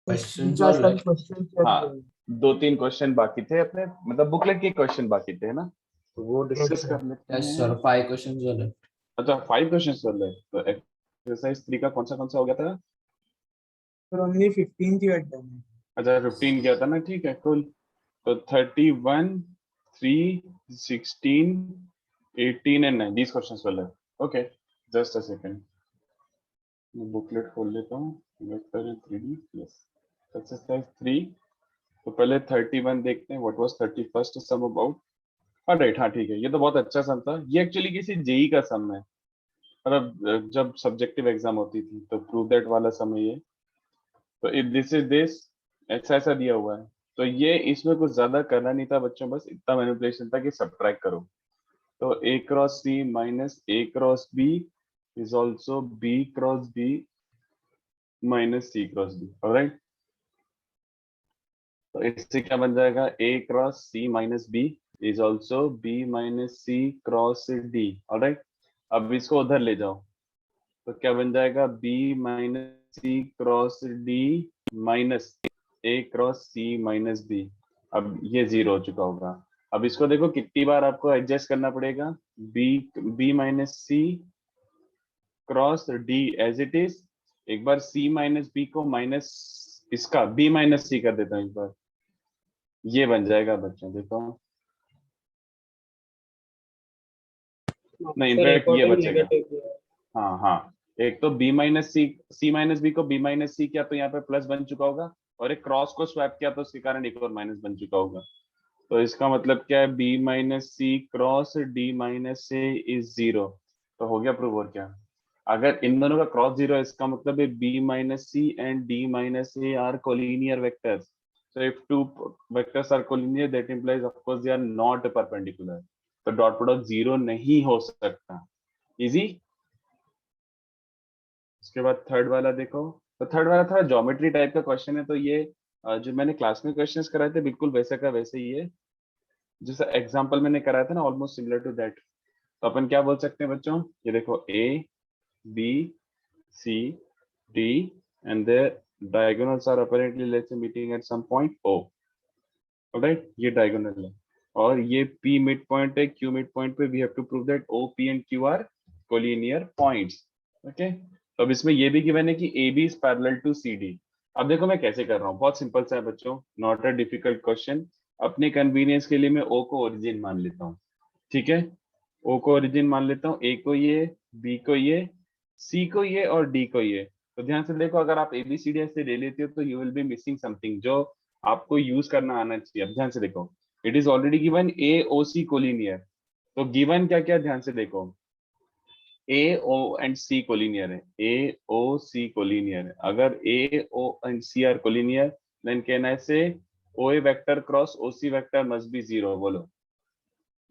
Question का solve सब है। क्वेश्चन चल हाँ, रहे हैं। 2-3 क्वेश्चन बाकी थे अपने, मतलब बुकलेट के क्वेश्चन बाकी थे ना, तो वो डिस्कस अच्छा, कर लेते यस हैं। सर 5 क्वेश्चन सॉल्व है। अच्छा, 5 क्वेश्चन चल रहे हैं, तो एक्सरसाइज 3 का कौन सा हो गया था? पर ओनली 15 ही डन है। अच्छा, 15 किया था ना, ठीक है cool। तो 31, 3, 16, 18 and 9 these questions were left। Okay, just a second, मैं बुकलेट खोल लेता हूँ। Vector 3D, yes, exercise 3। तो पहले 31 देखते हैं, what was 31st sum about. Right, हाँ ठीक है, ये तो बहुत अच्छा सम था, ये एक्चुअली किसी जेई का सम है, मतलब जब सब्जेक्टिव एग्जाम होती थी तो प्रूव दैट वाला सम है ये। तो इफ दिस इज दिस, ऐसा ऐसा दिया हुआ है, तो ये इसमें कुछ ज्यादा करना नहीं था बच्चों, बस इतना मैनिपुलेशन था कि सब्ट्रैक्ट करो। तो a cross c minus a cross b is also b cross b minus c cross b, alright. तो इससे क्या बन जाएगा, a cross c minus b is also b minus c cross d, alright. अब इसको उधर ले जाओ, तो क्या बन जाएगा, b minus c cross d minus a cross c minus b। अब ये 0 हो चुका होगा। अब इसको देखो कितनी बार आपको एडजस्ट करना पड़ेगा, b minus c cross d as it is. एक बार c माइनस b को माइनस इसका b माइनस c कर देता हूँ एक बार, ये बन जाएगा बच्चों, देखो। नहीं, सर एक इनफैक्ट और ये टाइम बचेगा। नेगेटिव दिया है। हाँ हाँ, एक तो b minus c minus b को b माइनस c किया तो यहाँ पे प्लस बन चुका होगा, और एक क्रॉस को स्वैप किया तो उसके कारण एक और माइनस बन चुका होगा। तो इसका मतलब क्या है, b minus c cross d minus c is 0। तो हो गया प्रूव, और क्या। अगर इन दोनों का क्रॉस 0 है, इसका मतलब है b minus c and d minus a are collinear vectors. So if two vectors are collinear, that implies of course they are not perpendicular। तो डॉट प्रोडक्ट 0 नहीं हो सकता, इजी। उसके बाद थर्ड वाला देखो, तो थर्ड वाला थोड़ा ज्योमेट्री टाइप का क्वेश्चन है, तो ये जो मैंने क्लास में क्वेश्चंस कराए थे बिल्कुल वैसे का वैसे ही है, जैसा एग्जांपल मैंने कराया था ना, ऑलमोस्ट सिमिलर टू दैट। तो अपन क्या बोल सकते हैं बच्चों, ये देखो A B C D and their diagonals are apparently let's say meeting at some point O, right, ये डायगोनल है, और ये P मिड पॉइंट है, Q मिड पॉइंट पे we have to prove that O P and Q are collinear points. Okay, तो अब इसमें ये भी गिवन है कि AB is parallel to CD। अब देखो मैं कैसे कर रहा हूँ, बहुत सिंपल सा है बच्चों, नॉट अ डिफिकल्ट क्वेश्चन। अपने कन्वीनियंस के लिए मैं O को ओरिजिन मान लेता हूँ, ठीक है। O को ओरिजिन मान लेता हूँ, A को ये, B को ये, C को ये और D को ये। तो ध्यान से देखो, अगर आप ABCD ऐसे ले लेते हो तो you will B missing something जो आपको यूज करना आना चाहिए। अब ध्यान से देखो, it is already given AOC collinear. तो गिवन क्या क्या, ध्यान से देखो, AO एंड C कोलिनियर है, AOC कोलिनियर है। अगर AO and C are collinear, then can I say OA vector cross OC vector must be 0, बोलो।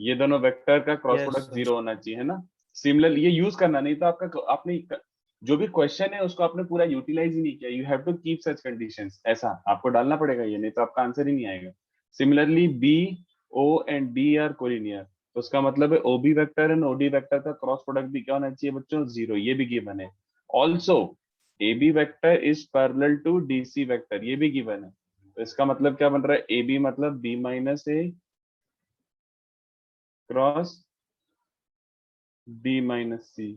ये दोनों वेक्टर का क्रॉस यस प्रोडक्ट सर। 0 होना चाहिए, है ना। सिमिलर ये यूज करना, नहीं तो आपका आपने जो भी क्वेश्चन है उसको आपने पूरा यूटिलाइज ही नहीं किया। You have to keep such conditions, ऐसा आपको डालना पड़ेगा ये, नहीं तो आपका आंसर ही नहीं आएगा। Similarly B O and D are collinear, तो उसका मतलब है OB vector and OD vector का क्रॉस प्रोडक्ट भी क्या होना चाहिए बच्चों, 0, ये भी गिवन है। Also A B vector is parallel to D C vector, ये भी गिवन है। तो इसका मतलब क्या बन रहा है, ए बी मतलब B minus A cross D minus सी,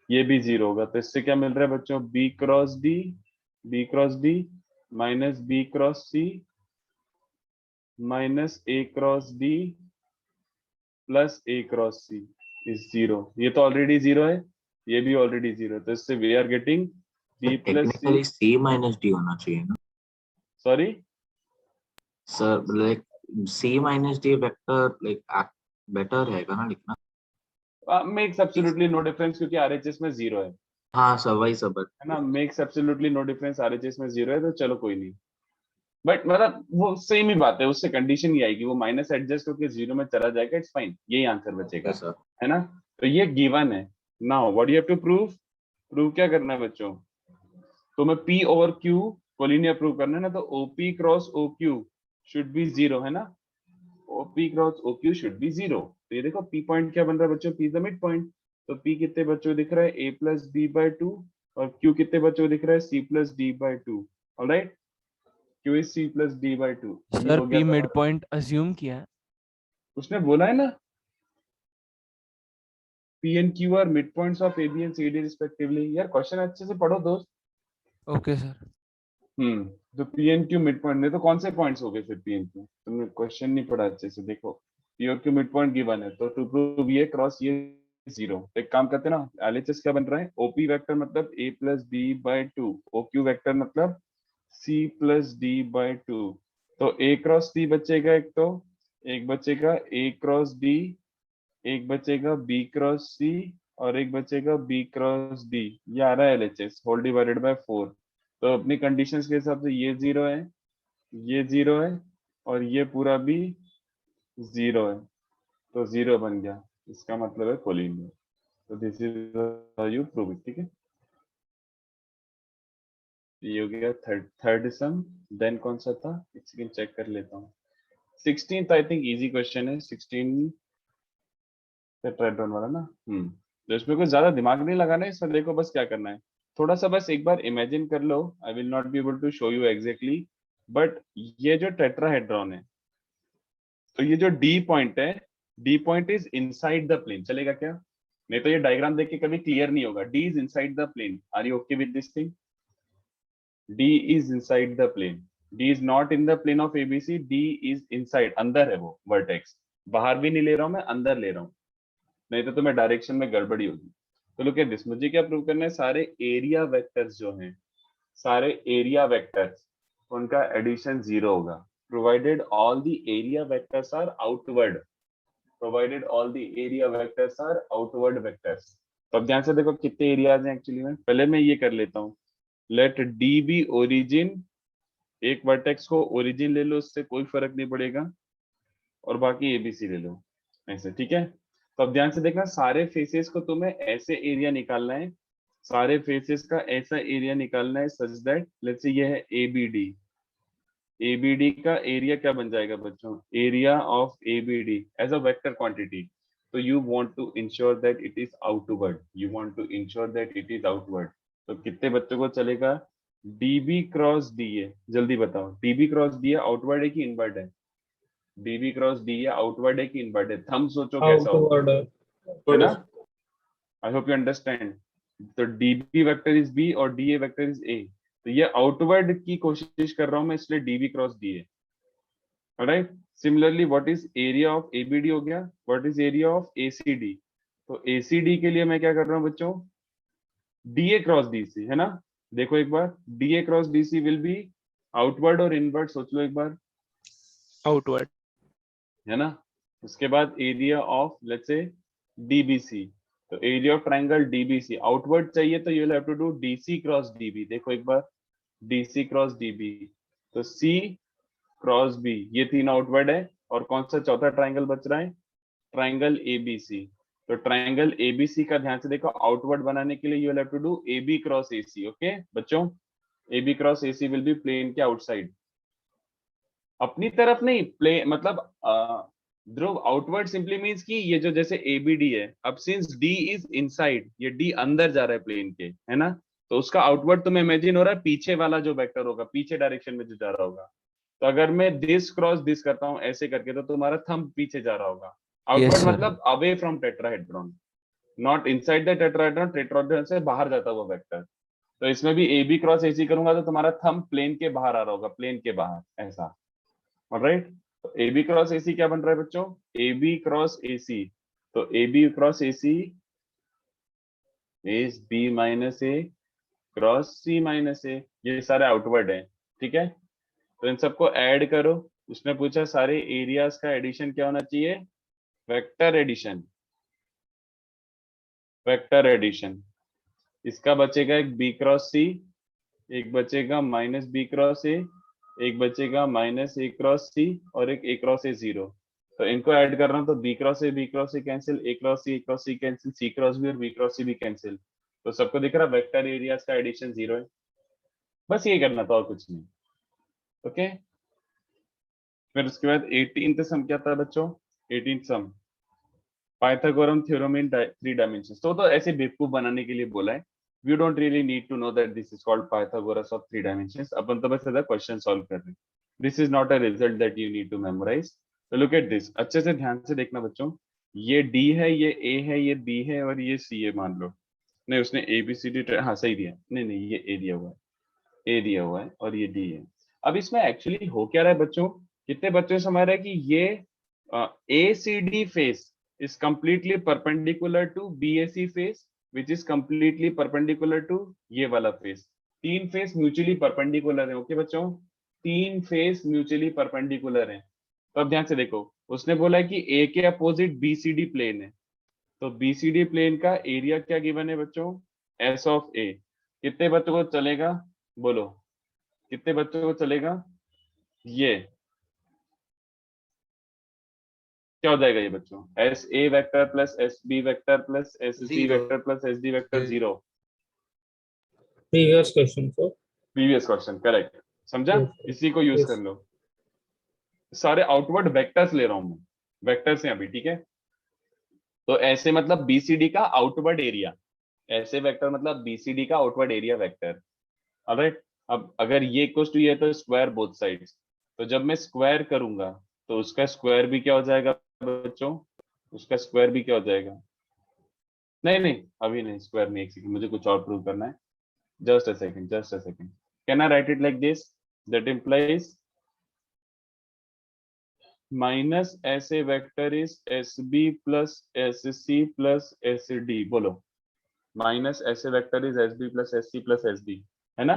ये भी 0 होगा। तो इससे क्या मिल रहा है बच्चों, B cross D, B cross D minus B cross C minus A cross D plus A cross C is 0। ये तो ऑलरेडी 0 है, ये भी ऑलरेडी 0 है, तो इससे we are getting B plus C. Technically C minus D होना चाहिए ना sorry sir, like C minus D vector like better रहेगा ना लिखना। मेक्स एब्सोल्युटली नो डिफरेंस, क्योंकि आरएचएस में 0 है हाँ सर, वही सब है ना। Makes absolutely no difference, RHS में 0 है, तो चलो कोई नहीं। बट मतलब वो सेम ही बात है, उससे कंडीशन ही आएगी, वो माइनस एडजस्ट होकर 0 में चला जाएगा, इट्स फाइन, यही आंसर बचेगा, सर। है ना। तो ये गिवन है। Now what you have to prove, prove क्या करना है बच्चों, तो मैं P over Q collinear prove करना है ना, तो OP cross OQ should be 0, है ना। OP cross OQ should be 0। तो ये देखो P पॉइंट क्या बन रहा है बच्चों, P is the mid point. तो P कितने बच्चों दिख रहा है, A प्लस B बाय 2, और Q कितने बच्चों दिख रहा है, C plus D by 2, alright. Q is C plus D by 2। Sir P mid point assume किया है। उसने बोला है ना, P and Q are midpoints of AB and CD respectively। यार क्वेश्चन अच्छे से पढ़ो दोस्त। Okay sir. तो P and Q midpoint नहीं तो कौन से पॉइंट्स हो गए फिर P and Q? तुमने क्वेश्चन नहीं पढ़ा अच्छे से। देखो P और Q midpoint गिवन है, तो टू प्रूव ये क्रॉस ये जीरो। एक काम करते हैं ना, LHS क्या बन रहा है, OP वेक्टर मतलब A plus B by 2, OQ vector मतलब C plus D by 2। तो A क्रॉस C बचेगा एक बचेगा A क्रॉस D, एक बचेगा B क्रॉस C और एक बचेगा B क्रॉस D। ये आ रहा है LHS होल डिवाइडेड बाय 4। तो अपनी कंडीशंस के हिसाब से ये जीरो है, ये जीरो है और ये पूरा भी जीरो है, तो जीरो बन गया। इसका मतलब है कोलिनियर। तो this is how you prove it. ठीक है, ये हो गया थर्ड सम। देन कौन सा था, एक सेकंड चेक कर लेता हूँ। 16th I think easy question है, 16 टेट्राहेड्रॉन वाला ना। तो इसमें कुछ ज्यादा दिमाग नहीं लगाना है इसमें। देखो बस क्या करना है, थोड़ा सा बस एक बार इमेजिन कर लो। I will not be able to show you exactly, but ये जो टेट्राहेड्रॉन है, तो ये जो डी पॉइंट है, D point is inside the plane. चलेगा क्या? नहीं तो ये डायग्राम देख के कभी क्लियर नहीं होगा। D is inside the plane. Are you okay with this thing? D is inside the plane. D is not in the plane of ABC. D is inside, अंदर है वो वर्टेक्स। बाहर भी नहीं ले रहा हूं मैं, अंदर ले रहा हूं, नहीं तो तुम्हें डायरेक्शन में गड़बड़ी होगी। तो लुक एट दिस, मुझे क्या प्रूव करना है, सारे एरिया वेक्टर्स जो हैं, सारे एरिया वेक्टर्स, उनका एडिशन जीरो होगा, provided all the area vectors are outward. Provided all the area vectors are outward vectors. तो अब ध्यान से देखो कितने एरियाज हैं एक्चुअली में। पहले मैं ये कर लेता हूँ, लेट D बी ओरिजिन। एक वर्टेक्स को ओरिजिन ले लो, उससे कोई फर्क नहीं पड़ेगा, और बाकी ABC ले लो ऐसे। ठीक है, तो अब ध्यान से देखना, सारे फेसेस को तुम्हें ऐसे एरिया निकालना है, सारे फेसेस का ऐसा एरिया निकालना है सच दैट, लेट्स से ये है ABD। ABD का एरिया क्या बन जाएगा बच्चों, area of ABD as a vector quantity. तो you want to ensure that it is outward, you want to ensure that it is outward. तो कितने बच्चों को चलेगा, DB क्रॉस DA? जल्दी बताओ, DB क्रॉस DA आउटवर्ड है कि इनवर्ड है? DB क्रॉस DA आउटवर्ड है कि इनवर्ड है? थंब सोचो कैसा होगा, है ना? I hope you understand. तो DB वेक्टर इज B और DA वेक्टर इज A। तो ये आउटवर्ड की कोशिश कर रहा हूं मैं, इसलिए DB cross DA। Right, similarly what is area of ABD हो गया, what is area of ACD? तो ACD के लिए मैं क्या कर रहा हूं बच्चों, DA क्रॉस DC, है ना? देखो एक बार, DA क्रॉस DC विल बी आउटवर्ड और इनवर्ड, सोच लो एक बार, आउटवर्ड, है ना? उसके बाद area of let's say DBC। तो area of triangle DBC outward चाहिए, तो you will have to do DC cross DB। देखो एक बार, DC क्रॉस DB, तो C क्रॉस B, ये तीन आउटवर्ड है। और कौन सा चौथा ट्रायंगल बच रहा है, ट्रायंगल ABC। तो ट्रायंगल ABC का ध्यान से देखो, आउटवर्ड बनाने के लिए you will have to do AB cross AC। Okay बच्चों, AB cross AC will be plane के आउटसाइड, अपनी तरफ नहीं, प्ले मतलब ध्रुव, आउटवर्ड सिंपली मींस कि ये जो जैसे ABD है, अब सिंस D इज इनसाइड, ये D अंदर जा रहा है प्लेन के, है ना? तो उसका आउटवर्ड तुम्हें इमेजिन हो रहा है पीछे वाला जो वेक्टर होगा, पीछे डायरेक्शन में जो जा रहा होगा। तो अगर मैं दिस क्रॉस दिस करता हूं ऐसे करके, तो तुम्हारा थंब पीछे जा रहा होगा। आउटवर्ड मतलब away from tetrahedron, not inside the tetrahedron, tetrahedron से बाहर जाता हुआ वेक्टर। तो इसमें भी AB क्रॉस AC करूंगा तो तुम्हारा थंब प्लेन के बाहर आ रहा होगा, प्लेन के बाहर ऐसा। ऑलराइट, तो AB क्रॉस AC क्या बन रहा है बच्चों, AB क्रॉस AC। तो AB cross AC is B minus A cross C minus A। ये सारे आउटवर्ड है, ठीक है? तो इन सबको ऐड करो। उसने पूछा सारे एरियाज का एडिशन क्या होना चाहिए, वेक्टर एडिशन, वेक्टर एडिशन। इसका बचेगा एक B क्रॉस C, एक बचेगा माइनस B क्रॉस A, एक बचेगा माइनस A क्रॉस C और एक A क्रॉस A जीरो। तो इनको ऐड कर रहा हूं, तो B cross A cancel, A cross C cancel, C cross B और B क्रॉस C भी कैंसिल। तो सबको दिख रहा है वेक्टर एरियाज का एडिशन जीरो है। बस ये करना था और कुछ नहीं। ओके, फिर उसके बाद 18th सम क्या था बच्चों, 18th some पाइथागोरम theorem in 3 dimensions. तो ऐसे बेवकूफ बनाने के लिए बोला है, we don't really need to know that this is called Pythagoras of 3 dimensions. अपन तो बस ऐसा क्वेश्चन सॉल्व कर रहे हैं। This is not a result that you need to memorise. तो लुक एट दिस, अच्छे से ध्यान से देखना बच्चों। ये डी है, ये ए है, ये बी है और ये सी है मान लो। नहीं उसने ए बी सी डी, हाँ सही दिया, नहीं नहीं ये ए दिया हुआ है, ए दिया हुआ है और ये डी है। अब इसमें एक्चुअली हो क्या रहा है बच्चों, कितने बच्चों से समझ रहा है कि ये A C D face is completely perpendicular to BAC face which is completely perpendicular to ये वाला फेस। तीन फेस म्यूचुअली परपेंडिकुलर है। ओके बच्चों, तीन फेस म्यूचुअली परपेंडिकुलर है। तो अब ध्यान से देखो, उसने बोला है कि ए के अपोजिट BCD प्लेन है, तो BCD प्लेन का एरिया क्या गिवन है बच्चों, एस ऑफ ए। कितने बच्चों को चलेगा, बोलो कितने बच्चों को चलेगा, ये क्या हो जाएगा ये बच्चों, S A vector plus S B vector plus S C vector plus S D vector 0। previous question sir. Previous question correct, समझा? Yes, sir. इसी को यूज Yes. कर लो। सारे आउटवर्ड वेक्टर्स ले रहा हूं मैं, वेक्टर्स हैं अभी, ठीक है? तो ऐसे मतलब बीसीडी का आउटवर्ड एरिया, ऐसे वेक्टर मतलब बीसीडी का आउटवर्ड एरिया वेक्टर। ऑलराइट, अब अगर ये इक्वल टू ये तो स्क्वायर बोथ साइड्स, तो जब मैं स्क्वायर करूंगा तो उसका स्क्वायर भी क्या हो जाएगा बच्चों, उसका स्क्वायर भी क्या हो जाएगा, नहीं नहीं अभी नहीं स्क्वायर नहीं, एक सेकंड मुझे कुछ और प्रूव करना है, just a second just a second. Can I write it like this, that implies minus S A vector is S B plus S C plus S D, बोलो minus S A vector is S B plus S C plus S D, है ना?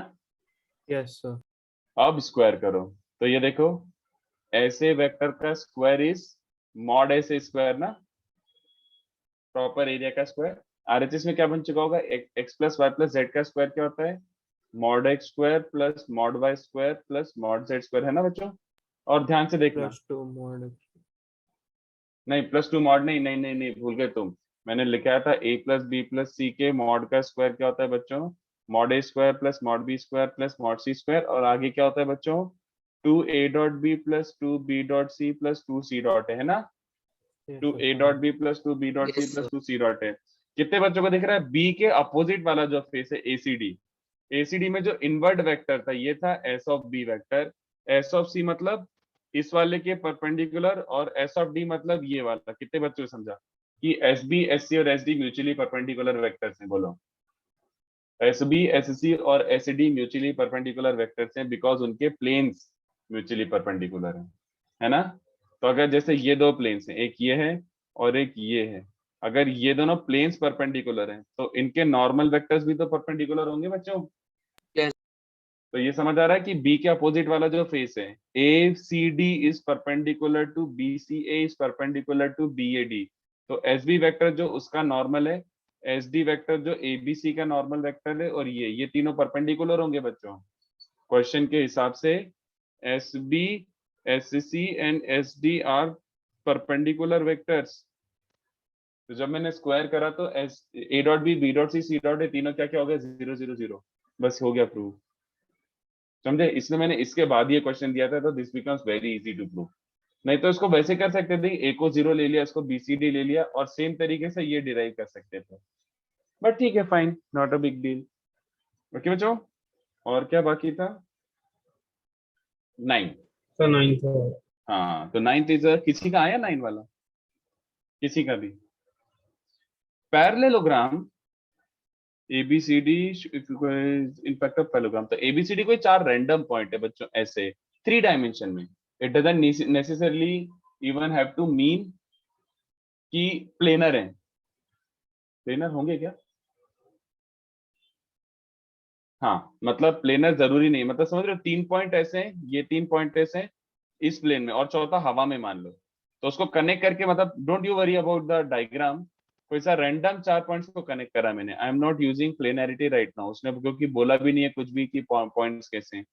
Yes, sir. अब square करो तो ये देखो ऐसे vector का स्क्वायर इज मॉड ऐसे स्क्वायर ना, प्रॉपर एरिया का स्क्वायर। आरएचएस में क्या बन चुका होगा, x plus y plus z का स्क्वायर क्या होता है, mod x square plus mod y square plus mod z square, है ना बच्चों? और ध्यान से देखना, +2 mod. नहीं प्लस टू मॉड नहीं नहीं नहीं नहीं भूल गए तुम, मैंने लिखा था A plus B plus C के मॉड का स्क्वायर क्या होता है बच्चों, mod A square plus mod B square plus mod C square, और आगे क्या होता है बच्चों, 2a dot B plus 2b dot C plus 2c dot है ना, Yes, 2a sir. Dot B plus 2b dot C plus 2c dot है। कितने बच्चों को दिख रहा है, बी के अपोजिट वाला जो फेस है एसीडी, एसीडी में जो इनवर्ट वेक्टर था ये था S of B vector, S of C मतलब इस वाले के परपेंडिकुलर, और एस ऑफ डी मतलब ये वाला। कितने बच्चों को समझा कि एस बी एस सी और S D mutually perpendicular vectors हैं, बोलो एस बी एस सी और S D mutually perpendicular vectors हैं बिकॉज उनके प्लेन्स म्यूचुअली परपेंडिकुलर है ना? तो अगर जैसे ये दो प्लेन्स हैं, एक ये है और एक ये है, अगर ये दोनों प्लेन्स परपेंडिकुलर हैं तो इनके नॉर्मल वेक्टर्स भी तो परपेंडिकुलर होंगे बच्चों। तो ये समझ आ रहा है कि बी के अपोजिट वाला जो फेस है A C D is perpendicular to B C A is perpendicular to B A D, तो एस बी वेक्टर जो उसका नॉर्मल है, एस डी वेक्टर जो ए बी सी का नॉर्मल वेक्टर है, और ये तीनों परपेंडिकुलर होंगे बच्चों क्वेश्चन के हिसाब से। S B S C and S D are perpendicular vectors. तो जब मैंने स्क्वायर करा तो S A dot B dot C dot A तीनों क्या क्या हो गया, 0 0 0, बस हो गया प्रूव। समझे? इसलिए मैंने इसके बाद ये क्वेश्चन दिया था, तो this becomes very easy to prove. नहीं तो इसको वैसे कर सकते थे, ए को 0 ले लिया, इसको बीसीडी ले लिया और सेम तरीके से ये डिराइव कर सकते थे, बट ठीक है fine, not a big deal. Okay बच्चों, और क्या बाकी था, 9। So 9th हाँ तो 9th इज, किसी का आया 9 वाला, किसी का भी parallelogram ABCD in fact of parallelogram, तो ABCD कोई 4 रैंडम पॉइंट है बच्चों ऐसे 3 डायमेंशन में। It doesn't necessarily even have to mean कि प्लेनर है, प्लेनर होंगे क्या, हाँ मतलब प्लेनर जरूरी नहीं, मतलब समझ रहे हो 3 पॉइंट ऐसे हैं, ये 3 पॉइंट ऐसे हैं इस प्लेन में और चौथा हवा में मान लो, तो उसको कनेक्ट करके मतलब don't you worry about the diagram, कोई सा रैंडम 4 पॉइंट्स को कनेक्ट करा मैंने। आई am not using planarity right now, उसने क्योंकि बोला भी नहीं है कुछ भी कि पॉइंट्स कैसे हैं,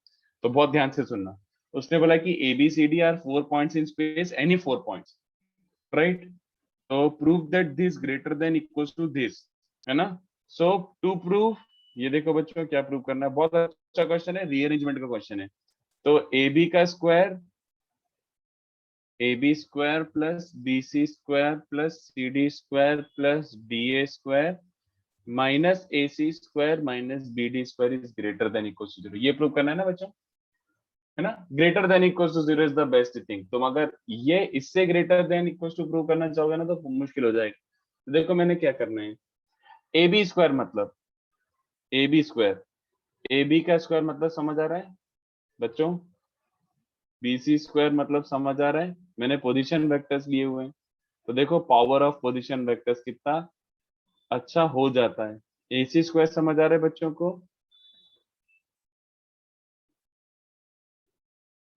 तो बहुत ध्यान से सुनना। उसने बोला कि ABCD are 4 points in space, any 4 points, right? तो prove that this greater than equals to this, है ना? सो टू प्रूव, ये देखो बच्चों क्या प्रूव करना है, बहुत अच्छा क्वेश्चन है, रीअरेंजमेंट का क्वेश्चन है। तो AB का square AB square plus BC square plus CD square plus DA square minus A C square minus B D square is greater than equal to 0। ये प्रूव करना है ना बच्चों, है ना। Greater than equal to 0 is the best thing. तुम अगर ये इससे greater than equal to prove करना चाहोगे ना तो मुश्किल हो जाएगा। तो देखो मैंने क्या करना है, ए बी स्क्वायर मतलब A B square, A B का स्क्वायर मतलब समझ आ रहा है बच्चों, बी सी स्क्वायर मतलब समझ आ रहा है। मैंने पोजीशन वेक्टर्स लिए हुए हैं, तो देखो पावर ऑफ पोजीशन वेक्टर्स कितना अच्छा हो जाता है। ए सी स्क्वायर समझ आ रहा है बच्चों को,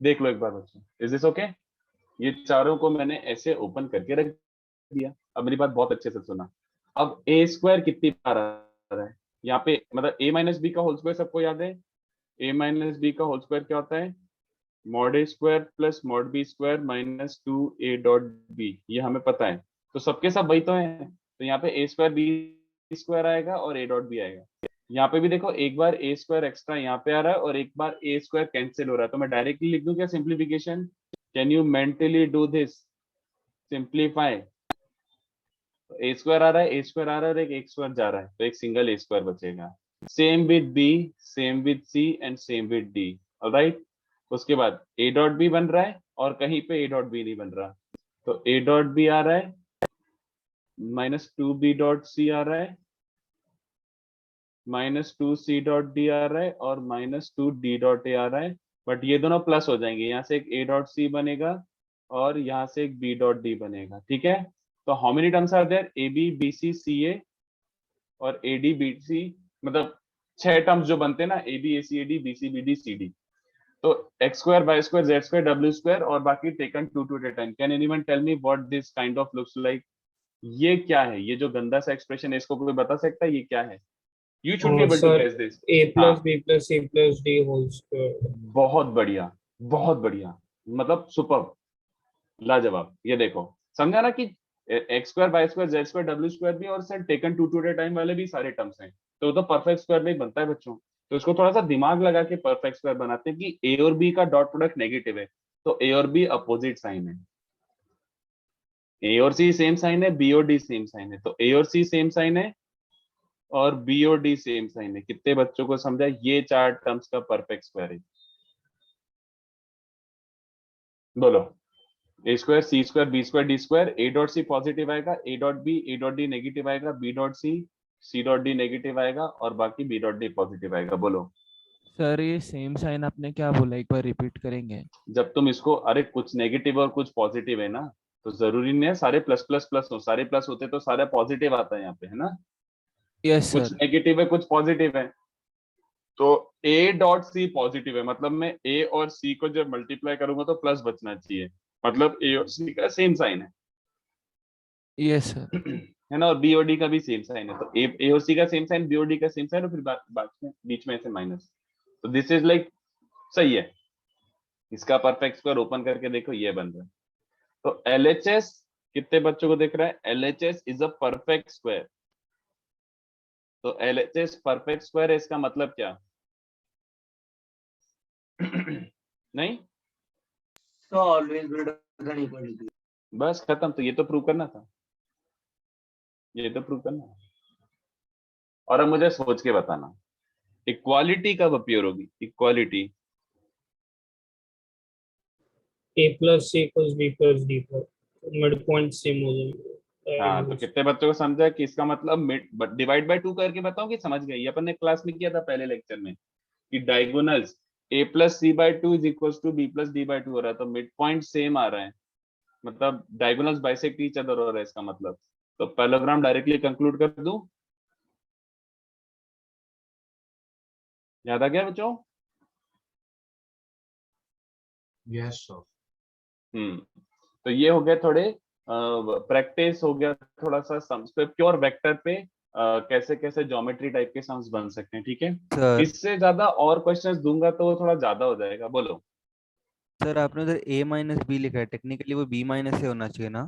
देख लो एक बार बच्चों, इज दिस ओके। ये चारों को मैंने ऐसे ओपन करके रख दिया। अब मेरी बात बहुत अच्छे से सुना। अब ए स्क्वायर कितनी बार आ रहा है यहाँ पे, मतलब ए माइनस बी का होल स्क्वायर सबको याद है। ए माइनस बी का होल स्क्वायर क्या होता है, mod A square plus mod B square minus 2a dot B, ये हमें पता है। तो सबके सब वही तो है, तो यहाँ पे ए स्क्वायर बी स्क्वायर आएगा और ए डॉट बी आएगा। यहाँ पे भी देखो एक बार ए स्क्वायर एक्स्ट्रा यहाँ पे आ रहा है और एक बार ए स्क्वायर कैंसिल हो रहा है, तो मैं डायरेक्टली लिख दूं क्या simplification. Can you mentally do this, simplify. A square आ रहा है, ए स्क्वायर आ रहा है और एक स्क्वायर जा रहा है, तो एक सिंगल ए स्क्वायर बचेगा। Same with B, same with C and same with D, alright. उसके बाद ए डॉट बी बन रहा है और कहीं पे ए डॉट बी नहीं बन रहा, तो ए डॉट बी आ रहा है, माइनस 2b डॉट सी आ रहा है, माइनस 2c डॉट डी आ रहा है और माइनस 2d डॉट ए आ रहा है। बट ये दोनों प्लस हो जाएंगे, यहाँ से एक a डॉट सी बनेगा और यहाँ से एक b डॉट डी बनेगा, ठीक है। तो how many terms are there, A B B C C A और ए डी बी सी, मतलब 6 टर्म्स जो बनते हैं ना, A B A C A D B C B D C D. तो X square Y square Z square W square और बाकी taken 2 2 at a time. Can anyone tell me what this kind of looks like. ये क्या है, ये जो गंदा सा एक्सप्रेशन है इसको कोई बता सकता है ये क्या है? You should be able to sir guess this. a हाँ, plus b plus c plus d whole square। बहुत बढ़िया, बहुत बढ़िया, मतलब सुपर, लाजवाब। ये देखो समझा ना कि x square Y square Z square W square भी और sir taken 2 2 at a time वाले भी सारे टर्म्स हैं, तो वो तो परफेक्ट स्क्वायर में ही बनता है बच्चों। तो इसको थोड़ा सा दिमाग लगा के परफेक्ट स्क्वायर बनाते हैं कि ए और बी का डॉट प्रोडक्ट नेगेटिव है, तो ए और बी अपोजिट साइन है। ए और सी सेम साइन है, बी और डी सेम साइन है, तो ए और सी सेम साइन है और बी और डी सेम साइन है। कितने बच्चों को समझा, ये 4 टर्म्स का परफेक्ट स्क्वायर है। बोलो, A square C square B square D square, A dot C positive आएगा, ए डॉट डी नेगेटिव आएगा, B dot C dot D negative आएगा और बाकी बी डॉट डी पॉजिटिव आएगा। बोलो, सर ये सेम साइन आपने क्या बोला, एक बार रिपीट करेंगे? जब तुम इसको, अरे कुछ नेगेटिव और कुछ पॉजिटिव है ना, तो जरूरी नहीं है सारे प्लस प्लस प्लस हो, सारे प्लस होते तो सारा पॉजिटिव आता है यहाँ पे, है ना। यस कुछ सर। नेगेटिव है कुछ पॉजिटिव है, तो ए डॉट सी पॉजिटिव है, मतलब मैं ए और सी को जब मल्टीप्लाई करूंगा तो प्लस बचना चाहिए, मतलब ए और सी का सेम साइन है। Yes sir. है ना, और बी और डी का भी सेम साइन है, तो ए और सी का सेम साइन, बी और डी का सेम साइन और फिर बीच में ऐसे माइनस, तो दिस इज लाइक सही है। इसका परफेक्ट स्क्वायर ओपन करके देखो ये बन रहा है। तो एलएचएस कितने बच्चों को दिख रहा है, LHS is a perfect square. तो एलएचएस परफेक्ट स्क्वायर है, इसका मतलब क्या नहीं, So always greater than equal to 0। बस खत्म। तो ये तो प्रूव करना था, ये तो प्रूव करना है। और अब मुझे सोच के बताना, इक्वालिटी कब अपीयर होगी, equality. a plus c equals b plus d पर मिड पॉइंट सेम हो जाएंगे। हाँ, तो कितने बच्चों को समझा कि इसका मतलब डिवाइड बाय 2 करके बताओ कि समझ गए। ये अपन ने क्लास में किया था पहले लेक्चर में कि diagonals a plus C by two is equal to B plus D by two हो रहा है, तो मिड पॉइंट सेम आ रहा है, मतलब डायगोनल्स बाइसेक्ट ईच अदर हो रहा है इसका मतलब। तो पैरेललोग्राम डायरेक्टली कंक्लूड कर दूं, याद आ गया बच्चों? Yes sir. तो ये हो गया थोड़े प्रैक्टिस हो गया थोड़ा सा सम्स पे, प्योर वेक्टर पे कैसे कैसे ज्योमेट्री टाइप के सम्स बन सकते हैं, ठीक है। सर इससे ज्यादा और क्वेश्चंस दूंगा तो वो थोड़ा ज्यादा हो जाएगा। बोलो, सर आपने उधर a माइनस बी लिखा है, टेक्निकली वो b माइनस से होना चाहिए ना?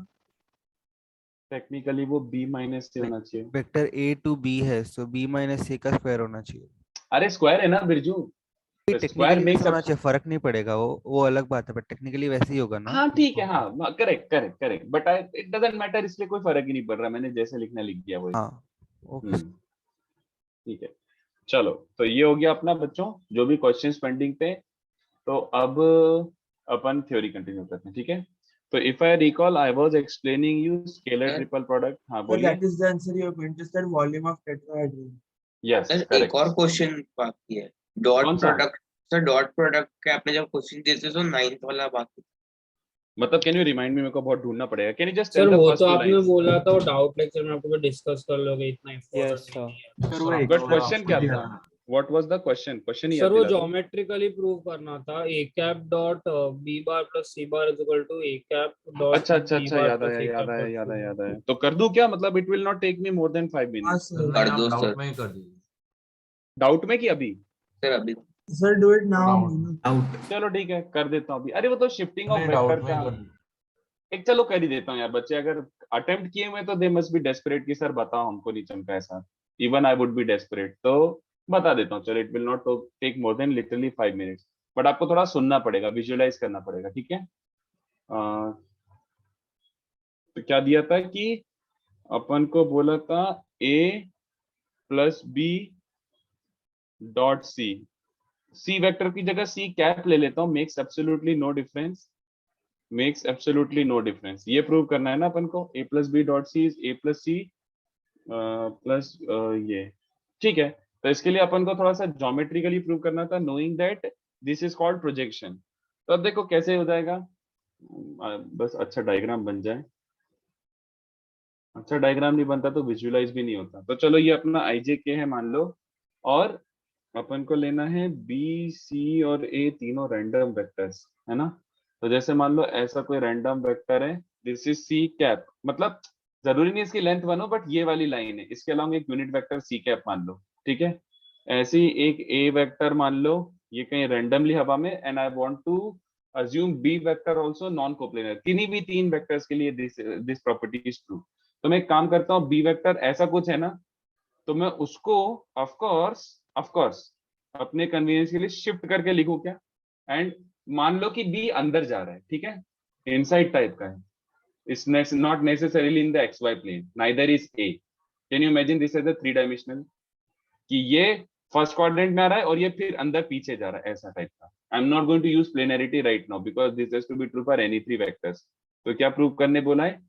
टेक्निकली वो b माइनस से होना चाहिए। वेक्टर a टू b है, सो b माइनस c का स्क्वायर होना चाहिए। अरे स्क्वायर है ना बिरजू, स्क्वायर टेक्निकली मेक्स वैसे होना चाहिए, फर्क नहीं पड़ेगा, वो अलग बात है, बट टेक्निकली वैसे ही होगा ना। हाँ ठीक है, हाँ correct correct correct, but it doesn't matter, इसलिए कोई फर्क ही नहीं पड़ रहा, मैंने जैसे लिखना लिख दिया वही। हाँ ओके। ठीक है, चलो तो ये हो गया अपना बच्चों जो भी क्वेश्चंस पेंडिंग थे। तो अब अपन थ्योरी कंटिन्यू करते हैं, ठीक है। तो if I recall I was explaining you scalar Sir? Triple product, हाँ So बोलिए। that is the answer you are going to say volume of tetrahedron. Yes sir एक करेक्ट। और क्वेश्चन बाकी है, डॉट कौन सा? प्रोडक्ट। सर डॉट प्रोडक्ट के आपने जब क्वेश्चन दिए थे तो 9th वाला बाकी। मतलब कैन यू रिमाइंड मी, मेरे को बहुत ढूंढना पड़ेगा। Can you just sir tell the वो फर्स्ट तो टू आपने लाइंस? बोला था वो डाउट लेक्चर में आपको डिस्कस कर लोगे, इतना Yes, इम्पोर्टेंट sir. नहीं है। सर वो बट extra क्वेश्चन आपको क्या दिया था? था। What was the question? Question ही सर याद वो दिला दो। ज्योमेट्रिकली प्रूव करना था a cap dot b bar plus c bar is equal to a cap dot अच्छा अच्छा b अच्छा, बार याद प्लस आया a याद कैप आया डॉट याद c आया बार। याद आया। तो कर दूं क्या? मतलब it will not take me more than 5 हाँ मिनट्स। सर। कर दो डाउट सर। में ही कर दीजिए। डाउट में कि अभी? सर अभी sir do it now. Doubt चलो ठीक है, कर देता हूँ अभी। अरे वो तो शिफ्टिंग ऑफ नहीं, वेक्टर डाउट में का ही कर दीजिए। एक, चलो कर ही देता हूँ यार। बच्चे अगर अटेम्प्ट किए हुए तो दे मस्ट बी डेस्परेट कि सर बताओ हमको नहीं चमका ऐसा। Even I would be desperate, तो बता देता हूँ। चलो it will not take more than literally 5 minutes, but आपको थोड़ा सुनना पड़ेगा, विजुअलाइज करना पड़ेगा, ठीक है। तो क्या दिया था कि अपन को बोला था a plus B dot C, C vector की जगह सी कैप ले लेता हूँ, makes absolutely no difference, makes absolutely no difference. ये प्रूव करना है ना अपन को, a plus B dot C is a plus C plus ये, ठीक है। तो इसके लिए अपन को थोड़ा सा ज्योमेट्रिकली प्रूव करना था, knowing that this is called projection. तो अब देखो कैसे हो जाएगा, बस अच्छा डायग्राम बन जाए। अच्छा डायग्राम नहीं बनता तो विजुअलाइज भी नहीं होता। तो चलो ये अपना आई जे के है मान लो, और अपन को लेना है बी सी और ए तीनों रैंडम वेक्टर्स, है ना। तो जैसे मान लो ऐसा कोई रैंडम वेक्टर है, दिस इज सी कैप, मतलब जरूरी नहीं इसकी लेंथ बनो, बट ये वाली लाइन है, इसके अलावा एक यूनिट वेक्टर सी कैप मान लो, ठीक है। ऐसे ही एक ए वेक्टर मान लो, ये कहीं रैंडमली हवा में, and I want to assume B vector also non coplanar. किन्हीं भी तीन वेक्टर्स के लिए दिस प्रॉपर्टी इज ट्रू। तो मैं एक काम करता हूँ, बी वेक्टर ऐसा कुछ है ना, तो मैं उसको ऑफ कोर्स अपने कन्वीनियंस के लिए शिफ्ट करके लिखूं क्या, एंड मान लो कि बी अंदर जा रहा है, ठीक है, इनसाइड टाइप का है, it's not necessarily in the X Y plane, neither is A. Can you imagine this as a 3 dimensional, कि ये फर्स्ट क्वाड्रेंट में आ रहा है और ये फिर अंदर पीछे जा रहा है, ऐसा टाइप का। I am not going to use planarity right now because this has to be true for any 3 vectors. तो क्या प्रूव करने बोला है,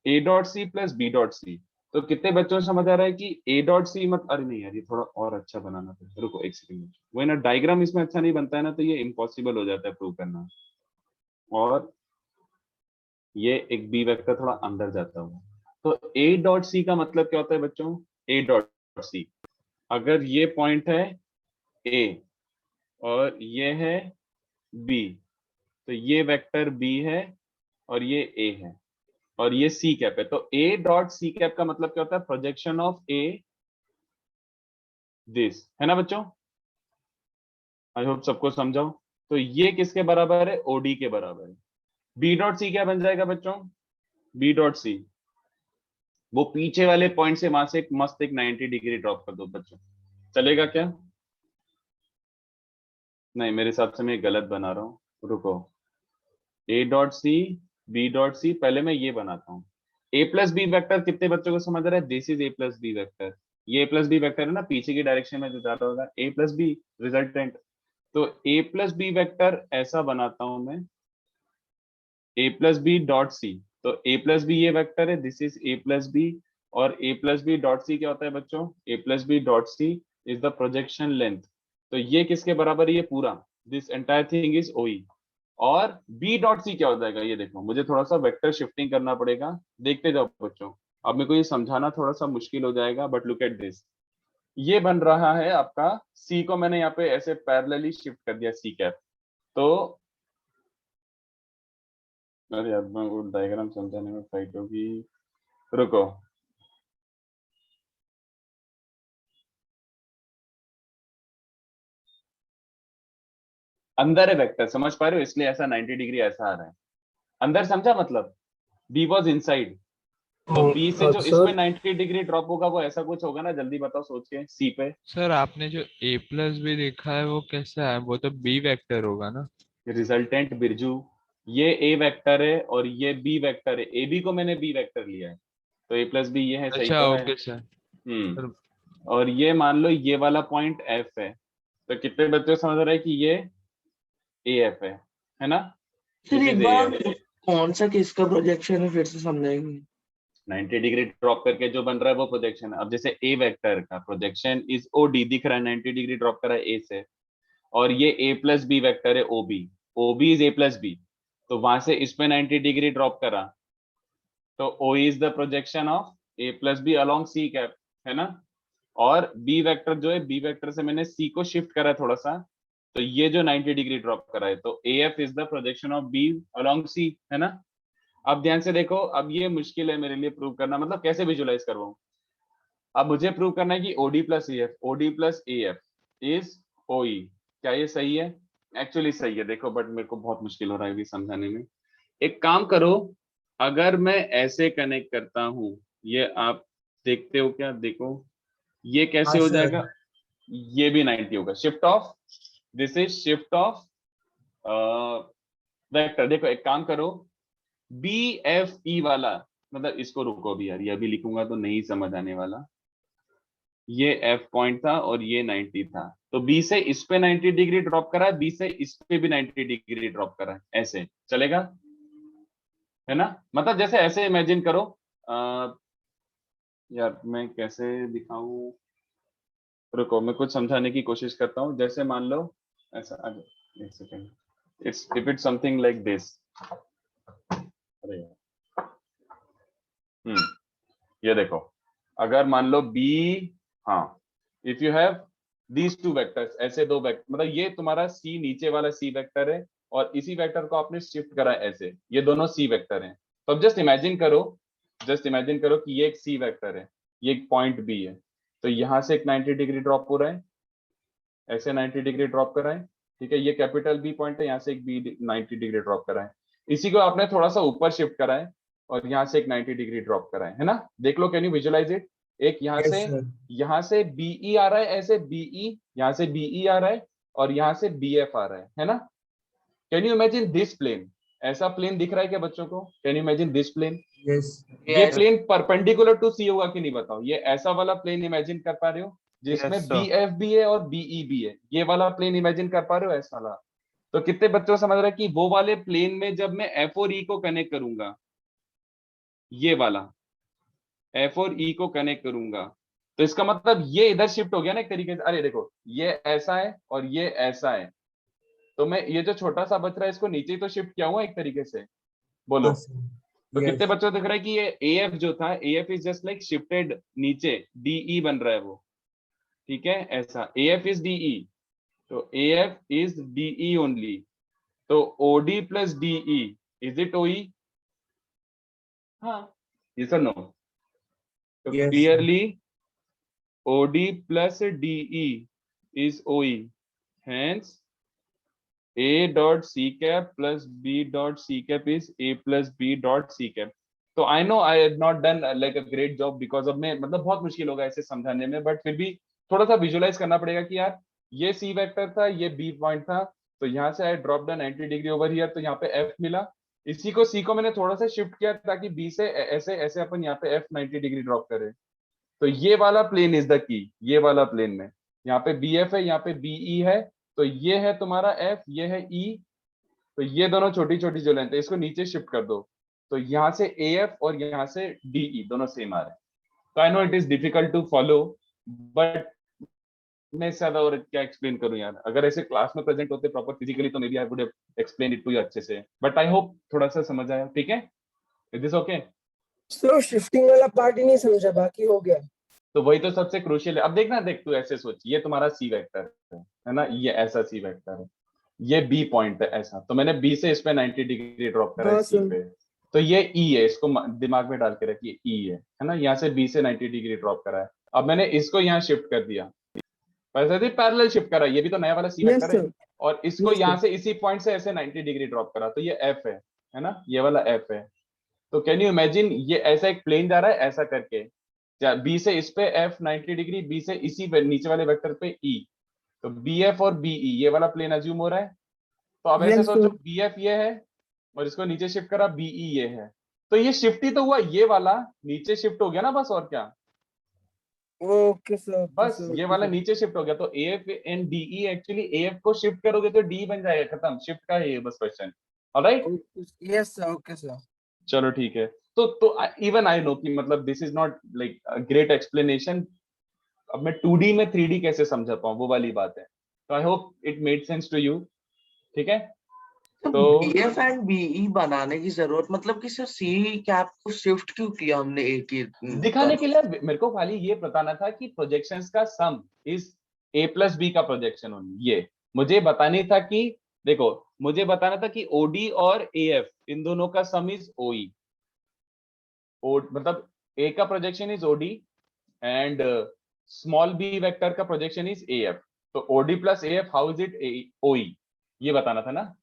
a dot C plus B dot C. तो कितने बच्चों को समझ आ रहा है कि a डॉट सी मत, अरे नहीं यार ये थोड़ा और अच्छा बनाना पड़ेगा, रुको एक सेकंड। वो ना डायग्राम इसमें अच्छा नहीं बनता है ना, तो ये इम्पॉसिबल हो जाता है प्रूव करना। और ये एक बी वेक्टर थोड़ा अंदर जाता हुआ, तो a डॉट सी का मतलब क्या होता है बच्चों, a डॉट सी, अगर ये पॉइंट है a और ये है b, तो ये वेक्टर b है और ये a है और ये सी कैप है। तो a डॉट सी कैप का मतलब क्या होता है, प्रोजेक्शन ऑफ a दिस, है ना बच्चों। आई होप सबको समझाओ। तो ये किसके बराबर है, ओडी के बराबर है। बी डॉट सी क्या बन जाएगा बच्चों, बी डॉट सी वो पीछे वाले पॉइंट से वहां से एक मस्त एक 90 डिग्री ड्रॉप कर दो बच्चों, चलेगा क्या? नहीं मेरे हिसाब से मैं गलत बना रहा हूँ, रुको। a dot C B dot C, पहले मैं ये बनाता हूँ। a प्लस बी वेक्टर कितने बच्चों को समझ रहा है, this is a plus B vector. ये a प्लस बी वेक्टर है ना, पीछे की डायरेक्शन में जो जा रहा होगा, a प्लस बी रिजल्टेंट। तो a प्लस बी वेक्टर ऐसा बनाता हूं मैं, a plus B dot C. तो a प्लस बी ये वेक्टर है, this is a plus B, और a plus B dot C क्या होता है बच्चों, a plus B dot C is the projection length. तो ये किसके बराबर है, ये पूरा, this entire thing is OE। और b डॉट सी क्या हो जाएगा, ये देखो, मुझे थोड़ा सा वेक्टर शिफ्टिंग करना पड़ेगा, देखते जाओ बच्चों। अब मेरे को ये समझाना थोड़ा सा मुश्किल हो जाएगा, बट लुक एट दिस। ये बन रहा है आपका c को मैंने यहाँ पे ऐसे पैरेलली शिफ्ट कर दिया, सी कैप। तो अरे यार वो डायग्राम समझाने में फाइट होगी, रुको। अंदर है वेक्टर, समझ पा रहे हो, इसलिए ऐसा 90 डिग्री ऐसा आ रहा है अंदर, समझा मतलब। b वाज इनसाइड, तो b से जो इसमें 90 डिग्री ड्रॉप होगा वो ऐसा कुछ होगा ना, जल्दी बताओ सोच के, c पे। सर आपने जो a प्लस बी लिखा है वो कैसा है, वो तो b वेक्टर होगा ना। रिजल्टेंट बिरजू, ये a वेक्टर है और ये b वेक्टर है, ab को मैंने b वेक्टर लिया है, तो a प्लस बी ये है, सही अच्छा तो है। Okay sir. और ये मान लो ये वाला पॉइंट एफ है, तो कितने बच्चे समझ रहे हैं कि ये ए एफ है ना? सर This एक is बार AF. कौन सा किसका प्रोजेक्शन है फिर से समझाएंगे? 90 डिग्री ड्रॉप करके जो बन रहा है वो प्रोजेक्शन है। अब जैसे ए वेक्टर का प्रोजेक्शन इज ओ डी दिख रहा है, 90 डिग्री ड्रॉप कर रहा है ए से, और ये ए प्लस बी वेक्टर है O B, O B is A plus B, तो वहां से इस पे 90 डिग्री ड्रॉप करा, तो O is the projection of A plus B along C cap, है ना? और बी वेक्टर जो है, बी वेक्टर से मैंने सी को शिफ्ट करा थोड़ा सा, तो ये जो 90 डिग्री ड्रॉप करा है, तो A F is the projection of B along C, है ना? अब ध्यान से देखो, अब ये मुश्किल है मेरे लिए प्रूव करना, मतलब कैसे विजुलाइज करवाऊं। अब मुझे प्रूव करना है कि OD plus A F, OD plus A F is OE. क्या ये सही है? एक्चुअली सही है, देखो, बट मेरे को बहुत मुश्किल हो रहा है अभी समझाने में। एक काम करो, अगर मैं ऐसे कनेक्ट करता हूं, ये आप देखते हो क्या? देखो ये कैसे हाँ, हो सर। जाएगा, ये भी 90 होगा, shift of, this is shift of vector. देखो एक काम करो, बी एफ ई वाला, मतलब इसको रुको भी यार, ये अभी लिखूंगा तो नहीं समझ आने वाला। ये एफ पॉइंट था और ये 90 था, तो बी से इस पे 90 डिग्री ड्रॉप करा है, बी से इस पे भी 90 डिग्री ड्रॉप करा है, ऐसे चलेगा, है ना? मतलब जैसे ऐसे इमेजिन करो, यार मैं कैसे दिखाऊं, रुको मैं कुछ समझाने की कोशिश करता हूँ। जैसे मान लो ऐसा, एक second, it's if it's something like this, अरे यार, ये देखो, अगर मान लो बी, हाँ, if you have these two vectors, ऐसे दो वेक्टर, मतलब ये तुम्हारा सी नीचे वाला सी वेक्टर है, और इसी वेक्टर को आपने शिफ्ट करा है ऐसे, ये दोनों सी वेक्टर हैं। तो अब जस्ट इमेजिन करो कि ये एक सी वेक्टर है, ये एक पॉइंट बी है, तो यहां से एक 90 डिग्री ड्रॉप हो रहा है, ऐसे 90 डिग्री ड्रॉप कर रहा है, ठीक है? ये कैपिटल बी पॉइंट है, यहाँ से एक बी 90 डिग्री ड्रॉप कर रहा है, इसी को आपने थोड़ा सा ऊपर शिफ्ट करा है, और यहाँ से एक 90 डिग्री ड्रॉप करा है ना? देख लो, कैन यू विजुअलाइज इट? एक Yes, sir. यहाँ से बीई आ रहा है, ऐसे बीई, यहाँ से बीई आ रहा है, और यहाँ से बीएफ आ रहा है ना? Can you imagine this plane? ऐसा प्लेन दिख रहा है क्या बच्चों को? Can you imagine this plane? Yes. ये Yes. Plane perpendicular to C होगा कि नहीं बताओ? ये ऐसा वाला प्लेन इमेजिन कर पा रहे हो जिसमें Yes, sir. बी एफ भी है और बीई भी है? ये वाला प्लेन इमेजिन कर पा रहे हो ऐसा वाला? तो कितने बच्चों को समझ रहा है कि वो वाले प्लेन में जब मैं एफ और ई को कनेक्ट करूंगा, ये वाला एफ और ई को कनेक्ट करूंगा, तो इसका मतलब ये इधर शिफ्ट हो गया ना एक तरीके से। अरे देखो, ये ऐसा है और ये ऐसा है, तो मैं ये जो छोटा सा बच रहा है इसको नीचे ही तो शिफ्ट किया हुआ एक तरीके से, बोलो। हाँ, sir. तो Yes. कितने बच्चों को दिख रहा है कि ये ए एफ जो था, ए F is just like shifted नीचे, डीई बन रहा है वो, ठीक है? ऐसा ए एफ इज डीई, तो A F is DE only, तो OD plus DE is it OE? हाँ, यस और नो? तो Yes, sir. Clearly OD plus DE is OE, hence a dot c cap plus b dot c cap is a plus b dot c cap. तो I know I had not done like a great job because of मैं, मतलब बहुत मुश्किल होगा ऐसे समझाने में, but फिर भी थोड़ा सा विजुलाइज करना पड़ेगा कि यार ये c वेक्टर था, ये b पॉइंट था, तो यहाँ से I drop the 90 degree over here, तो यहाँ पे f मिला, इसी को c को मैंने थोड़ा सा शिफ्ट किया ताकि b से ऐसे ऐसे अपन यहाँ पे f 90 डिग्री ड्रॉप करें। तो ये वाला प्लेन इज द की, ये वाला प्लेन में यहाँ पे bf है, यहाँ पे be है, तो ये है तुम्हारा f, ये है e, तो ये दोनों छोटी छोटी जो लेंथ है इसको नीचे शिफ्ट कर दो, तो यहाँ से af और यहाँ से de दोनों सेम आ रहे हैं। तो I know it is difficult to follow, but मैं इससे ज्यादा और क्या एक्सप्लेन करूं यार, अगर ऐसे क्लास में प्रेजेंट होते प्रॉपर फिजिकली तो maybe I would have explain it to you अच्छे से, बट आई होप थोड़ा सा समझ आया, ठीक है? Is this okay? Sir shifting वाला पार्ट ही नहीं समझा, बाकी हो गया। तो वही तो सबसे क्रूशियल है। अब देखना, देख तू ऐसे सोच, ये तुम्हारा सी वेक्टर है ना, ये ऐसा सी वेक्टर है, ये बी पॉइंट है ऐसा, तो मैंने बी से इस पे 90 डिग्री ड्रॉप करा है सी पे, तो ये ई है, इसको दिमाग में डाल के रखिए, ई है ना? यहाँ से बी से 90 डिग्री ड्रॉप करा है, अब मैंने इसको यहाँ शिफ्ट कर दिया, पैरेलल शिफ्ट करा, ये भी तो नया वाला सी वेक्टर है, और इसको यहाँ से इसी पॉइंट से ऐसे 90 डिग्री ड्रॉप करा, तो ये एफ है ना? ये वाला एफ है। तो कैन यू इमेजिन, ये ऐसा एक प्लेन जा रहा है ऐसा करके, बी से इस पे एफ 90 डिग्री, बी से इसी नीचे वाले वेक्टर पे ई, तो बी एफ और बीई ये वाला प्लेन अज्यूम हो रहा है। तो अब ऐसे सोचो, बी एफ ये है और इसको नीचे शिफ्ट करा, बीई ये है, तो ये शिफ्ट ही तो हुआ, ये वाला नीचे शिफ्ट हो गया ना बस, और क्या? ओके सर, बस ये वाला नीचे शिफ्ट हो गया, तो AF and DE actually AF को शिफ्ट करोगे तो D बन जाएगा, खत्म, शिफ्ट का है ये बस question. Alright, yes sir, okay sir. चलो ठीक है। तो इवन आई नो कि मतलब this is not like great explanation, अब मैं 2D में 3D कैसे समझा पाऊँ, वो वाली बात है। तो I hope it made sense to you, ठीक है। तो BF एंड BE बनाने की जरूरत मतलब कि सर C कैप को शिफ्ट क्यों किया हमने A की दिखाने के लिए मेरे को खाली ये बताना था कि प्रोजेक्शंस का सम इज A+B का प्रोजेक्शन ओनली, ये मुझे बतानी था कि देखो, मुझे बताना था कि OD और AF इन दोनों का सम इज OE, मतलब A का projection is OD and small b vector का प्रोजेक्शन इज AF, तो OD plus AF how is it OE, ये बताना था ना।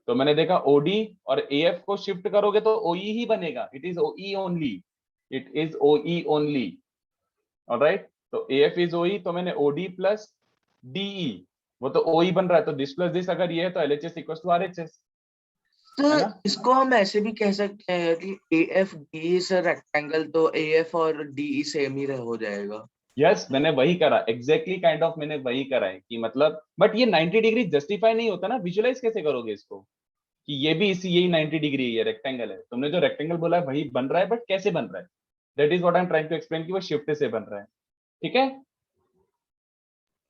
तो मैंने देखा OD और AF को शिफ्ट करोगे तो OE ही बनेगा, it is OE only, it is OE only, alright. तो AF इज OE, तो मैंने OD प्लस DE, वो तो OE बन रहा है, तो दिस प्लस दिस अगर ये है तो LHS इक्वल टू RHS, है तो ना। इसको हम ऐसे भी कह सकते हैं कि AF DE से रेक्टेंगल, तो AF और DE सेम ही हो जाएगा। यस, मैंने वही करा, एग्जैक्टली काइंड ऑफ मैंने वही करा है कि मतलब, बट ये 90 डिग्री जस्टिफाई नहीं होता ना, विजुअलाइज कैसे करोगे इसको कि ये भी इसी यही 90 डिग्री है, ये रेक्टेंगल है, तुमने जो रेक्टेंगल बोला है वही बन रहा है, बट कैसे बन रहा है, that is what I am trying to explain कि वो शिफ्ट से बन रहा है, ठीक है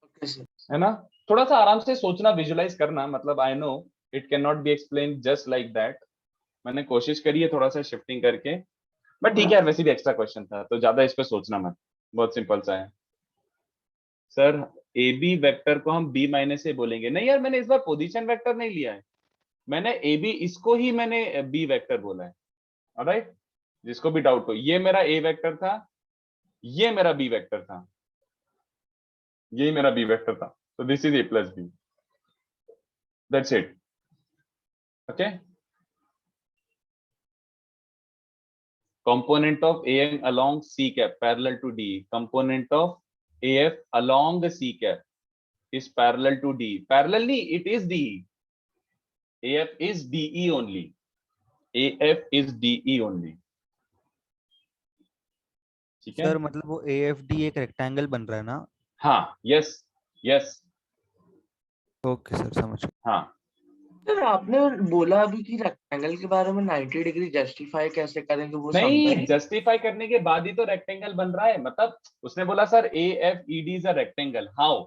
ओके सर। है ना। थोड़ा सा आराम से सोचना, विजुअलाइज करना, मतलब आई know it can not B explain just like that, मैंने कोशिश करी है थोड़ा सा शिफ्टिंग करके, बट ठीक है, वैसे भी एक्स्ट्रा क्वेश्चन था तो ज्यादा इस पे सोचना मत, बहुत सिंपल सा है। सर AB वेक्टर को हम B माइनस ए बोलेंगे, नहीं यार मैंने इस बार पोजीशन वेक्टर नहीं लिया है, मैंने AB इसको ही मैंने B वेक्टर बोला है, ऑलराइट। जिसको भी डाउट हो, ये मेरा A वेक्टर था, ये मेरा B वेक्टर था, यही मेरा B वेक्टर था, तो this is A+B, that's it, okay. Component of AM along C cap parallel to D, component of AF along the C cap is parallel to D, parallelly it is DE, AF is DE only, AF is DE only, ठीक है। Sir मतलब वो AFD एक rectangle बन रहा है ना? हाँ, यस यस, ओके सर, समझ गया। हाँ। सर आपने बोला अभी कि रेक्टेंगल के बारे में 90 डिग्री जस्टिफाई कैसे करेंगे वो समझा नहीं, नहीं। जस्टिफाई करने के बाद ही तो रेक्टेंगल बन रहा है, मतलब उसने बोला sir AFED is a rectangle, how,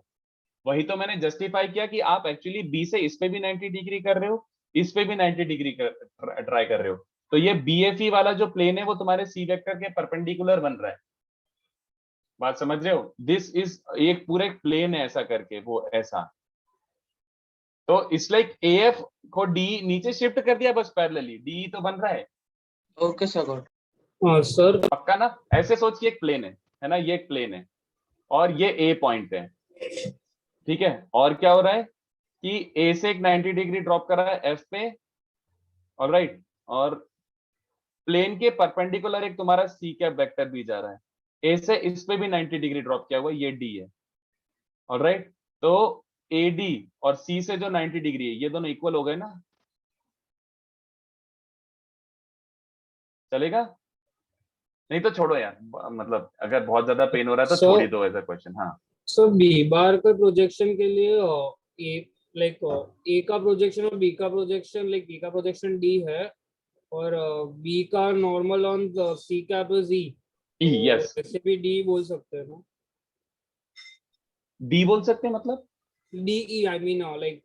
वही तो मैंने जस्टिफाई किया कि आप एक्चुअली B से इस पे भी 90 डिग्री कर रहे हो, इस पे भी 90 डिग्री ट्राई कर रहे हो, तो ये BFE वाला जो प्लेन है वो तुम्हारे C वेक्टर के परपेंडिकुलर बन रहा है, बात समझ रहे हो, दिस इज एक पूरे प्लेन है ऐसा करके, वो ऐसा, तो इट्स लाइक AF को D नीचे शिफ्ट कर दिया बस पैरेलली, DE तो बन रहा है, ओके सर, गॉट। हाँ सर, पक्का ना। ऐसे सोच कि एक प्लेन है ना, ये एक प्लेन है और ये A पॉइंट है, ठीक है, और क्या हो रहा है कि A से एक 90 डिग्री ड्रॉप कर रहा है F पे, ऑलराइट, और प्लेन के परपेंडिकुलर एक तुम्हारा C कैप वेक्टर भी जा रहा है, A से इस पे भी 90 डिग्री ड्रॉप किया हुआ, ये D है, ऑलराइट। तो AD और C से जो 90 डिग्री है ये दोनों इक्वल हो गए ना, चलेगा, नहीं तो छोड़ो यार, मतलब अगर बहुत ज्यादा पेन हो रहा है तो So- छोड़ ही दो ऐसा क्वेश्चन, हाँ। सो B बार का प्रोजेक्शन के लिए A A का प्रोजेक्शन और B का प्रोजेक्शन, लाइक B का प्रोजेक्शन D है और B का normal on C cap is E, yes, ऐसे भी D बोल सकते हैं ना, D बोल सकते हैं, मतलब DE I mean like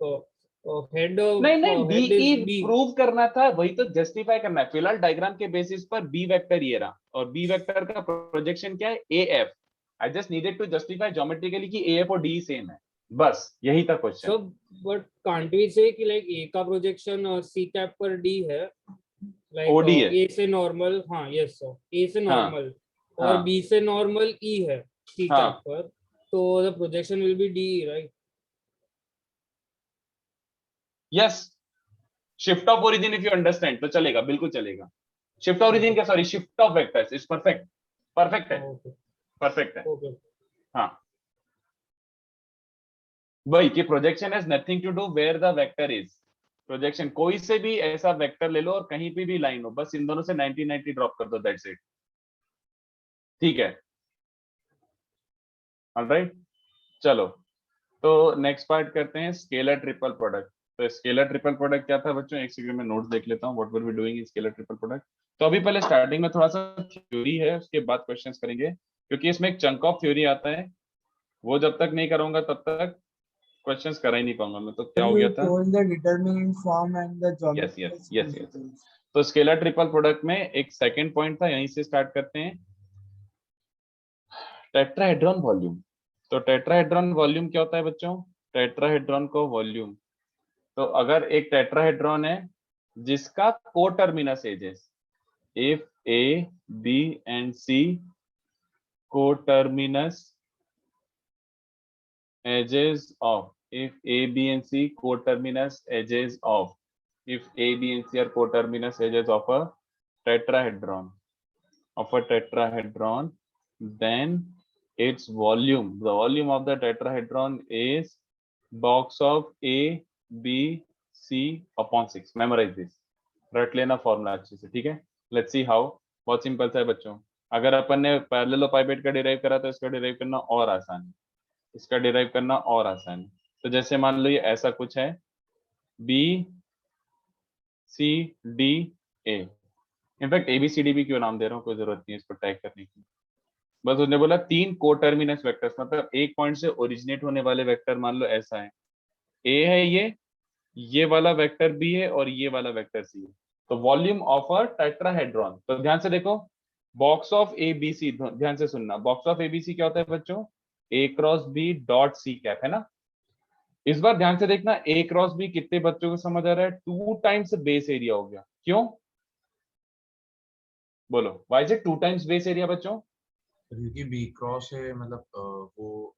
head नहीं नहीं, head is DE B। Prove करना था, वही तो जस्टिफाई करना है, फिलहाल डायग्राम के बेसिस पर B वेक्टर ये रहा, और B वेक्टर का प्रोजेक्शन क्या है AF, I just needed to justify geometrically कि AF और DE सेम है, बस यही था question. So but can't we say कि लाइक A का प्रोजेक्शन C कैप पर D है, लाइक OD है, A से नॉर्मल, हाँ यस सर, A से हाँ, नॉर्मल और हाँ, B से नॉर्मल E है C हाँ। कैप पर, तो the projection will be DE right. Yes, shift of origin if you understand तो चलेगा, बिल्कुल चलेगा, शिफ्ट ऑफ ओरिजिन क्या, sorry, shift of vectors is perfect, perfect है, ओके परफेक्ट है, ओके हाँ। वही कि projection has nothing to do where the vector is, projection कोई से भी ऐसा वेक्टर ले लो और कहीं पे भी लाइन हो, बस इन दोनों से 90 90 ड्रॉप कर दो, दैट्स इट, ठीक है। ऑलराइट, चलो तो नेक्स्ट पार्ट करते हैं स्केलर ट्रिपल प्रोडक्ट। तो स्केलर ट्रिपल प्रोडक्ट क्या था बच्चों, एक सेकंड में नोट्स देख लेता हूँ what will be doing in scalar triple product. तो अभी पहले स्टार्टिंग में थोड़ा सा थ्योरी है, उसके बाद क्वेश्चंस करेंगे, क्योंकि इसमें एक चंक ऑफ थ्योरी आता है, वो जब तक नहीं करूंगा तब तक क्वेश्चंस करा ही नहीं पाऊंगा मैं। तो क्या हो गया था, the determinant form and the yes geometrical yes yes yes. significance. तो स्केलर ट्रिपल प्रोडक्ट में एक सेकंड पॉइंट था, यहीं से स्टार्ट करते हैं, टेट्राहेड्रॉन वॉल्यूम। तो टेट्राहेड्रॉन वॉल्यूम क्या होता है बच्चों, टेट्राहेड्रॉन को वॉल्यूम, तो अगर एक टेट्राहेड्रॉन है जिसका coterminous edges, if A B and C coterminous edges of, if A, B and C coterminous edges of, if A, B and C are coterminous edges of a tetrahedron, then its volume, the volume of the tetrahedron is box of A, B, C upon 6. Memorize this, रट लेना formula अच्छे से, ठीक है। Let's see how, बहुत simple सा है बच्चों। अगर अपन ने पैरेललोपाइपेट का डिराइव करा तो इसका डिराइव करना और आसान है, इसका डिराइव करना और आसान है। तो जैसे मान लो ये ऐसा कुछ है, B C D A, in fact ABCD भी क्यों नाम दे रहा हूँ, कोई जरूरत नहीं है इसको टैग करने की। बस उसने बोला 3 कोटर्मिनस वेक्टर्स, मतलब एक पॉइंट से ओरिजिनेट होने वाले वेक्टर, मान लो ऐसा है, ए है ये वाला वेक्टर बी है और ये वाला वेक्टर सी है। तो वॉल्यूम ऑफ अ टेट्राहेड्रॉन, तो ध्यान से देखो, बॉक्स ऑफ ABC, ध्यान से सुनना, बॉक्स ऑफ ABC क्या होता है बच्चों, A cross B dot C cap, है ना। इस बार ध्यान से देखना, A क्रॉस B कितने बच्चों को समझ आ रहा है, 2 टाइम्स बेस एरिया हो गया। क्यों बोलो, why is it 2 times base area बच्चों, क्योंकि बी क्रॉस है, मतलब वो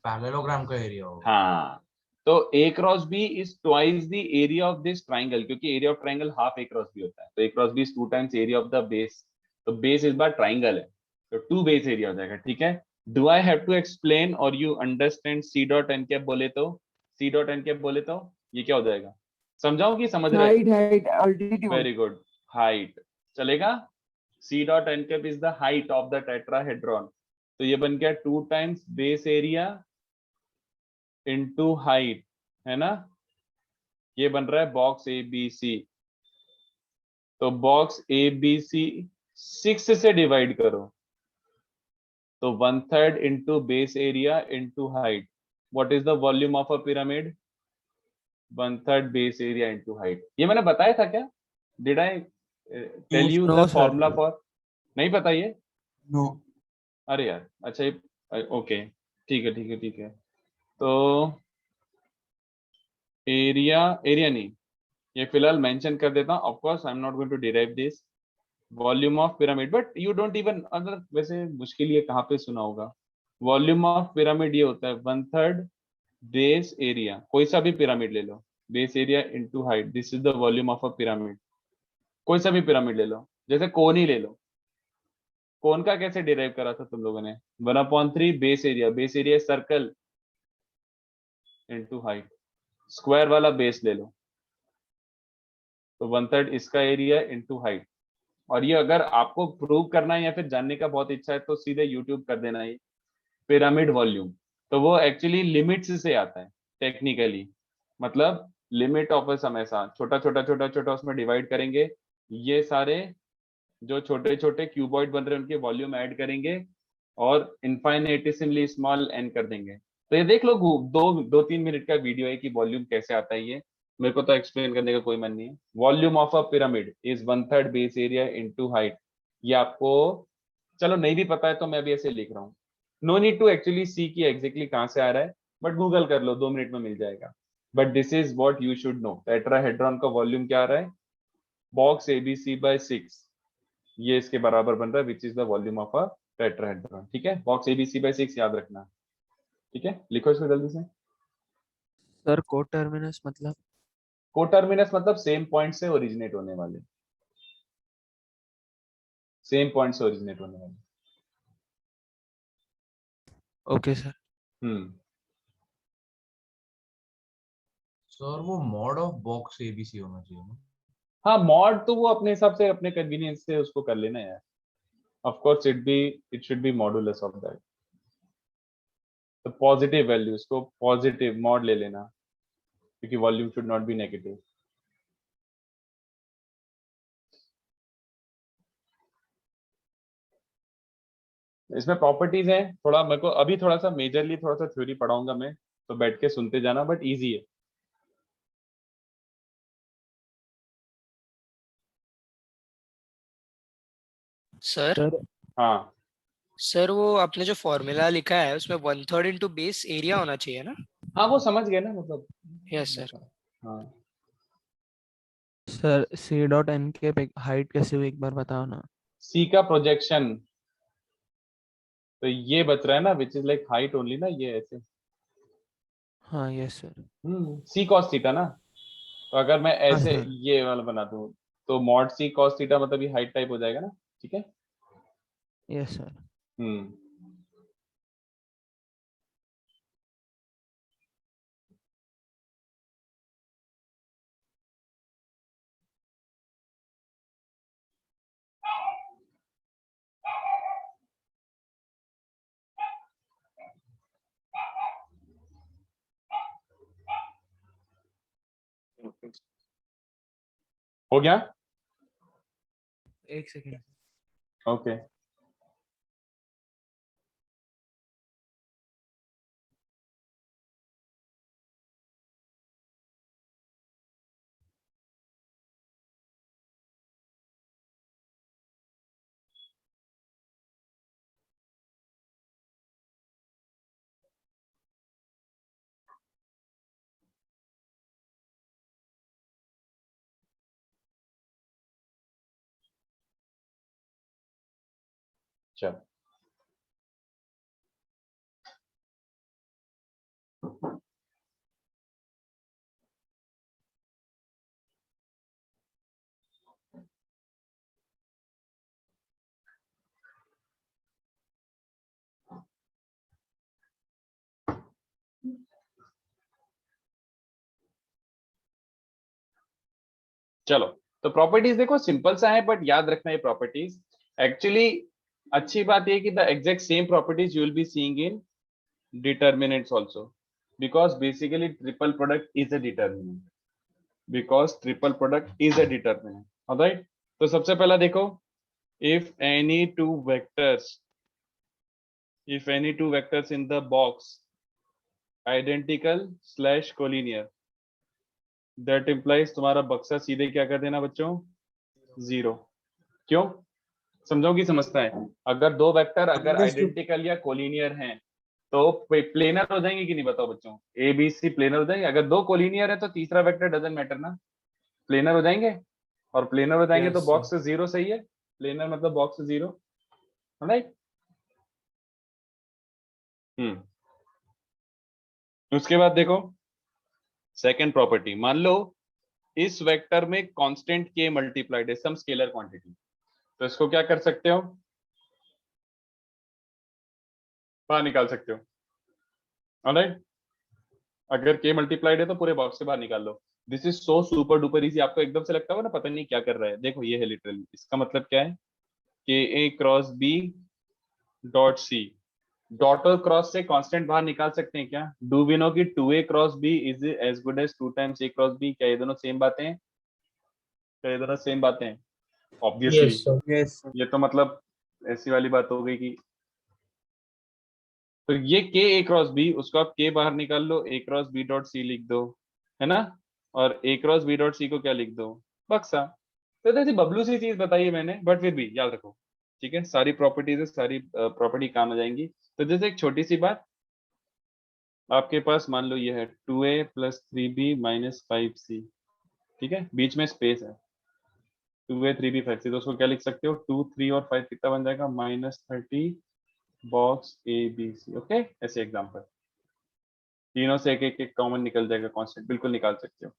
पैरेललोग्राम का एरिया होगा। हाँ, तो A cross B is twice the area of this triangle, क्योंकि area of triangle half A cross B होता है, तो A cross B is 2 times area of the base, तो बेस इस बार ट्राइंगल है, तो 2 बेस एरिया हो जाएगा, ठीक है। Do I have to explain और you understand C dot N cap बोले तो, C डॉट एन कैप बोले तो ये क्या हो जाएगा, समझाओ कि समझ रहे, height altitude. Very good, height चलेगा। C dot N cap is the height of the tetrahedron, तो ये बन गया 2 times base area into height, है ना। ये बन रहा है बॉक्स ABC, तो बॉक्स ABC 6 से डिवाइड करो, तो 1/3 into base area into height, what is the volume of a pyramid, 1/3 base area into height. ये मैंने बताया था क्या, did I tell you No, the sir. Formula for, नहीं पता ये, No. अरे यार अच्छा, ओके ठीक है ठीक है ठीक है। तो एरिया नहीं, ये फिलहाल मेंशन कर देता हूँ, of course I am not going to derive this volume of pyramid, but you don't even, अगर वैसे मुश्किल ये कहाँ पे सुना होगा, वॉल्यूम ऑफ पिरामिड ये होता है 1/3 बेस एरिया, कोई सा भी पिरामिड ले लो, base area into height, this is the volume of a pyramid. कोई सा भी पिरामिड ले लो, जैसे कोन ही ले लो, कोन का कैसे डिराइव करा था तुम लोगों ने, 1/3 base area circle into height, square वाला बेस ले लो, तो 1/3 इसका एरिया इनटू हाइट। और ये अगर आपको प्रूव करना है या फिर जानने का बहुत इच्छा है तो सीधे यूट्यूब कर देना ये पिरामिड वॉल्यूम, तो वो एक्चुअली लिमिट्स से आता है टेक्निकली, मतलब लिमिट ऑफ अ हमेशा छोटा छोटा छोटा छोटा उसमें डिवाइड करेंगे, ये सारे जो छोटे छोटे क्यूबॉइड बन रहे हैं उनके वॉल्यूम ऐड करेंगे और इनफाइनेटिसिमली स्मॉल एन कर देंगे। तो ये देख लो, 2-3 मिनट का वीडियो है कि वॉल्यूम कैसे आता है, ये मेरे को तो एक्सप्लेन करने का कोई मन नहीं है। Volume of a pyramid is 1/3 base area into height, ये आपको चलो नहीं भी पता है तो मैं भी ऐसे लिख रहा हूँ, no need to actually see की एग्जैक्टली कहाँ से आ रहा है, बट गूगल कर लो, 2 मिनट में मिल जाएगा। But this is what you should know, tetrahedron का वॉल्यूम क्या आ रहा है, बॉक्स ABC by 6, ये इसके बराबर बन रहा है, which is the volume of a tetrahedron, ठीक है। बॉक्स ABC by 6 याद रखना, ठीक है, लिखो इसको जल्दी से। सर कोटर्मिनस मतलब, कोटर्मिनस मतलब सेम पॉइंट से ओरिजिनेट होने वाले, सेम पॉइंट से ओरिजिनेट होने वाले। Okay sir. सर वो मॉड ऑफ बॉक्स ABC होना चाहिए ना। हाँ, मॉड तो वो अपने हिसाब से अपने कन्वीनियंस से उसको कर लेना यार, of course it should be modulus of that. तो पॉजिटिव वैल्यूज को पॉजिटिव मॉड ले लेना, क्योंकि volume should not be negative. इसमें प्रॉपर्टीज हैं, थोड़ा मेरे को अभी थोड़ा सा मेजरली थोड़ा सा थ्योरी पढ़ाऊंगा मैं, तो बैठ के सुनते जाना, बट इजी है। सर हाँ सर वो आपने जो फॉर्मूला लिखा है उसमें 1/3 इंटू बेस एरिया होना चाहिए ना? हाँ वो समझ गए ना, मतलब यस सर। हाँ सर सी डॉट एन के हाइट कैसे हुई एक बार बताओ ना। सी का प्रोजेक्शन, तो ये बच रहा है ना, which is like height only ना, ये ऐसे हाँ यस सर। सी कॉस थीटा ना। तो अगर मैं हाँ ऐसे सर। ये वाला बना दूं, तो मॉड सी कॉस थीटा मतलब ये हाइट टाइप हो जाएगा ना, ठीक है। Yes sir. हम्म हो गया। एक सेकेंड। ओके चलो, चलो तो प्रॉपर्टीज देखो सिंपल सा है, बट याद रखना ये प्रॉपर्टीज एक्चुअली अच्छी बात ये कि the exact same properties you will be seeing in determinants also, because basically triple product is a determinant, all right। तो सबसे पहला देखो, if any two vectors in the box identical slash collinear, that implies तुम्हारा बक्सा सीधे क्या कर देना बच्चों, जीरो। क्यों, समझो कि समझता है, अगर दो वेक्टर अगर आइडेंटिकल या कोलिनियर हैं तो प्लेनर हो जाएंगे कि नहीं, बताओ बच्चों, ए बी सी प्लेनर हो जाएंगे। अगर दो कोलिनियर है तो तीसरा वेक्टर डजंट मैटर ना, प्लेनर हो जाएंगे। और प्लेनर हो जाएंगे तो Yes, बॉक्स से जीरो, सही है, प्लेनर मतलब बॉक्स से जीरो, राइट। उसके बाद देखो सेकंड प्रॉपर्टी, मान लो इस वेक्टर में कांस्टेंट के मल्टीप्लाइड है सम स्केलर क्वांटिटी, तो इसको क्या कर सकते हो, बाहर निकाल सकते हो, ऑलराइट। अगर के मल्टीप्लाइड है तो पूरे बॉक्स से बाहर निकाल लो। This is so super duper easy. आपको एकदम से लगता होगा ना पता नहीं क्या कर रहा है, देखो ये है लिटरली, इसका मतलब क्या है, K A cross B dot C, dot और क्रॉस से कांस्टेंट बाहर निकाल सकते हैं क्या। डू वी नो कि 2a cross B is as good as 2 times a cross B, क्या ये दोनों सेम बातें हैं, क्या ये दोनों सेम बातें हैं, ऑब्वियसली। yes sir. Yes. ये तो मतलब ऐसी वाली बात हो गई कि, तो ये के ए क्रॉस बी, उसको आप के बाहर निकाल लो, ए क्रॉस बी डॉट सी लिख दो, है ना, और ए क्रॉस बी डॉट सी को क्या लिख दो, बक्सा। तो जैसे बबलू सी चीज बताई है मैंने, बट फिर भी याद रखो, ठीक है, सारी प्रॉपर्टीज है, सारी प्रॉपर्टी काम आ जाएंगी। तो जैसे एक छोटी सी बात, आपके पास मान लो ये है 2a plus 3b minus 5c, ठीक है, बीच में स्पेस है 2a 3b 5c, तो उसको क्या लिख सकते हो, 2 3 और 5 कितना बन जाएगा, -30 box A B C, okay. ऐसे एग्जांपल, तीनों से एक एक एक कॉमन निकल जाएगा, कांस्टेंट बिल्कुल निकाल सकते हो।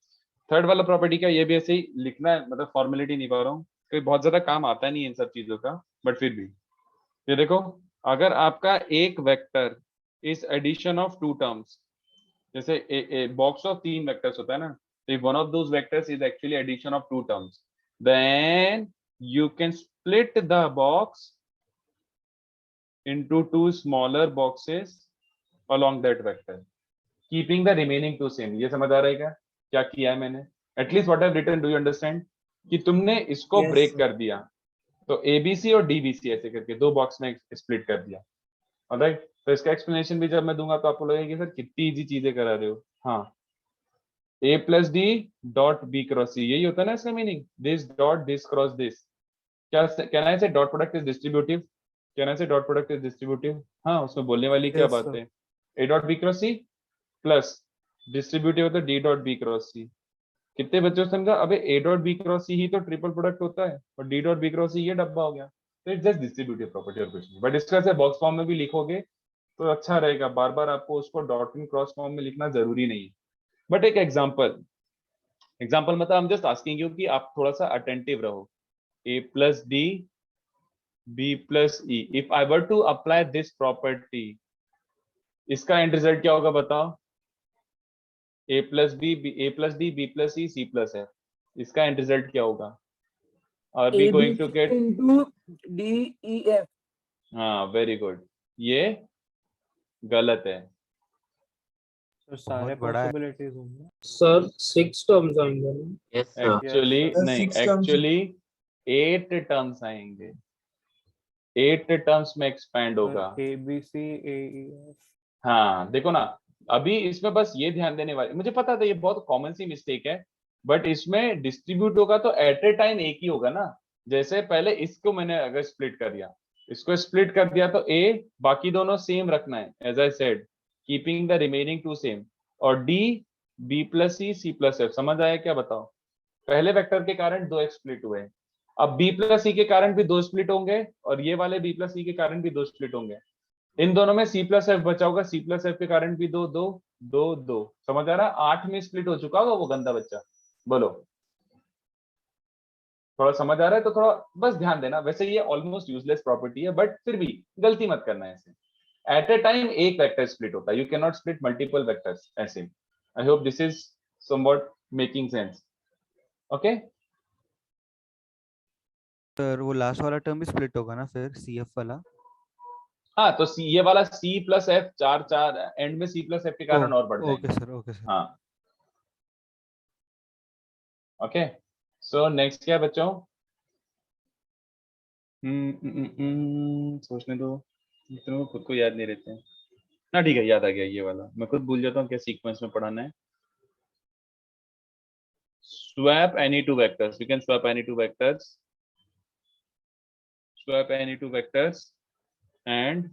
थर्ड वाला प्रॉपर्टी का ये भी ऐसे ही लिखना है, मतलब फॉर्मेलिटी नहीं पा रहा हूँ, कोई बहुत ज्यादा काम आता नहीं है इन सब चीजों का, बट फिर भी ये देखो, अगर आपका एक vector is addition of two terms, जैसे बॉक्स ऑफ 3 वेक्टर्स होता है ना, तो if one of those vectors is actually addition of 2 terms, then you can split the box into 2 smaller boxes along that vector, keeping the remaining two same. ये समझ आ रहा है क्या किया है मैंने? At least what I've written, do you understand? कि तुमने इसको Yes, ब्रेक sir. कर दिया, तो ABC और DBC ऐसे करके दो बॉक्स में स्प्लिट कर दिया। ऑलराइट, तो इसका एक्सप्लेनेशन भी जब मैं दूंगा तो आपको लगेगा कि सर कितनी इजी चीजें करा रहे हो। हाँ, A plus D dot B cross C, यही होता है ना इसका meaning, this dot this cross this. क्या कैन आई से dot product is distributive? Can I से डॉट प्रोडक्ट इज डिस्ट्रीब्यूटिव? हाँ, उसमें बोलने वाली क्या Yes, बात sir. है? A dot B cross C plus distributive होता है D dot B cross C। कितने बच्चों से समझा? अबे A dot B cross C ही तो ट्रिपल प्रोडक्ट होता है और D dot B cross C ये डब्बा हो गया। तो इट्स जस्ट डिस्ट्रीब्यूटिव प्रॉपर्टी और कुछ नहीं। बट इसका से बॉक्स फॉर्म में भी लिखोगे तो अच्छा रहेगा, बार बार आपको उसको डॉट इन क्रॉस फॉर्म में लिखना जरूरी नहीं है। बट एक एग्जांपल मतलब हम जस्ट आस्किंग यू कि आप थोड़ा सा अटेंटिव रहो। A plus D B plus E, if I were to apply this property, इसका एंड रिजल्ट क्या होगा बताओ? A plus B, A plus D, B plus E, C plus F, इसका एंड रिजल्ट क्या होगा? Are we going to get into D E F? हाँ, very good, ये गलत है। तो सारे बड़ा है। पॉसिबिलिटीज होंगे। सर 6 टर्म्स आएंगे ना? Yes sir, actually Yes, sir. नहीं, 6 terms. एक्चुअली 8 टर्म्स आएंगे, 8 टर्म्स में एक्सपैंड होगा। ABC AEF। हाँ देखो ना, अभी इसमें बस ये ध्यान देने वाली, मुझे पता था ये बहुत कॉमन सी मिस्टेक है, बट इसमें डिस्ट्रीब्यूट होगा तो एट ए टाइम एक ही होगा ना। जैसे पहले इसको मैंने अगर स्प्लिट कर दिया, इसको स्प्लिट कर दिया तो A, बाकी दोनों सेम रखना है as I said, keeping the remaining two same, और D B plus C C plus F। समझ आया क्या बताओ? पहले वेक्टर के कारण दो स्प्लिट हुए, अब B प्लस C के कारण भी दो स्प्लिट होंगे और ये वाले B प्लस C के कारण भी दो स्प्लिट होंगे। इन दोनों में C प्लस F बचा होगा, C प्लस F के कारण भी दो दो दो दो। समझ आ रहा? 8 में स्प्लिट हो चुका होगा वो गंदा बच्चा। बोलो, थोड़ा समझ आ रहा है? तो थोड़ा बस ध्यान देना। वैसे ये ऑलमोस्ट यूजलेस प्रॉपर्टी है, बट फिर भी गलती मत करना ऐसे। एट ए टाइम एक वेक्टर स्प्लिट होता है, you can not split multiple vectors ऐसे। I hope this is somewhat making sense. Okay, sir वो लास्ट वाला टर्म भी स्प्लिट होगा ना फिर, CF वाला? हाँ तो ये वाला C प्लस F, 4 एंड में C प्लस F के कारण और बढ़ ओके जाएंगे। Sir, okay sir. हाँ, ओके, सो नेक्स्ट क्या बच्चों? सोचने दो, इतने खुद को याद नहीं रहते हैं ना। ठीक है, याद आ गया, ये वाला मैं खुद भूल जाता हूँ क्या सीक्वेंस में पढ़ाना है। Swap any two vectors, we can swap any two vectors, swap any two vectors and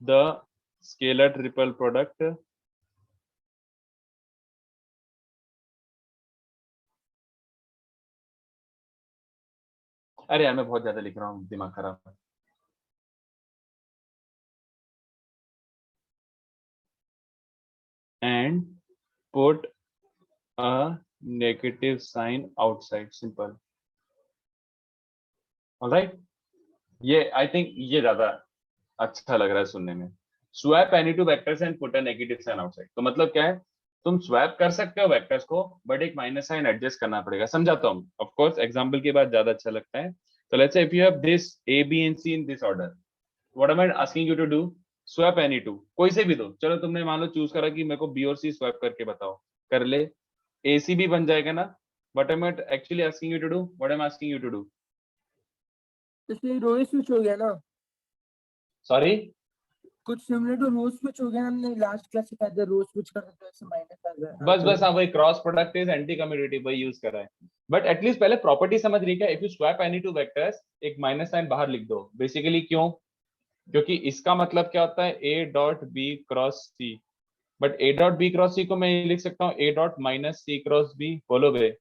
the scalar triple product अरे यार मैं बहुत ज्यादा लिख रहा हूँ, दिमाग खराब है। and put a negative sign outside, simple. All right, ये आई थिंक ये ज्यादा अच्छा लग रहा है सुनने में। Swap any two vectors and put a negative sign outside, तो मतलब क्या है? तुम स्वैप कर सकते हो वेक्टर्स को, बट एक माइनस साइन एडजस्ट करना पड़ेगा। समझाता हूँ, ऑफ कोर्स एग्जांपल के बाद ज्यादा अच्छा लगता है। तो let's say if you have this A B and C in this order, what am I asking you to do? Swap any to, कोई से भी दो। चलो तुमने मान लो चूज करा कि मेरे को B और C स्वैप करके बताओ, कर ले, AC भी बन जाएगा ना। What am I actually asking you to do? What am I asking you to do? इसलिए रो स्विच हो गया ना, Sorry, कुछ सिमिलर टू रो स्विच हो गया। हमने लास्ट क्लास में कहते रो स्विच करते तो ऐसे माइनस आ गया। बस हाँ, वही cross product is anti commutative, वही यूज कर रहा है। बट एटलीस्ट पहले प्रॉपर्टी समझ रही क्या? If you swap any two vectors, एक माइनस साइन बाहर लिख दो बेसिकली। क्यों? क्योंकि इसका मतलब क्या होता है? A dot B cross C, but A dot B cross C को मैं लिख सकता हूँ A dot minus C cross B, बोलो बे,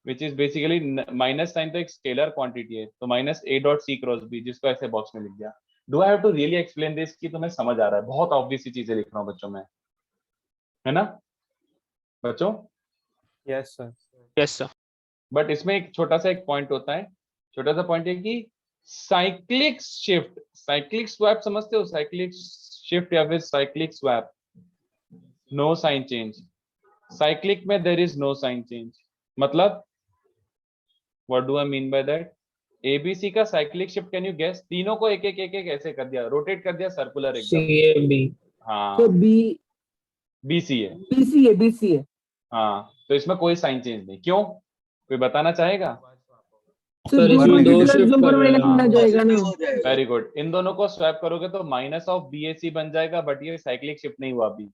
which is basically minus sign तो एक स्केलर क्वांटिटी है, तो minus A dot C cross B, जिसको ऐसे बॉक्स में लिख दिया। Do I have to really explain this कि तुम्हें समझ आ रहा है? बहुत ऑब्वियस सी चीजें लिख रहा हूँ बच्चों में, है ना बच्चों? Yes sir. Yes sir. But इसमें एक छोटा सा एक पॉइंट होता है, छोटा सा पॉइंट है कि साइक्लिक शिफ्ट, साइक्लिक स्वैप समझते हो? साइक्लिक शिफ्ट या फिर cyclic swap, no sign change. Cyclic में there is no sign change, मतलब what do I mean by that? ABC का cyclic shift can you guess? तीनों को एक एक ऐसे कर दिया, रोटेट कर दिया सर्कुलर सी एकदम। A B. हाँ तो बी बीसी है। बीसी है। हाँ तो इसमें कोई साइन चेंज नहीं, क्यों? कोई बताना चाहेगा? तो सर दो इसमें दो मल्टीप्लस शिफ्ट दो कर पर रहे हैं माइनस हम। आ जाएगा ना। पॉजिटिव हो जाएगा। वेरी गुड, इन दोनों को स्वैप करोगे तो माइनस ऑफ बी ए सी बन जाएगा, बट ये साइक्लिक शिफ्ट नहीं हुआ अभी,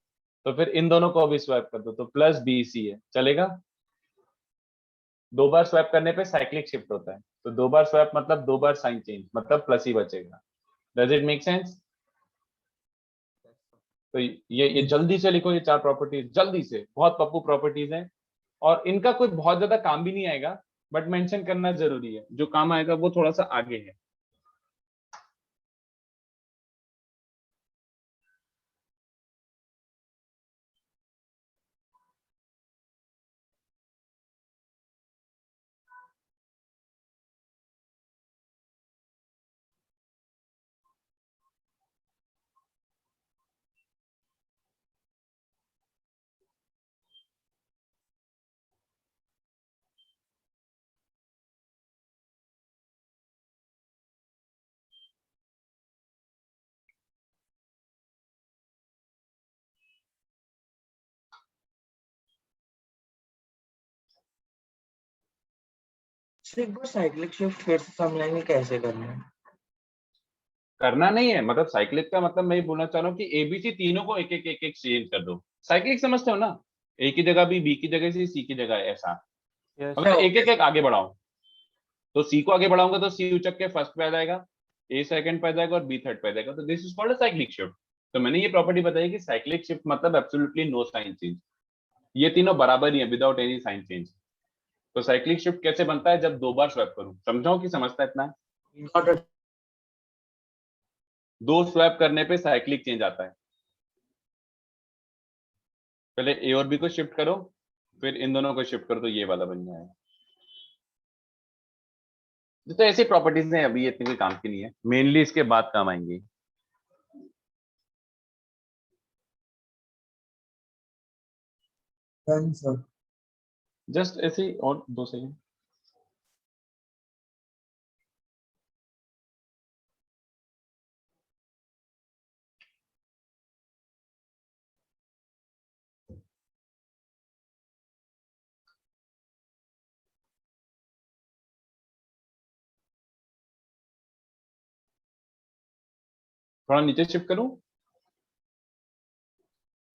तो फिर इन दोनों को अभी स्वैप कर दो तो प्लस बी सी है, चलेगा? दो बार स्वैप करने पे साइक्लिक शिफ्ट होता है, तो दो बार स्वैप मतलब दो बार साइन चेंज, मतलब प्लस ही बचेगा। Does it make sense? तो ये जल्दी से लिखो, ये चार प्रॉपर्टीज जल्दी से, बहुत पप्पू प्रॉपर्टीज हैं और इनका कोई बहुत ज्यादा काम भी नहीं आएगा, बट मेंशन करना जरूरी है, जो काम आएगा वो थोड़ा सा आगे है। एक बार साइक्लिक शिफ्ट फिर से समझाएंगे कैसे करना है? करना नहीं है, मतलब साइक्लिक का मतलब मैं ये बोलना चाह रहा हूँ कि एबीसी तीनों को एक चेंज कर दो। साइक्लिक समझते हो ना, ए की जगह बी की जगह सी की जगह ऐसा, यस मतलब एक आगे बढ़ाओ, तो सी को आगे बढ़ाऊंगा तो सी उचक के फर्स्ट पे आ जाएगा, ए सेकंड पे आ जाएगा और बी थर्ड पे आ जाएगा, तो this is called cyclic shift. तो मैंने ये प्रॉपर्टी बताई कि साइक्लिक शिफ्ट मतलब एब्सोल्युटली नो साइन चेंज, ये तीनों बराबर ही है विदाउट एनी साइन चेंज। तो साइक्लिक शिफ्ट कैसे बनता है? जब दो बार स्वैप करूं, समझाओ कि समझता है इतना? दो स्वैप करने पे साइक्लिक चेंज आता है। पहले ए और बी को शिफ्ट करो, फिर इन दोनों को शिफ्ट करो तो ये वाला बन जाएगा। तो ऐसी प्रॉपर्टीज हैं, अभी इतनी कोई काम की नहीं है, मेनली इसके बाद काम आएंगी। Done, sir. जस्ट ऐसे ही, और 2 सेकंड। थोड़ा नीचे शिफ्ट करूं?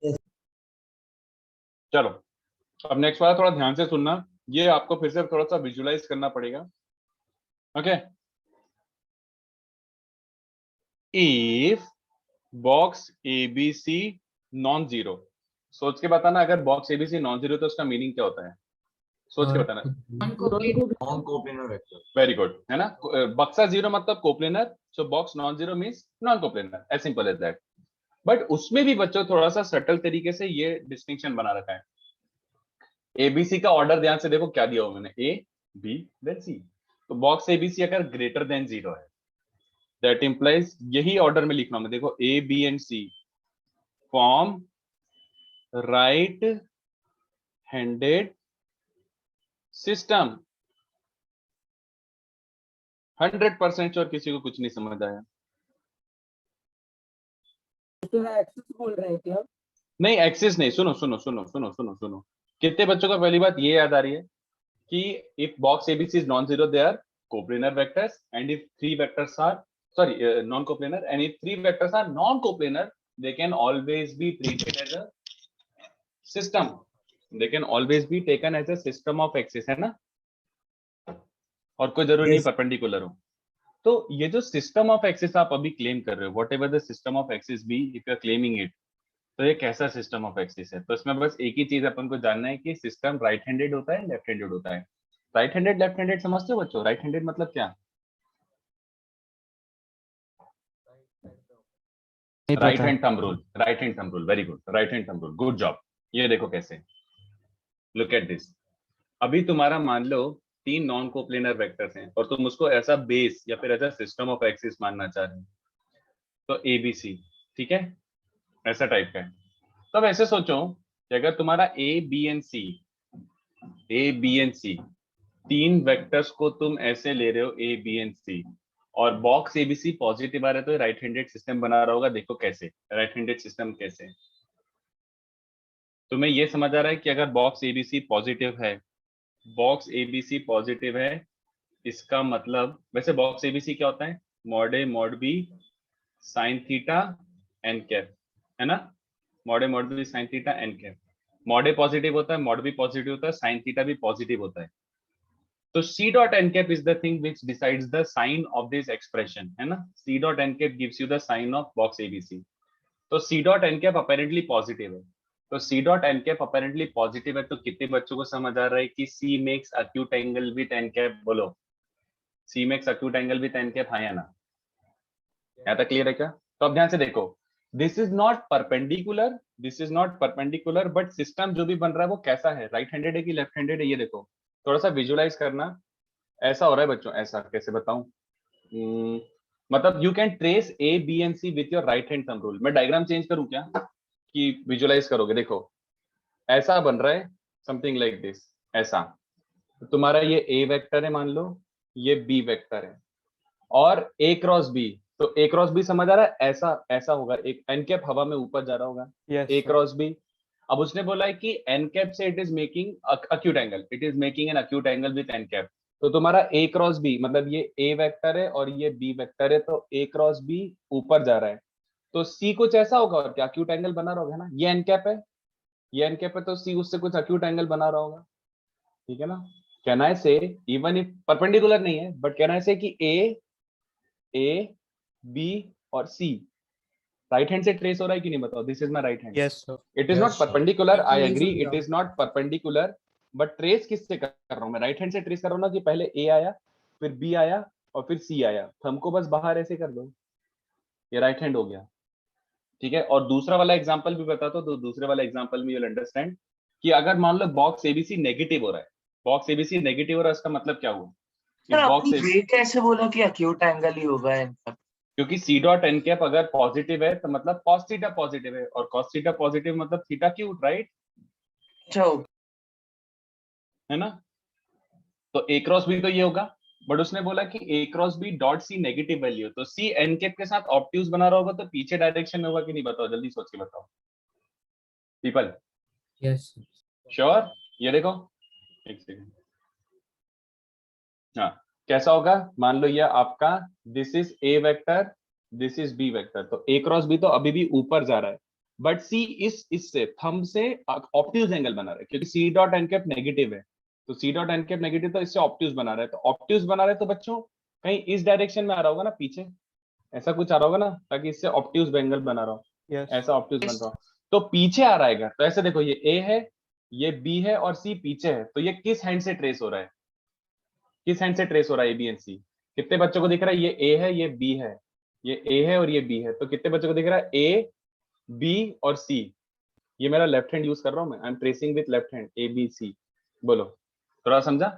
Yes. चलो, अब नेक्स्ट वाला थोड़ा ध्यान से सुनना, ये आपको फिर से थोड़ा सा विजुलाइज करना पड़ेगा। Okay, if box ABC non zero, सोच के बताना, अगर बॉक्स एबीसी नॉन जीरो तो उसका मीनिंग क्या होता है? सोच के बताना। Non coplanar vector. Very good, है ना? बक्सा जीरो मतलब coplanar, so box non zero means non coplanar, as simple as that. But उसमें भी बच्चों थोड़ा सा सटल तरीके से ये डिस्टिंक्शन बना रखा है। एबीसी का ऑर्डर ध्यान से देखो क्या दिया हुआ मैंने, ए बी देन सी, तो बॉक्स एबीसी अगर ग्रेटर देन जीरो है, दैट इंप्लाइज यही ऑर्डर में लिखना मैं, देखो A B and C form right handed system. 100% sure, किसी को कुछ नहीं समझ आया? तो एक्सेस बोल रहे हैं क्या? नहीं एक्सिस नहीं, सुनो सुनो सुनो सुनो सुनो सुनो, कितने बच्चों को पहली बात ये याद आ रही है कि if box ABC is non zero they are coplanar vectors, and if three vectors are sorry non coplanar, and if three vectors are non coplanar they can always be treated as a system, they can always be taken as a system of axis, है ना? और कोई जरूरी नहीं Yes. Perpendicular हो। तो ये जो सिस्टम ऑफ एक्सिस आप अभी क्लेम कर रहे हो, whatever the system of axis be, if you are claiming it, तो ये कैसा सिस्टम ऑफ एक्सिस है? तो इसमें बस एक ही चीज अपन को जानना है कि सिस्टम राइट हैंडेड होता है लेफ्ट हैंडेड होता है। राइट हैंडेड लेफ्ट हैंडेड समझते हो बच्चों? राइट हैंडेड मतलब क्या? नहीं राइट पता। Hand thumb rule, right hand thumb rule, very good, right hand thumb rule, good job. ये देखो कैसे, लुक एट दिस। अभी तुम्हारा मान लो तीन नॉन कोप्लेनर वेक्टर्स हैं और तुम उसको ऐसा बेस या फिर ऐसा सिस्टम ऑफ एक्सिस मानना चाह रहे हो, तो एबीसी, ठीक है, ऐसा टाइप का है। तो अब ऐसे सोचो कि अगर तुम्हारा ए बी एंड सी तीन वेक्टर्स को तुम ऐसे ले रहे हो ए बी एंड सी, और बॉक्स एबीसी पॉजिटिव आ रहा है तो राइट हैंडेड सिस्टम बना रहा होगा। देखो कैसे राइट हैंडेड सिस्टम कैसे। तुम्हें ये समझ आ रहा है कि अगर बॉक्स एबीसी पॉजिटिव है, बॉक्स एबीसी पॉजिटिव है, इसका मतलब वैसे बॉक्स एबीसी क्या होता है, mod A mod B sine theta N cap, है ना। Mod A mod B sine theta N cap. Mod A positive होता है, मॉड बी पॉजिटिव होता है, साइन थीटा भी पॉजिटिव होता है। तो c dot n cap is the thing which decides the sign of this expression, है ना। c dot n cap gives you the sign of box ABC। तो c dot n cap apparently positive है, तो c dot n cap apparently positive है, तो कितने बच्चों को समझ आ रहा है कि c makes acute angle with n cap? बोलो, c makes acute angle with n cap, हाँ या ना। यहाँ तक क्लियर है क्या? तो अब ध्यान से देखो, this is not perpendicular, this is not perpendicular, but system जो भी बन रहा है वो कैसा है, राइट हैंडेड है कि लेफ्ट हैंडेड है, ये देखो थोड़ा सा विजुअलाइज करना। ऐसा हो रहा है बच्चों, ऐसा कैसे बताऊं, मतलब you can trace A B and C with your right hand thumb rule. मैं डायग्राम चेंज करूं क्या कि विजुअलाइज करोगे? देखो ऐसा बन रहा है, समथिंग लाइक दिस, ऐसा। तो तुम्हारा ये ए वेक्टर है मान लो, ये बी वेक्टर है, और ए क्रॉस बी, तो ए क्रॉस बी समझ आ रहा है, ऐसा ऐसा होगा, एक एन कैप हवा में ऊपर जा रहा होगा, ए क्रॉस बी। अब उसने बोला है कि एन कैप से it is making acute angle, it is making an acute angle with N cap. तो तुम्हारा ए क्रॉस बी मतलब ये ए वेक्टर है और ये बी वेक्टर है, तो ए क्रॉस बी ऊपर जा रहा है, तो सी कुछ ऐसा होगा और क्या, अक्यूट एंगल बना रहा होगा ना। ये एन कैप है, ये एन कैप है, तो सी उससे कुछ अक्यूट एंगल बना रहा होगा, ठीक है ना। कैन आई से इवन इफ परपेंडिकुलर नहीं है, बट कैन आई से कि ए बी और सी राइट हैंड से ट्रेस हो रहा है कि नहीं, बताओ। This is my right hand, yes sir. It is not perpendicular, I agree it is not perpendicular, but trace किससे कर रहा हूं मैं, राइट हैंड से ट्रेस कर रहा हूं ना, कि पहले ए आया फिर बी आया और फिर सी आया, थंब को बस बाहर ऐसे कर दो, ये राइट हैंड हो गया, ठीक है। और दूसरा वाला एग्जांपल भी बताता हूं, तो दूसरे वाला एग्जांपल में यू विल अंडरस्टैंड कि अगर मान लो बॉक्स एबीसी नेगेटिव हो रहा है, बॉक्स एबीसी नेगेटिव हो रहा है, इसका मतलब क्या हुआ कि सर बॉक्स आपने ये कैसे बोला कि अक्यूट एंगल ही होगा इनका? क्योंकि सी डॉट एन कैप अगर पॉजिटिव है तो मतलब कॉस थीटा पॉजिटिव है, और कॉस थीटा पॉजिटिव मतलब थीटा क्यूट, राइट, अच्छा है ना। तो ए क्रॉस बी तो ये होगा, बट उसने बोला कि A cross B dot C negative value, तो सी एन कैप के साथ ऑब्ट्यूज बना रहा होगा, तो पीछे डायरेक्शन में होगा कि नहीं, बताओ जल्दी सोच के बताओ पीपल। यस श्योर, ये देखो एक सेकंड, हाँ कैसा होगा, मान लो ये आपका this is A vector, this is B vector, तो ए क्रॉस बी तो अभी भी ऊपर जा रहा है, बट सी इससे थंब से ऑब्ट्यूज एंगल बना रहा है, क्योंकि C dot N cap negative है, तो C dot N cap negative, तो इससे ऑब्ट्यूज बना रहा है, तो ऑब्ट्यूज बना रहा है तो बच्चों कहीं इस डायरेक्शन में आ रहा होगा ना, पीछे ऐसा कुछ आ रहा होगा ना, ताकि इससे ऑब्ट्यूज एंगल बना रहा हो, ऐसा ऑब्ट्यूज बन रहा हो, तो पीछे आ रहा है। तो ऐसे देखो, ये ए है, ये बी है और सी पीछे है, तो ये किस हैंड से ट्रेस हो रहा है, किस हैंड से ट्रेस हो रहा है, ए बी एंड सी। कितने बच्चों को दिख रहा है, ये ए है, ये बी है, ये ए है और ये बी है, तो कितने बच्चों को दिख रहा है, ए बी और सी। ये मेरा लेफ्ट हैंड यूज कर रहा हूं मैं, I am tracing with left hand, A B C. बोलो, थोड़ा समझा,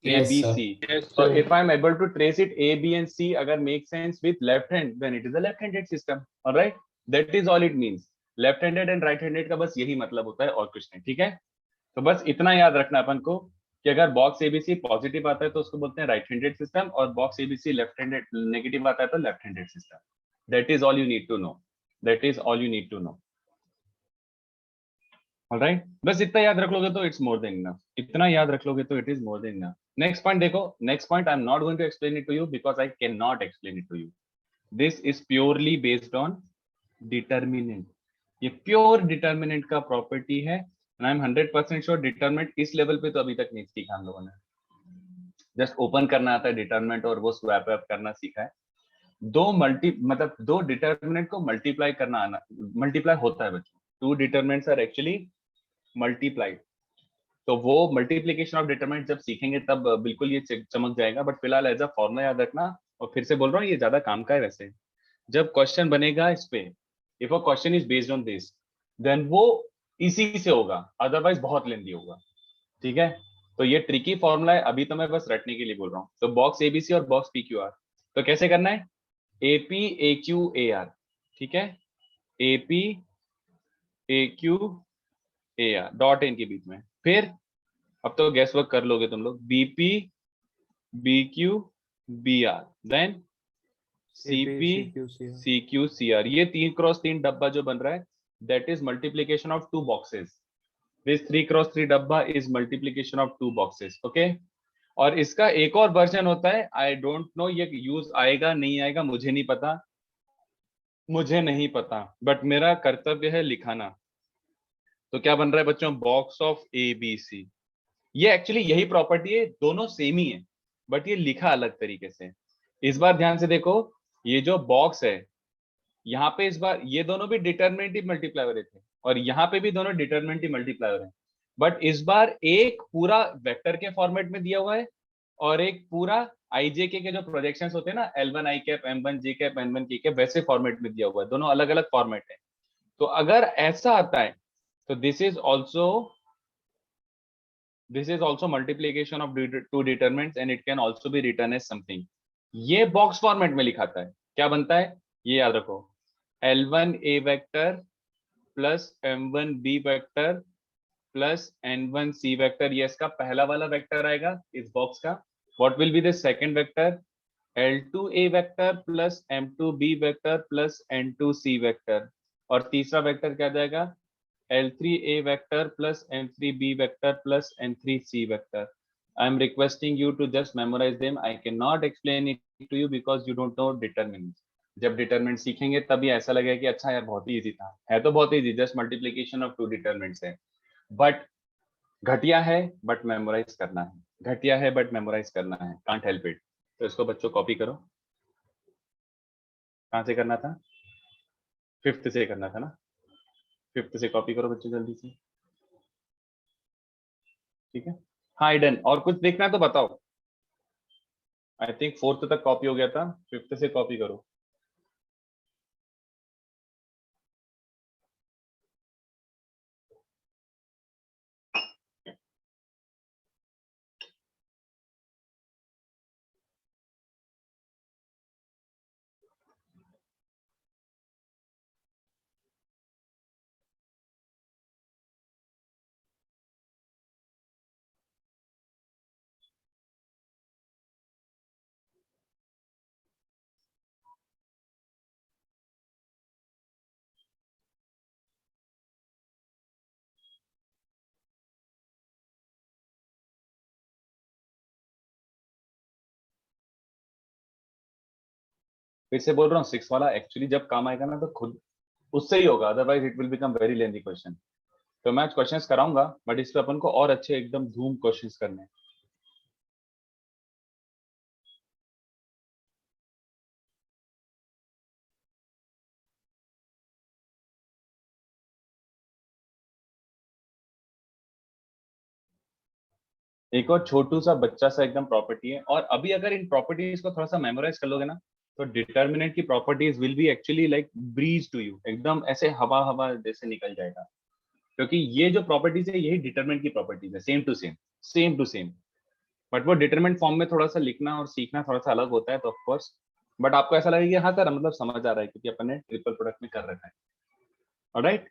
A B C. so if I am able to trace it A, B and C अगर make sense with left hand, then it is a left-handed system, alright, that is all it means। left-handed and right-handed का बस यही मतलब होता है और कुछ नहीं, ठीक है। तो बस इतना याद रखना अपन को कि अगर बॉक्स एबीसी पॉजिटिव आता है तो उसको बोलते हैं राइट हैंडेड सिस्टम, और box ABC left handed negative आता है तो left handed system. That is all you need to know, that is all you need to know, alright. बस इतना याद रख लोगे तो इट्स मोर देन इनफ, इतना याद रख लोगे तो it is more than enough. Next point देखो, next point I am not going to explain it to you because I can not explain it to you, this is purely based on determinant, ये pure determinant का property है, and I'm 100% sure determinant इस level पे तो अभी तक नहीं सीखा हम लोगों ने, जस्ट ओपन करना आता है डिटरमिनेंट और वो स्वैप अप करना सीखा है। दो डिटरमिनेंट को मल्टीप्लाई करना आना, मल्टीप्लाई होता है बच्चों, two determinants are actually multiplied, तो वो मल्टीप्लीकेशन ऑफ डिटरमिनेंट जब सीखेंगे तब बिल्कुल ये चमक जाएगा, बट फिलहाल एज अ फॉर्मूला याद रखना। और फिर से बोल रहा हूँ, ये ज्यादा काम का है वैसे, जब क्वेश्चन बनेगा इस पे, if a question is based on this, then वो इसी से होगा, अदरवाइज बहुत लेंदी होगा, ठीक है। तो ये ट्रिकी फॉर्मूला है, अभी तो मैं बस रटने के लिए बोल रहा हूँ। तो बॉक्स एबीसी और बॉक्स पी क्यू आर, तो कैसे करना है, AP A Q A R, ठीक है, AP A Q A R dot in के बीच में, फिर अब तो गैस वर्क कर लोगे तुम लोग। BP, BQ, BR, then CP, CQ, CR. ये 3x3 डब्बा जो बन रहा है, that is multiplication of 2 boxes. This 3x3 डब्बा is multiplication of 2 boxes, okay. और इसका एक और वर्जन होता है, आई डोंट नो ये यूज आएगा नहीं आएगा, मुझे नहीं पता, बट मेरा कर्तव्य है लिखाना। तो क्या बन रहा है बच्चों? Box of A B C. ये एक्चुअली यही प्रॉपर्टी है, दोनों सेम ही है, बट ये लिखा अलग तरीके से। इस बार ध्यान से देखो, ये जो बॉक्स है यहाँ पे, इस बार ये दोनों भी डिटरमिनेटिव मल्टीप्लाई थे, और यहाँ पे भी दोनों डिटरमिनेटिव मल्टीप्लाई हैं, बट इस बार एक पूरा वेक्टर के फॉर्मेट में दिया हुआ है, और एक पूरा आईजेके के जो प्रोजेक्शंस होते हैं ना, L1 i cap, M1 j cap, N1 k cap, वैसे फॉर्मेट में दिया हुआ है। दोनों अलग अलग फॉर्मेट है। तो अगर ऐसा आता है तो this is also multiplication of two determinants and it can also be written as something. ये बॉक्स फॉर्मेट में लिखा था है, क्या बनता है ये याद रखो, L1 a vector plus M1 b vector plus N1 c vector. ये इसका पहला वाला वेक्टर आएगा इस बॉक्स का। What will be the second vector? L2 a vector plus M2 b vector plus N2 c vector. और तीसरा वेक्टर क्या जाएगा? L3 a vector plus M3 b vector plus N3 c vector. I am requesting you to just memorize them. I cannot explain it to you because you don't know determinants. जब determinant सीखेंगे तभी ऐसा लगेगा कि अच्छा यार बहुत ही easy था। है तो बहुत easy, just multiplication of 2 determinants है, बट घटिया है, बट मेमोराइज करना है। घटिया है बट मेमोराइज करना है, कांट हेल्प इट। तो इसको बच्चों कॉपी करो। कहाँ से करना था? 5th से करना था ना? 5th से कॉपी करो बच्चों जल्दी से, ठीक है। हाँ डन। और कुछ देखना है तो बताओ। आई थिंक 4th तक कॉपी हो गया था, 5th से कॉपी करो। फिर से बोल रहा हूँ, 6 वाला एक्चुअली जब काम आएगा ना तो खुद उससे ही होगा, otherwise it will become very lengthy question. तो मैं क्वेश्चंस कराऊंगा, बट इस पे अपन को और अच्छे एकदम धूम क्वेश्चंस करने हैं। एक और छोटू सा बच्चा सा एकदम प्रॉपर्टी है, और अभी अगर इन प्रॉपर्टीज को थोड़ा सा मेमोराइज कर लोगे ना, तो डिटर्मिनेंट की properties will be actually like breeze to you, एकदम ऐसे हवा हवा जैसे निकल जाएगा। क्योंकि ये जो प्रॉपर्टीज है यही डिटरमिनेंट की प्रॉपर्टीज है, same to same, same to same. But वो डिटरमिनेंट फॉर्म में थोड़ा सा लिखना और सीखना थोड़ा सा अलग होता है, तो ऑफकोर्स, बट आपको ऐसा लगेगा कि हाँ सर मतलब समझ आ रहा है, क्योंकि अपन ने ट्रिपल प्रोडक्ट में कर रखा है। ऑलराइट,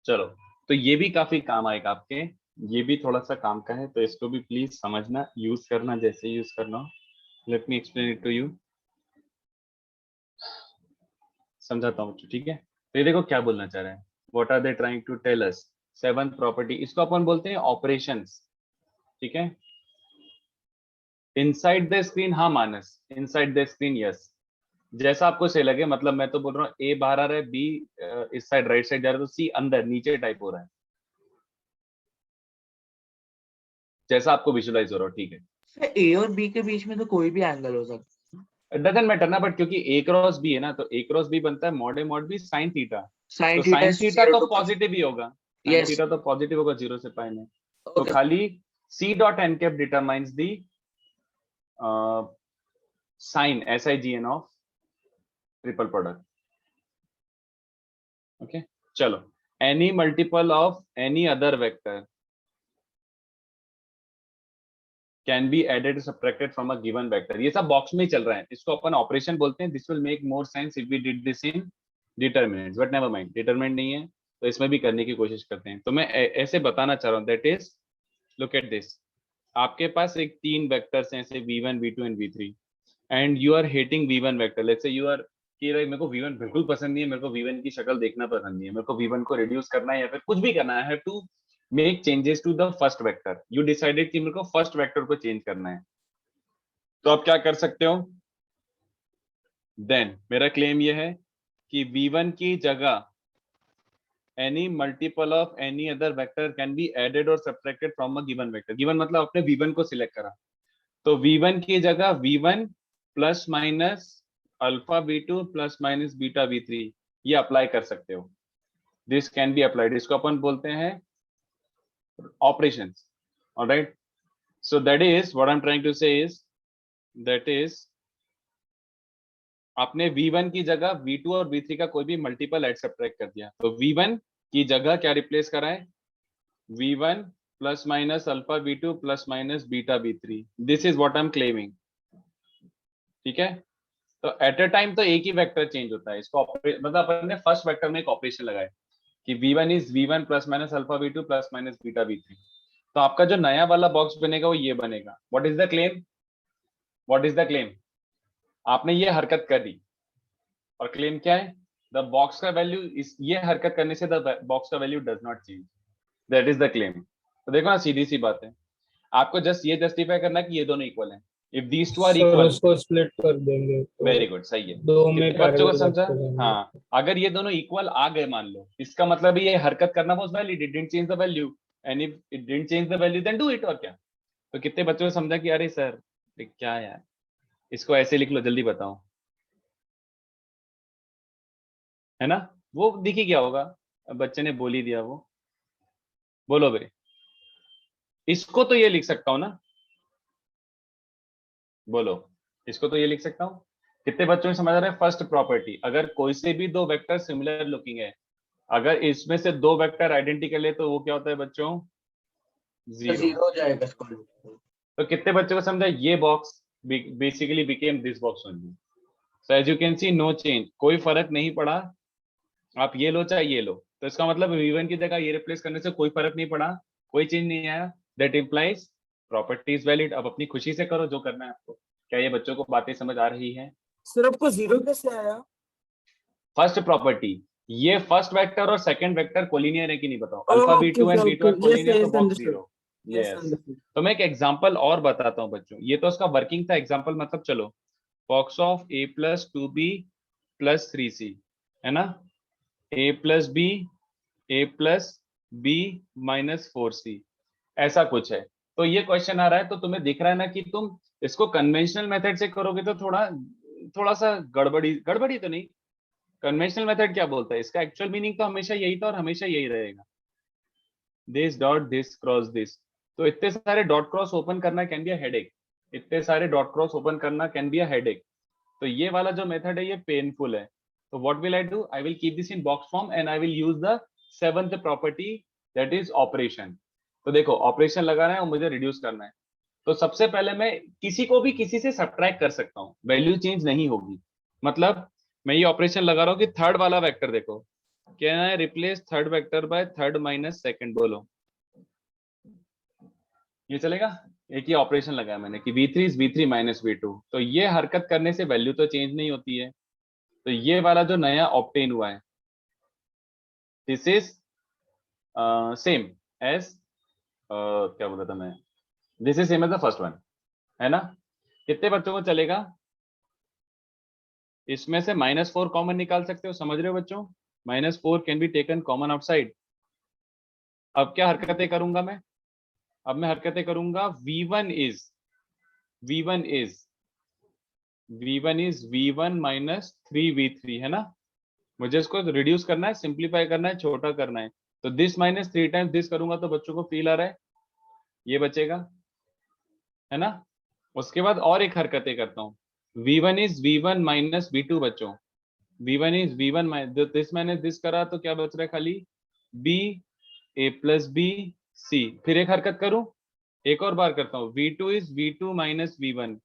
चलो, तो ये भी काफी काम आएगा आपके, ये भी थोड़ा सा काम का है, तो इसको भी प्लीज समझना, यूज करना जैसे यूज करना हो। Let me explain it to you, समझाता हूँ, ठीक है। तो ये देखो क्या बोलना चाह रहे हैं, what are they trying to tell us. Seventh property, इसको अपन बोलते हैं ऑपरेशंस, ठीक है। इनसाइड द स्क्रीन, हाँ मानस, इनसाइड द स्क्रीन यस, जैसा आपको सही लगे। मतलब मैं तो बोल रहा हूँ ए बाहर आ रहा है, बी इस साइड राइट साइड जा रहा है, तो सी अंदर नीचे टाइप हो रहा है, जैसा आपको विजुअलाइज हो रहा हो, ठीक है। ए और बी के बीच में तो कोई भी एंगल हो सकता इट डजंट मैटर ना, बट क्योंकि ए क्रॉस बी है ना, तो ए क्रॉस बी बनता है mod A mod B sine theta, sine तो थीटा साइन थीटा तो 0 to पॉजिटिव ही होगा, साइन Yes. थीटा तो पॉजिटिव होगा 0 से पाई में। तो Okay. खाली C dot N cap determines the sign SIGN of triple product, okay. चलो, any multiple of any other vector can be added subtracted from a given vector. ये सब box में ही चल रहा है, इसको अपन ऑपरेशन बोलते हैं। This will make more sense if we did this in determinants, but never mind, determinant नहीं है तो इसमें भी करने की कोशिश करते हैं। तो मैं ऐसे बताना चाह रहा हूँ, that is look at this, आपके पास एक 3 वेक्टर्स हैं ऐसे v1 v2 and v3, and you are hating v1 vector. Let's say you are कि मेरे को v1 बिल्कुल पसंद नहीं है, मेरे को v1 की शक्ल देखना पसंद नहीं है, मेरे को v1 को रिड्यूस करना है या फिर कुछ भी करना है, I have to make changes to the first vector. You decided कि मेरे को फर्स्ट वेक्टर को चेंज करना है, तो आप क्या कर सकते हो, देन मेरा क्लेम ये है कि v1 की जगह any multiple of any other vector can be added or subtracted from a given vector। given मतलब आपने v1 को सिलेक्ट करा, तो v1 की जगह v1 plus minus alpha v2 plus minus beta v3 ये अप्लाई कर सकते हो। दिस कैन बी अप्लाइड, इसको अपन बोलते हैं operations, alright. So that is what I am trying to say is that is आपने v1 की जगह v2 और v3 का कोई भी मल्टीपल ऐड सब्ट्रैक्ट कर दिया, तो v1 की जगह क्या रिप्लेस करा है, v1 plus minus alpha v2 plus minus beta v3। This is what I M claiming, ठीक है। तो एट अ टाइम तो एक ही वेक्टर चेंज होता है, इसको मतलब अपन ने फर्स्ट वेक्टर में एक ऑपरेशन लगाया कि v1 is v1 plus minus alpha v2 plus minus beta v3। तो आपका जो नया वाला बॉक्स बनेगा वो ये बनेगा। What is the claim, what is the claim, आपने ये हरकत कर दी और क्लेम क्या है, द बॉक्स का वैल्यू इस ये हरकत करने से द बॉक्स का value does not change, that is the claim. तो देखो ना, सीधी सी बात है, आपको जस्ट ये जस्टिफाई करना कि ये दोनों इक्वल हैं। If these two are sir equal, उसको स्प्लिट कर देंगे तो वेरी गुड, सही है, दो में कितने बच्चों को पैरेलल समझा। रखते रहेंगे। हाँ, अगर ये दोनों इक्वल आ गए मान लो, इसका मतलब ये हरकत करना was valid, it didn't change the value, and if it didn't change the value then do it. और क्या, तो कितने बच्चों को समझा कि अरे सर क्या यार, इसको ऐसे लिख लो, जल्दी बताओ, है ना। वो दिख ही गया होगा, बच्चे ने बोल ही दिया, वो बोलो भाई, इसको तो ये लिख सकता हूं ना, बोलो, इसको तो ये लिख सकता हूं। कितने बच्चों ने समझ आ रहा है, फर्स्ट प्रॉपर्टी, अगर कोई से भी दो वेक्टर सिमिलर लुकिंग है, अगर इसमें से दो वेक्टर आइडेंटिकल है तो वो क्या होता है बच्चों, जीरो। जीरो हो जाएगा इसको। तो कितने बच्चों को समझा, ये box basically became this box only. So as you can see no change, कोई फर्क नहीं पड़ा, आप ये लो चाहे ये लो, तो इसका मतलब v1 की जगह ये रिप्लेस करने से कोई फर्क नहीं पड़ा, कोई चेंज नहीं आया, that implies property is valid. अब अपनी खुशी से करो जो करना है आपको। क्या ये बच्चों को बातें समझ आ रही है। सर आपको जीरो कैसे आया? फर्स्ट प्रॉपर्टी, ये फर्स्ट वेक्टर और सेकंड वेक्टर कोलिनियर है कि नहीं बताओ, alpha v2 and v2 are collinear, तो बॉक्स जीरो। यस, तो मैं एक एग्जांपल और बताता हूं बच्चों, ये तो उसका वर्किंग था, एग्जांपल मतलब चलो, box of a plus 2b plus 3c, है ना, a plus b, a plus b minus 4c, ऐसा कुछ है। तो ये क्वेश्चन आ रहा है, तो तुम्हें दिख रहा है ना कि तुम इसको कन्वेंशनल मेथड से करोगे तो थोड़ा सा गड़बड़ी तो नहीं। कन्वेंशनल मेथड क्या बोलता है, इसका एक्चुअल मीनिंग तो हमेशा यही था और हमेशा यही रहेगा, this dot this cross this. तो इतने सारे डॉट क्रॉस ओपन करना कैन बी अ हेडेक, इतने सारे डॉट क्रॉस ओपन करना कैन बी अ हेडेक। तो ये वाला जो मेथड है ये पेनफुल है। तो what will I do, I will keep this in box form and I will use the seventh property, that is operation. तो देखो, ऑपरेशन लगाना है और मुझे रिड्यूस करना है, तो सबसे पहले मैं किसी को भी किसी से सब्ट्रैक्ट कर सकता हूँ, वैल्यू चेंज नहीं होगी। मतलब मैं ये ऑपरेशन लगा रहा हूँ कि थर्ड वाला वेक्टर देखो, can I replace third vector by third minus second, बोलो ये चलेगा। एक ही ऑपरेशन लगाया मैंने कि v3 is v3 minus v2, तो ये हरकत करने से वैल्यू तो चेंज नहीं होती है, तो ये वाला जो नया ऑब्टेन हुआ है दिस इज सेम एज क्या बोला था मैं, this is same as the first one, है ना। कितने बच्चों को चलेगा? इसमें से -4 कॉमन निकाल सकते हो, समझ रहे हो बच्चों? -4 can be taken common outside. अब क्या हरकतें करूंगा मैं? अब मैं हरकतें करूंगा, v1 is v1 minus 3v3, है ना। मुझे इसको रिड्यूस करना है, सिंप्लीफाई करना है, छोटा करना है, तो दिस माइनस 3 टाइम्स दिस करूंगा तो बच्चों को फील आ रहा है, ये बचेगा, है ना। उसके बाद और एक हरकतें करता हूँ, v1 is v1 minus v2 बच्चों, v1 is v1 minus this minus this करा तो क्या बच रहा है खाली b a plus b c। फिर एक हरकत करूं, एक और बार करता हूँ, v2 is v2 minus v1,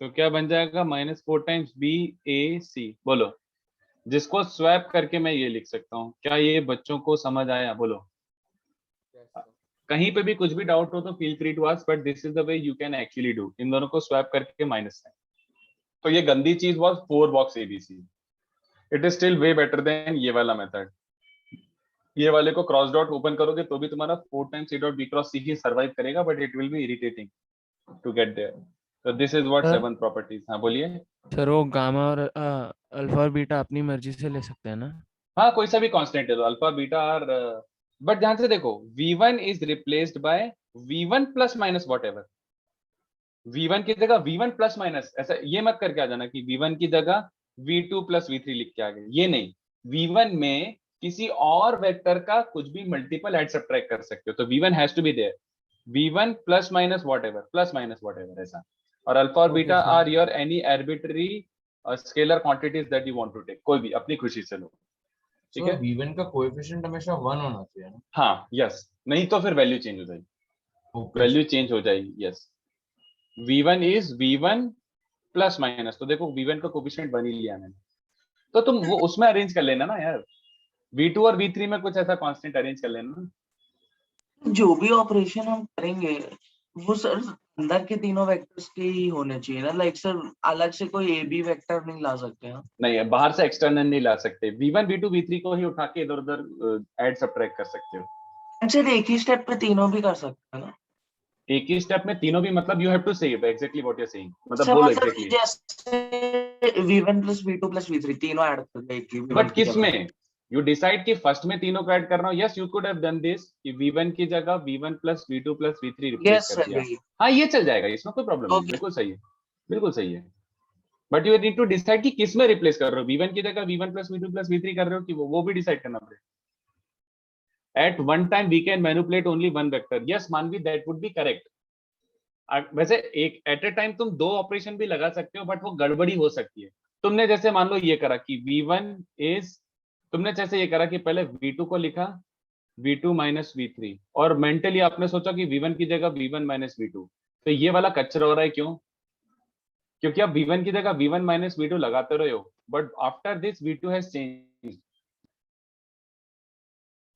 तो क्या बन जाएगा -4 टाइम्स b a c। बोलो, जिसको स्वैप करके मैं ये लिख सकता हूँ। क्या ये बच्चों को समझ आया? बोलो, कहीं पे भी कुछ भी डाउट हो तो feel free to ask, but this is the way you can actually do, इन दोनों को स्वैप करके माइनस है। तो ये गंदी चीज was 4 box ABC, it is still way better than ये वाला मेथड। ये वाले को क्रॉस डॉट ओपन करोगे तो भी तुम्हारा 4 times a dot b cross c ही सर्वाइव करेगा, but it will be irritating to get there. तो दिस इज व्हाट 7 प्रॉपर्टीज। हाँ बोलिए सर वो गामा और अल्फा और बीटा अपनी मर्जी से ले सकते हैं ना? हाँ, कोई सा भी कांस्टेंट है तो अल्फा बीटा और बट ध्यान से देखो, v1 is replaced by v1 plus minus what ever. v1 की जगह v1 प्लस माइनस, ऐसा ये मत करके आ जाना कि v1 की जगह v2 प्लस v3 लिख के आ गए, ये नहीं। v1 में किसी और वेक्टर का कुछ भी मल्टीपल ऐड सब्ट्रैक्ट कर सकते हो, तो v1 has to be there, v1 plus minus whatever, plus minus whatever, ऐसा। और अल्फा और beta are your any arbitrary scalar quantities that you want to take, कोई भी अपनी खुशी से लो, ठीक है। v1 का कोएफिशिएंट हमेशा 1 होना चाहिए ना? हाँ यस, नहीं तो फिर वैल्यू चेंज हो जाएगी, वैल्यू चेंज हो जाएगी, yes. v1 is v1 plus minus, तो देखो v1 का कोएफिशिएंट 1 ही लिया मैंने, तो तुम वो उसमें अरेंज कर लेना ना यार, v2 और v3 में कुछ ऐसा कांस्टेंट अरेंज कर लेना ना। जो भी ऑपरेशन हम करेंगे वो सर अंदर के तीनों वेक्टर्स के ही होने चाहिए ना, लाइक सर अलग से कोई ए बी वेक्टर नहीं ला सकते हैं? नहीं, बाहर से एक्सटर्नल नहीं ला सकते, v1 v2 v3 को ही उठा के इधर उधर ऐड सब्ट्रैक्ट कर सकते हो। सर एक ही स्टेप पे तीनों भी कर सकते हैं ना? एक ही स्टेप में तीनों भी, मतलब you have to say exactly what you are saying, मतलब सर बोलो मतलब एग्जैक्टली। जैसे v1 plus v2 plus v3 तीनों ऐड कर दे एक ही v1 बट की किस जगह। में यू डिसाइड कि फर्स्ट में तीनों को ऐड कर रहा हूँ, yes you could have done this कि v1 की जगह v1 plus v2 plus v3 replace yes कर सर दिया। यही। हाँ ये चल जाएगा, इसमें कोई प्रॉब्लम नहीं, Okay. बिल्कुल सही है, बिल्कुल सही है। But you need to decide कि किस में रिप्लेस कर रहे हो, v1 की जगह v1 plus v2 plus v3 कर रहे हो कि वो भी डिसाइड करना पड़ेगा। At one time we can manipulate only one vector, yes Manvi, that would be correct. वैसे एक एट ए टाइम तुम 2 ऑपरेशन भी लगा सकते हो, बट वो गड़बड़ी हो सकती है। तुमने जैसे मान लो ये करा कि v1 इज, तुमने जैसे ये करा कि पहले v2 को लिखा v2 माइनस v3, और मेंटली आपने सोचा कि v1 की जगह v1 माइनस v2, तो ये वाला कचरा हो रहा है। क्यों? क्योंकि आप v1 की जगह v1 माइनस v2 लगाते रहे हो, but after this v2 has change,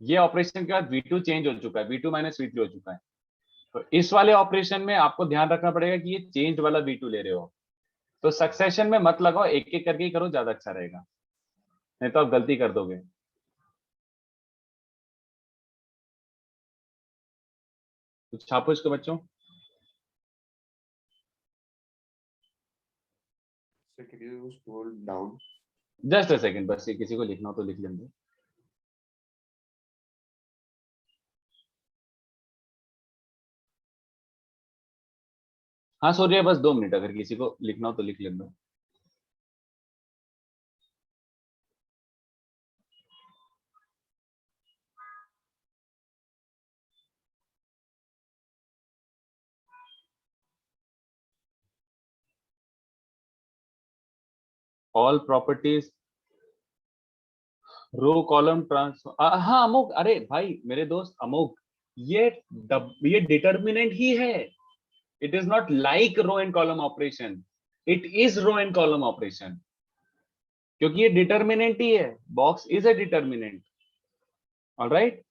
ये ऑपरेशन के बाद v2 चेंज हो चुका है, v2 माइनस v3 हो चुका है। तो इस वाले ऑपरेशन में आपको ध्यान रखना पड़ेगा कि ये चेंज वाला v2 ले रहे हो, तो सक्सेशन में मत लगाओ, एक एक करके ही करो, ज्यादा अच्छा रहेगा, नहीं तो आप गलती कर दोगे। कुछ छापो इसको बच्चों। जस्ट अ सेकंड, बस ये किसी को लिखना हो तो लिख लेंगे। हाँ सूर्य, बस 2 मिनट, अगर किसी को लिखना हो तो लिख लेना। All properties row column transform, हाँ अमोक, अरे भाई मेरे दोस्त अमोक, ये ये डिटर्मिनेंट ही है, it is not like row and column operation, it is row and column operation, क्योंकि ये डिटर्मिनेंट ही है, box is a determinant. Alright,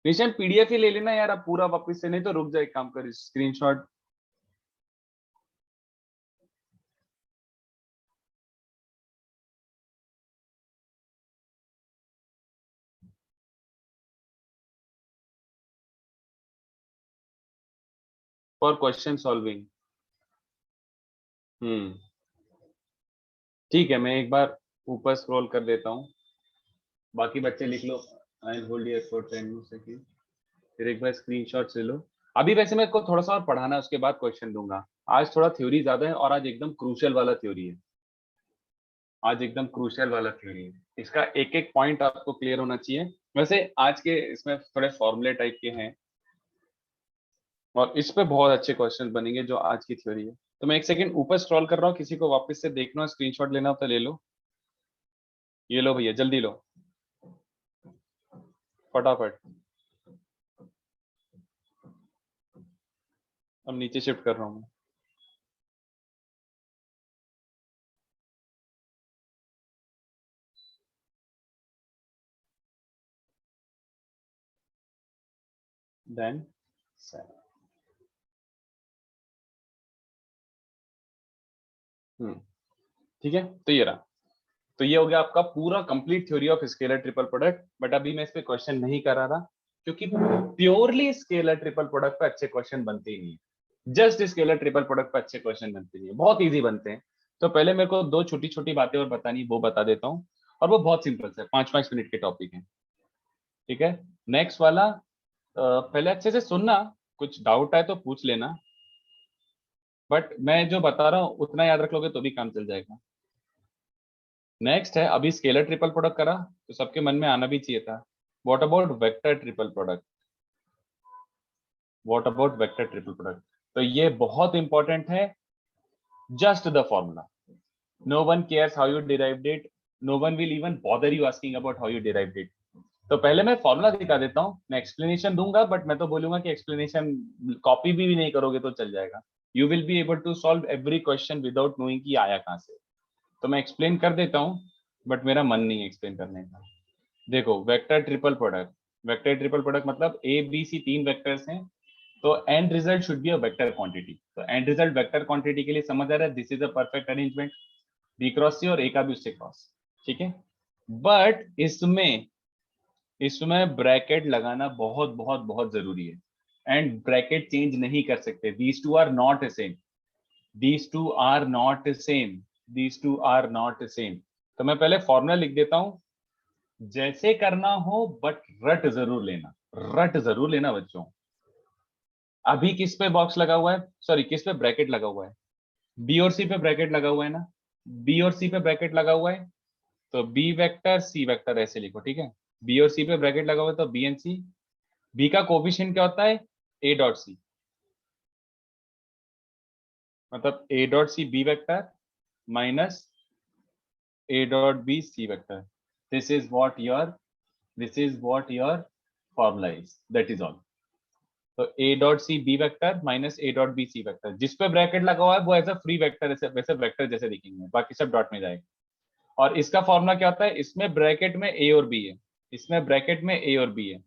Nishan PDF ही ले लेना यार, अब पूरा वापस से, नहीं तो रुक जाए, काम कर स्क्रीनशॉट। For question solving. ठीक है, मैं एक बार ऊपर स्क्रॉल कर देता हूँ, बाकी बच्चे लिख लो। I hold here for 10 second, फिर एक बार स्क्रीनशॉट्स ले लो। अभी वैसे मेरे को थोड़ा सा और पढ़ाना है, उसके बाद क्वेश्चन दूंगा। आज थोड़ा थ्योरी ज्यादा है और आज एकदम क्रूशियल वाला थ्योरी है। आज एकदम क्रूशियल वाला थ्योरी है, इसका एक एक पॉइंट आपको क्लियर होना चाहिए। वैसे आज के इसमें थोड़े फॉर्मूले टाइप के हैं और इस पे बहुत अच्छे क्वेश्चन बनेंगे जो आज की थ्योरी है। तो मैं एक सेकंड ऊपर स्क्रॉल कर रहा हूँ, किसी को वापस से देखना, स्क्रीनशॉट लेना हो तो ले लो। ये लो भैया, जल्दी लो फटाफट। अब नीचे शिफ्ट कर रहा हूँ मैं। देन ठीक है, तो ये रहा। तो ये हो गया आपका पूरा complete theory of scalar triple product. But अभी मैं इस पे क्वेश्चन नहीं करा रहा, क्योंकि प्योरली स्केलर ट्रिपल प्रोडक्ट पे अच्छे क्वेश्चन बनते ही नहीं, जस्ट स्केलर ट्रिपल प्रोडक्ट पे अच्छे क्वेश्चन बनते नहीं है, बहुत इजी बनते हैं। तो पहले मेरे को दो छोटी छोटी बातें और बतानी, वो बता देता हूँ, और वो बहुत सिंपल से 5-5 मिनट के टॉपिक है। ठीक है, नेक्स्ट वाला पहले अच्छे से सुनना, कुछ डाउट है तो पूछ लेना, बट मैं जो बता रहा हूँ उतना याद रख लोगे तो भी काम चल जाएगा। नेक्स्ट है, अभी स्केलर ट्रिपल प्रोडक्ट करा तो सबके मन में आना भी चाहिए था, what about vector triple product, what about vector triple product. तो ये बहुत इंपॉर्टेंट है, just the formula, no one cares how you derived it, no one will even bother you asking about how you derived it. तो पहले मैं formula दिखा देता हूँ, मैं एक्सप्लेनेशन दूंगा, बट मैं तो बोलूंगा कि एक्सप्लेनेशन कॉपी भी नहीं करोगे तो चल जाएगा, you will be able to solve every question without knowing कि आया कहाँ से। तो मैं एक्सप्लेन कर देता हूँ, बट मेरा मन नहीं है एक्सप्लेन करने का। देखो, vector triple product, vector triple product मतलब ए बी सी 3 वेक्टर्स हैं, तो end result should be a vector quantity. तो एंड रिजल्ट वेक्टर क्वांटिटी के लिए समझ आ रहा है, this is a perfect arrangement, B cross C और ए का भी उससे क्रॉस। ठीक है, बट इसमें ब्रैकेट लगाना बहुत बहुत बहुत जरूरी है, एंड ब्रैकेट चेंज नहीं कर सकते, these two are not same, these two are not same, these two are not same. तो मैं पहले फॉर्मूला लिख देता हूं, जैसे करना हो, बट रट जरूर लेना, रट जरूर लेना बच्चों। अभी किस पे बॉक्स लगा हुआ है, सॉरी किस पे ब्रैकेट लगा हुआ है, बी और सी पे ब्रैकेट लगा हुआ है ना, बी और सी पे ब्रैकेट लगा हुआ है, तो बी वेक्टर सी वेक्टर ऐसे लिखो। ठीक है, बी और सी पे ब्रैकेट लगा हुआ है तो बी एंड सी, बी का कोफिशिएंट क्या होता है, ए डॉट सी, मतलब A dot C B vector minus A dot B C vector, this is what your formula is, that is all. तो A dot C B vector minus A dot B C vector, जिस पे bracket लगा हुआ है वो as a free vector, वैसे vector जैसे दिखेंगे, बाकी सब डॉट में जाएगा। और इसका फॉर्मूला क्या होता है, इसमें ब्रैकेट में ए और बी है, इसमें ब्रैकेट में ए और बी है,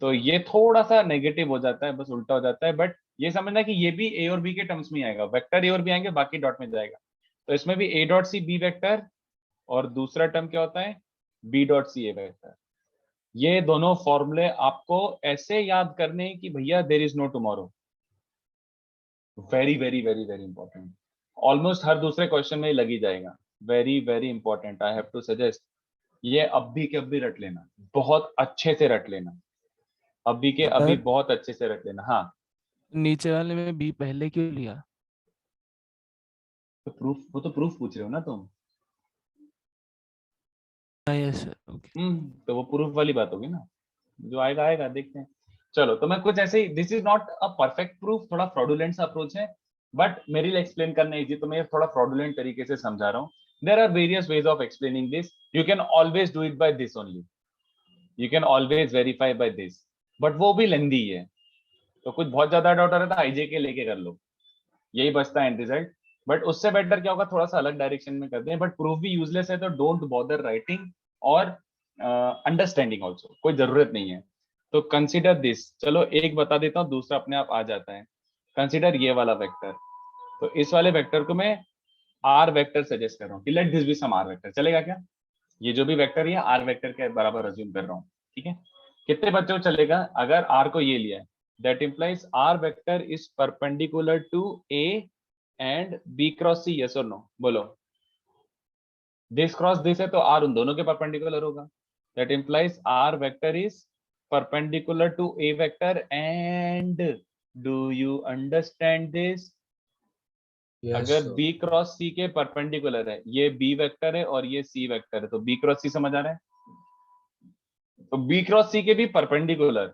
तो ये थोड़ा सा नेगेटिव हो जाता है, बस उल्टा हो जाता है, बट ये समझना कि ये भी ए और बी के टर्म्स में आएगा, वेक्टर ए और बी आएंगे, बाकी डॉट में जाएगा। तो इसमें भी A dot C B vector, और दूसरा टर्म क्या होता है, B dot C A vector. ये दोनों फॉर्मूले आपको ऐसे याद करने कि भैया there is no tomorrow, very very very very important, almost हर दूसरे क्वेश्चन में लगी जाएगा, very very important, I have to suggest, ये अब भी के अब भी रट लेना, बहुत अच्छे से रट लेना, अभी के अभी सर, बहुत अच्छे से रट लेना। हाँ, नीचे वाले में बी पहले क्यों लिया? तो प्रूफ, वो तो प्रूफ पूछ रहे हो ना तुम। Yes sir, okay. तो वो प्रूफ वाली बात होगी ना, जो आएगा आएगा, देखते हैं। चलो, तो मैं कुछ ऐसे ही, this is not a perfect proof, थोड़ा फ्रॉडुलेंट सा अप्रोच है, बट मेरे लिए एक्सप्लेन करना इजी, तो मैं थोड़ा फ्रॉडुलेंट तरीके से समझा रहा हूँ। There are various ways of explaining this, you can always do it by this only, you can always verify by this, but वो भी लेंदी है, तो कुछ बहुत ज्यादा डाउट आ रहा था आईजे के लेके कर लो, यही बचता है एंड रिजल्ट। बट उससे बेटर क्या होगा, थोड़ा सा अलग डायरेक्शन में करते हैं, बट प्रूफ भी यूजलेस है, तो डोंट बॉदर राइटिंग और अंडरस्टैंडिंग ऑल्सो, कोई जरूरत नहीं है। तो कंसिडर दिस, चलो एक बता देता हूँ, दूसरा अपने आप आ जाता है। कंसिडर ये वाला वेक्टर, तो इस वाले वेक्टर को मैं आर वेक्टर सजेस्ट कर रहा हूँ कि let this be some R vector, चलेगा क्या? ये जो भी वेक्टर है आर वेक्टर के बराबर अज्यूम कर रहा हूँ, ठीक है? कितने बच्चों को चलेगा अगर आर को ये लिया है? That implies R vector is perpendicular to A and B cross C, yes और नो? बोलो। दिस क्रॉस दिस है तो आर उन दोनों के परपेंडिकुलर होगा। That implies R vector is perpendicular to A vector and, do you understand this? अगर B cross C के परपेंडिकुलर है, ये बी वेक्टर है और ये सी वेक्टर है, तो बी क्रॉस सी समझ आ रहा है? तो बी क्रॉस सी के भी परपेंडिकुलर,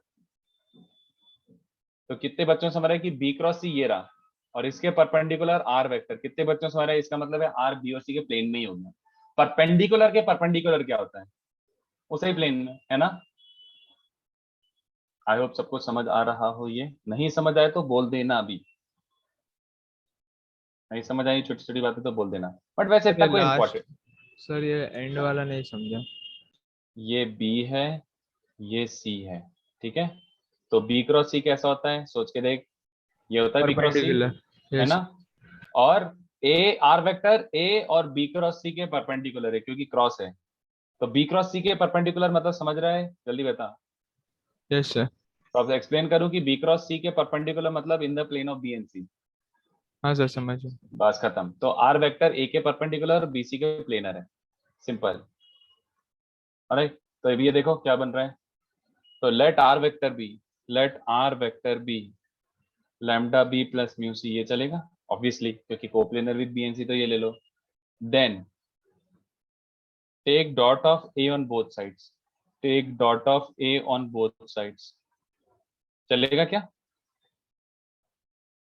तो कितने बच्चों से समझ रहा है कि बी क्रॉस सी ये रहा और इसके परपेंडिकुलर आर वेक्टर, कितने बच्चों से समझ रहा है? इसका मतलब है आर बी और सी के प्लेन में ही होगा। परपेंडिकुलर के परपेंडिकुलर क्या होता है? उसे ही प्लेन में, है ना? आई होप सबको समझ आ रहा हो। ये नहीं समझ आए तो बोल देना, अभी नहीं समझ आई छोटी छोटी बातें तो बोल देना, बट वैसे इतना कोई इंपॉर्टेंट। सर ये एंड वाला नहीं समझा। ये बी है, ये सी है, ठीक है? तो बी क्रॉस सी कैसा होता है सोच के देख, ये होता है बी क्रॉस सी, है ना? और ए आर वेक्टर ए और बी क्रॉस सी के परपेंडिकुलर है क्योंकि क्रॉस है, तो बी क्रॉस सी के परपेंडिकुलर मतलब समझ रहा है? जल्दी बता। Yes sir. तो अब एक्सप्लेन करूं कि बी क्रॉस सी के परपेंडिकुलर मतलब in the plane of B and C. हाँ सर समझ गया। बस खत्म। तो आर वेक्टर ए के परपेंडिकुलर और बी सी के प्लेनर है, सिंपल। अरे तो अब ये देखो क्या बन रहा है, तो let R vector B lambda B plus mu C, ये चलेगा ऑब्वियसली क्योंकि coplanar with B and C, तो ये ले लो। Then take dot of A on both sides, take dot of A on both sides, चलेगा क्या?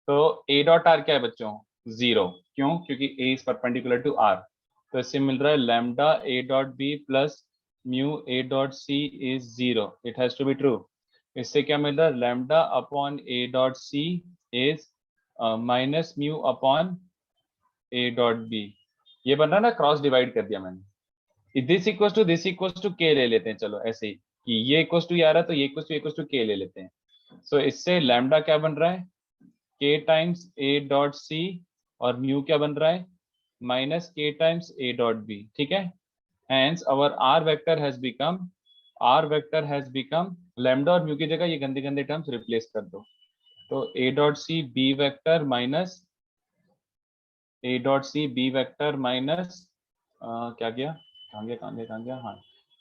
तो ए डॉट आर क्या है बच्चों? 0, क्यों? क्योंकि A is perpendicular to R, तो इससे मिल रहा है lambda A dot B plus mu A dot C is 0, it has to be true. इससे क्या मिल रहा है? Lambda upon A dot C is minus mu upon A dot B. ये बन रहा है ना, क्रॉस डिवाइड कर दिया मैंने। दिस इक्वल्स टू के ले लेते हैं, चलो ऐसे ही कि ये इक्वल्स टू आ रहा है तो ये इक्वल्स टू के ले लेते हैं। सो इससे लैम्डा क्या बन रहा है? k times a dot c, और म्यू क्या बन रहा है? Minus k times a dot b, ठीक है? Hence our r vector has become lambda, और म्यू की जगह ये गंदे गंदे टर्म्स रिप्लेस कर दो, तो a dot c b vector minus क्या गया, कहाँ गया, हाँ,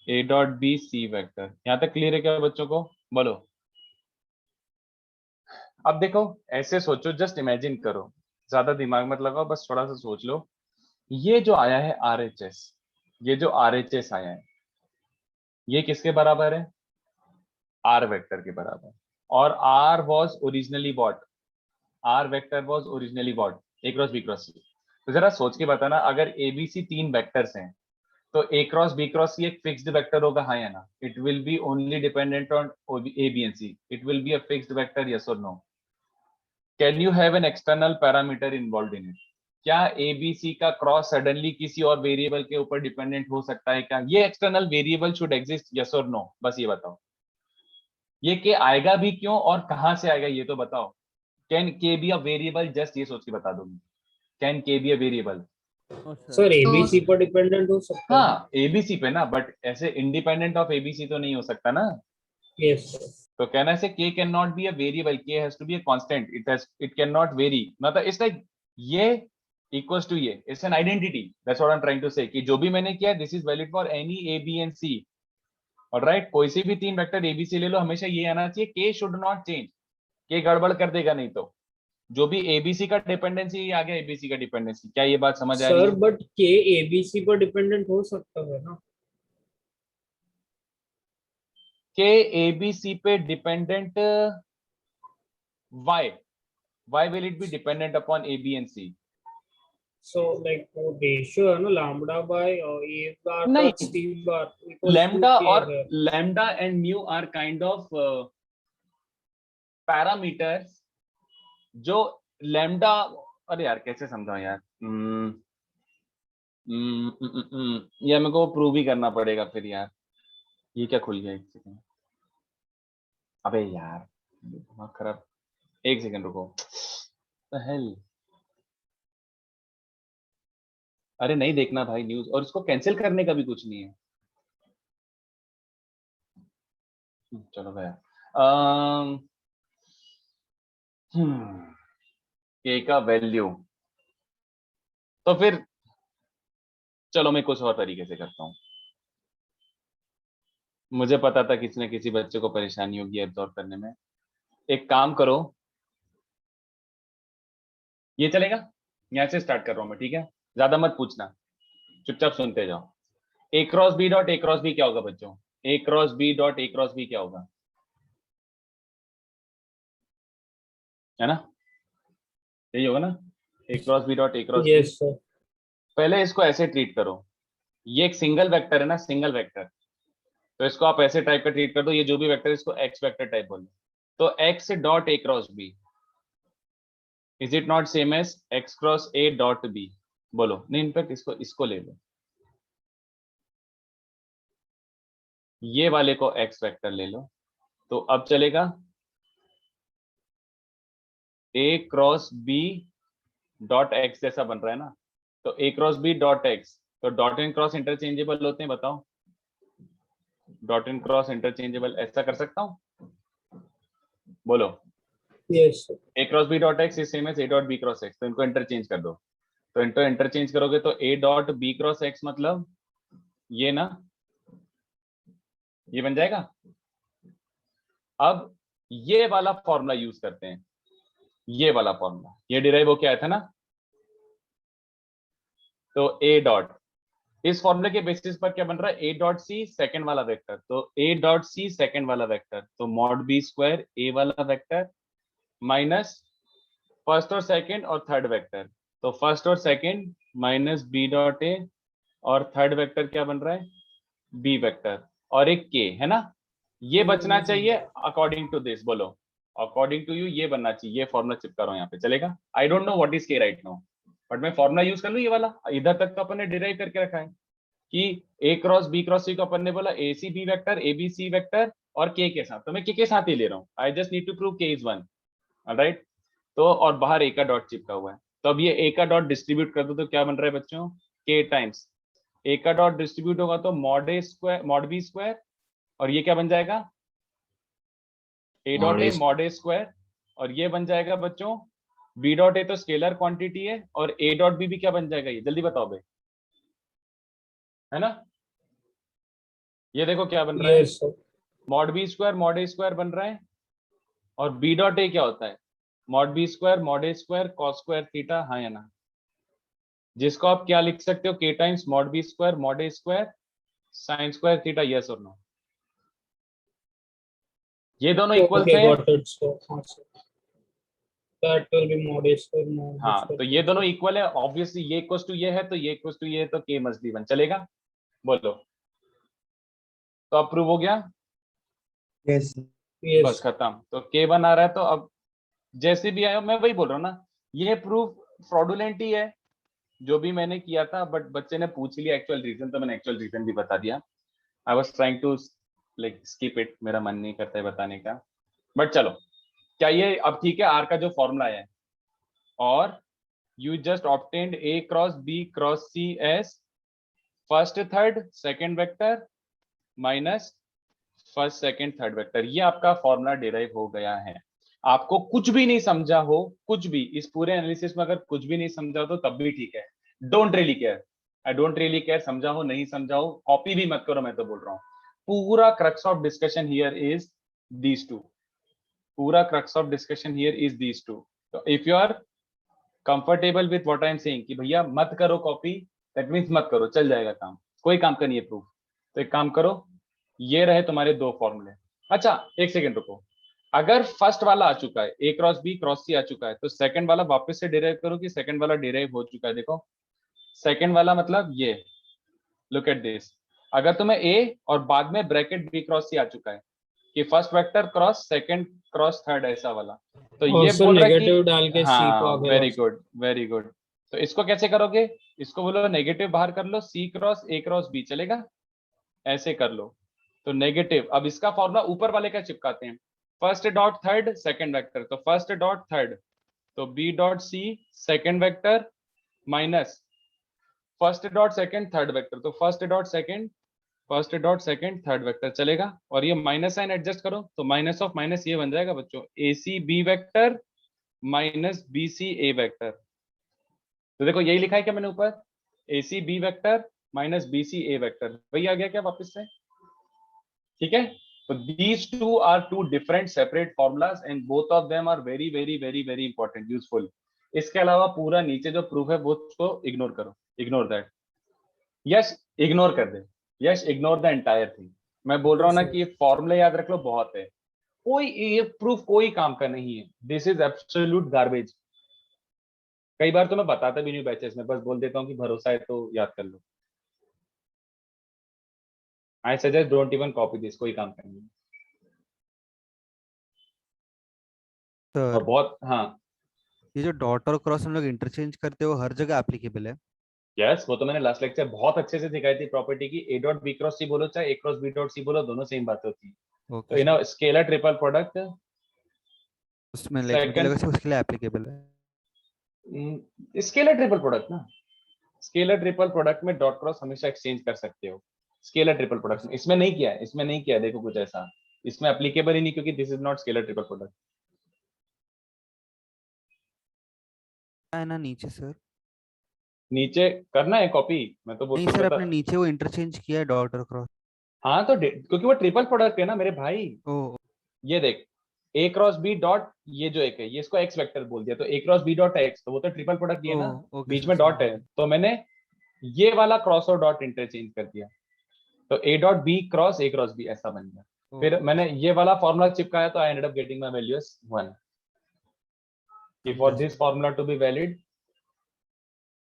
a dot b c vector. यहाँ तक क्लियर है क्या बच्चों को? बोलो। अब देखो ऐसे सोचो, जस्ट इमेजिन करो, ज्यादा दिमाग मत लगाओ, बस थोड़ा सा सोच लो। ये जो आया है RHS, ये जो RHS आया है, ये किसके बराबर है? R वेक्टर के बराबर। और R was originally what? R vector was originally what? A cross B cross C। तो जरा सोच के बताना, अगर ABC 3 वेक्टर्स हैं तो A cross B cross C एक फिक्स्ड वेक्टर होगा, हाँ या ना? It will be only dependent on A B and C, it will be a fixed vector, yes और no? Can you have an external parameter involve in it? क्या ABC का cross suddenly किसी और variable के ऊपर dependent हो सकता है क्या? ये external variable should exist, yes और नो? बस ये बताओ। ये के आएगा भी क्यों और कहां से आएगा ये तो बताओ। कैन के बी अ वेरिएबल? जस्ट ये सोच के बता दो। कैन के B a variable? Sir ABC पर डिपेंडेंट हो सकता है। हाँ ABC पे ना, बट ऐसे इंडिपेंडेंट ऑफ ABC तो नहीं हो सकता ना। यस तो कहना say k can not be a variable, k has to be a constant, it can not vary, मतलब इट्स लाइक ये इक्वल्स टू ये, it's an identity, that's what I am trying to say, कि जो भी मैंने किया this is valid for any A B and C। Alright, कोई से भी 3 वेक्टर A B C ले लो, हमेशा ये आना चाहिए k should not change, k गड़बड़ कर देगा नहीं तो। जो भी ABC का डिपेंडेंसी आ गया ABC का डिपेंडेंसी, क्या ये बात समझ आ रही सर, है? बट के एबीसी पर डिपेंडेंट हो सकता है ना? के ABC पे dependent, why will it be dependent upon A B and C? So like वो रेशियो है ना, लैम्डा बाय ए बार नहीं, plus C bar equals to lambda के और है। Lambda and mu are kind of parameters जो lambda, अरे यार कैसे समझाऊं यार, यार मेरे को प्रूव ही करना पड़ेगा फिर यार। ये क्या खुल गया, एक सेकंड, अबे यार दिमाग खराब, एक सेकंड रुको। The hell? अरे नहीं देखना भाई न्यूज, और इसको कैंसिल करने का भी कुछ नहीं है। चलो भैया, के का वैल्यू, तो फिर चलो मैं कुछ और तरीके से करता हूँ। मुझे पता था किसी न किसी बच्चे को परेशानी होगी एब्जॉर्ब करने में। एक काम करो, ये चलेगा, यहाँ से स्टार्ट कर रहा हूँ मैं, ठीक है? ज्यादा मत पूछना, चुपचाप सुनते जाओ। A cross B dot A cross B क्या होगा बच्चों? A cross B dot A cross B क्या होगा? है ना, यही होगा ना, A cross B dot A cross B. Yes sir. पहले इसको ऐसे ट्रीट करो, ये एक सिंगल वेक्टर है ना, सिंगल वेक्टर, तो इसको आप ऐसे टाइप का ट्रीट कर दो, ये जो भी वेक्टर है इसको एक्स वेक्टर टाइप बोलो। तो X dot A cross B is it not same as X cross A dot B? बोलो नहीं, इनफैक्ट इसको ले लो, ये वाले को एक्स वेक्टर ले लो, तो अब चलेगा ए क्रॉस बी डॉट एक्स जैसा बन रहा है ना, तो A cross B dot x, तो डॉट एंड क्रॉस इंटरचेंजेबल होते हैं, बताओ? डॉट एंड क्रॉस इंटरचेंजेबल ऐसा कर सकता हूं? बोलो। Yes A cross B dot X is same as A dot B cross X, तो इनको इंटरचेंज कर दो। तो इनको इंटरचेंज करोगे तो A dot B cross X मतलब ये ना, ये बन जाएगा। अब ये वाला फॉर्मूला यूज करते हैं, ये वाला फॉर्मूला, ये डिराइव होके आया था ना, तो ए डॉट, इस फॉर्मूले के बेसिस पर क्या बन रहा है? ए डॉट सी सेकंड वाला वेक्टर, तो ए डॉट सी सेकंड वाला वेक्टर, तो मॉड बी स्क्वायर ए वाला वेक्टर माइनस फर्स्ट और सेकंड और थर्ड वेक्टर, तो फर्स्ट और second minus B dot A, और थर्ड वेक्टर क्या बन रहा है? बी वेक्टर, और एक के, है ना? ये बचना चाहिए अकॉर्डिंग टू दिस, बोलो अकॉर्डिंग टू यू ये बनना चाहिए, ये फॉर्मूला चिपका रहा हूं यहाँ पे, चलेगा? आई डोंट नो व्हाट इज के राइट नाउ, बट मैं फॉर्मूला यूज कर लूं ये वाला। इधर तक तो अपन ने डिराइव करके रखा है कि A cross B cross C को अपन ने बोला A C B vector, A B C vector और के साथ, तो मैं के साथ ही ले रहा हूँ। I just need to prove K is 1, alright? तो और बाहर ए का डॉट चिपका हुआ है, तो अब ये ए का डॉट डिस्ट्रीब्यूट कर दो तो क्या बन रहा है बच्चों? के टाइम्स ए का डॉट डिस्ट्रीब्यूट होगा तो mod A square mod B square, और ये क्या बन जाएगा? ए dot A mod A square, और ये बन जाएगा बच्चों बी डॉट ए, तो स्केलर क्वांटिटी है, और ए डॉट बी भी क्या बन जाएगा? ये जल्दी बताओ भाई, है ना? ये देखो क्या बन रहा है, yes sir. Mod B square mod A square बन रहा है, और बी डॉट ए क्या होता है? Mod B square mod A square cos square theta, हाँ या ना? जिसको आप क्या लिख सकते हो? के times mod B square mod A square sine square theta, yes और नो? ये दोनों इक्वल Okay, थे। got it, sir. हाँ, sir. That will be mod A square, mod B हाँ, square. तो ये दोनों इक्वल है, ऑब्वियसली ये इक्वल टू ये है, तो ये इक्वल टू ये है, तो के मस्ट बी 1, चलेगा? बोलो, तो अब प्रूव हो गया? Yes. Yes. बस खत्म, तो K1 आ रहा है, तो अब जैसे भी आया, मैं वही बोल रहा हूँ ना, ये प्रूफ फ्रॉडुलेंट ही है जो भी मैंने किया था, बट बच्चे ने पूछ लिया एक्चुअल रीजन, तो मैंने एक्चुअल रीजन भी बता दिया। I was trying to like skip it, मेरा मन नहीं करता है बताने का, बट चलो, क्या ये अब ठीक है? आर का जो फॉर्मूला है, और you just obtained A cross B cross C as first third second vector minus first second third vector, ये आपका फॉर्मूला डिराइव हो गया है। आपको कुछ भी नहीं समझा हो, कुछ भी इस पूरे एनालिसिस में अगर कुछ भी नहीं समझा हो तो तब भी ठीक है, don't really care, I don't really care, समझा हो नहीं समझा हो, कॉपी भी मत करो, मैं तो बोल रहा हूँ। पूरा crux of discussion here is these two, पूरा crux of discussion here is these two. तो if you are comfortable with what I am saying कि भैया मत करो कॉपी, दैट मीन्स मत करो, चल जाएगा काम, कोई काम का नहीं है प्रूफ, तो एक काम करो, ये रहे तुम्हारे दो फॉर्मूले। अच्छा एक सेकंड रुको, अगर फर्स्ट वाला आ चुका है ए क्रॉस बी क्रॉस सी आ चुका है, तो सेकंड वाला वापस से डिराइव करो कि सेकंड वाला डिराइव हो चुका है। देखो सेकंड वाला मतलब ये, लुक एट दिस, अगर तुम्हें ए और बाद में ब्रैकेट बी क्रॉस सी आ चुका है कि first vector cross second cross third, ऐसा वाला, तो ये बोल रहा है नेगेटिव डाल कि के सी को हाँ, आगे वेरी गुड वेरी गुड। तो इसको कैसे करोगे? इसको बोलो नेगेटिव बाहर कर लो, सी क्रॉस ए क्रॉस बी, चलेगा? ऐसे कर लो, तो नेगेटिव, अब इसका फॉर्मूला ऊपर वाले का चिपकाते हैं, first dot third second vector, तो फर्स्ट डॉट थर्ड, तो B dot C second vector minus first dot second third vector, तो first dot second third vector चलेगा। और ये माइनस साइन एडजस्ट करो तो माइनस ऑफ माइनस ये बन जाएगा बच्चों, A C B vector minus B C A vector. तो देखो यही लिखा है क्या मैंने ऊपर, A C B vector minus B C A vector, वही आ गया क्या वापस से? ठीक है, तो these two are two different separate formulas and both of them are very very very very important, useful। इसके अलावा पूरा नीचे जो प्रूफ है वो उसको इग्नोर करो, इग्नोर दैट। यस इग्नोर कर दे, yes ignore the entire thing. मैं बोल रहा हूँ ना कि ये फॉर्मूले याद रख लो, बहुत है, कोई ये प्रूफ कोई काम का नहीं है, दिस इज एब्सोल्यूट गार्बेज। कई बार तो मैं बताता भी नहीं बैचेस में, बस बोल देता हूँ कि भरोसा है तो याद कर लो। I suggest don't even copy this, कोई काम का नहीं है। और सर बहुत, हाँ ये जो डॉट और क्रॉस हम लोग इंटरचेंज करते हैं वो हर जगह एप्लीकेबल है? यस वो तो मैंने लास्ट लेक्चर बहुत अच्छे से दिखाई थी प्रॉपर्टी की, ए डॉट बी क्रॉस सी बोलो चाहे ए क्रॉस बी डॉट सी बोलो, दोनों सेम बात होती है। तो okay in a scalar triple product, उसमें लाइक मुझे लगा सिर्फ उसके लिए एप्लीकेबल है। स्केलर ट्रिपल प्रोडक्ट ना, स्केलर ट्रिपल प्रोडक्ट में डॉट क्रॉस हमेशा एक्सचेंज कर सकते हो, स्केलर ट्रिपल प्रोडक्ट में। इसमें नहीं किया है, इसमें नहीं किया है, देखो कुछ ऐसा इसमें एप्लीकेबल ही नहीं, क्योंकि this is not scalar triple product. है ना नीचे सर? नीचे करना है कॉपी, मैं तो नहीं बोल सर, बता। अपने नीचे वो इंटरचेंज किया है डॉट और क्रॉस। हाँ तो क्योंकि वो ट्रिपल प्रोडक्ट है ना मेरे भाई। ओ ये देख ए क्रॉस बी डॉट, ये जो एक है ये इसको एक्स वेक्टर बोल दिया, तो A cross B dot x, तो वो तो ट्रिपल प्रोडक्ट ये ना, ओके बीच सर, में डॉट समझ है, तो मैंने ये वाला क्रॉस और डॉट इंटरचेंज कर दिया, तो A dot B cross A cross B ऐसा बन गया। फिर मैंने ये वाला फॉर्मूला चिपकाया तो I ended up getting my value as 1। कि for this formula to be valid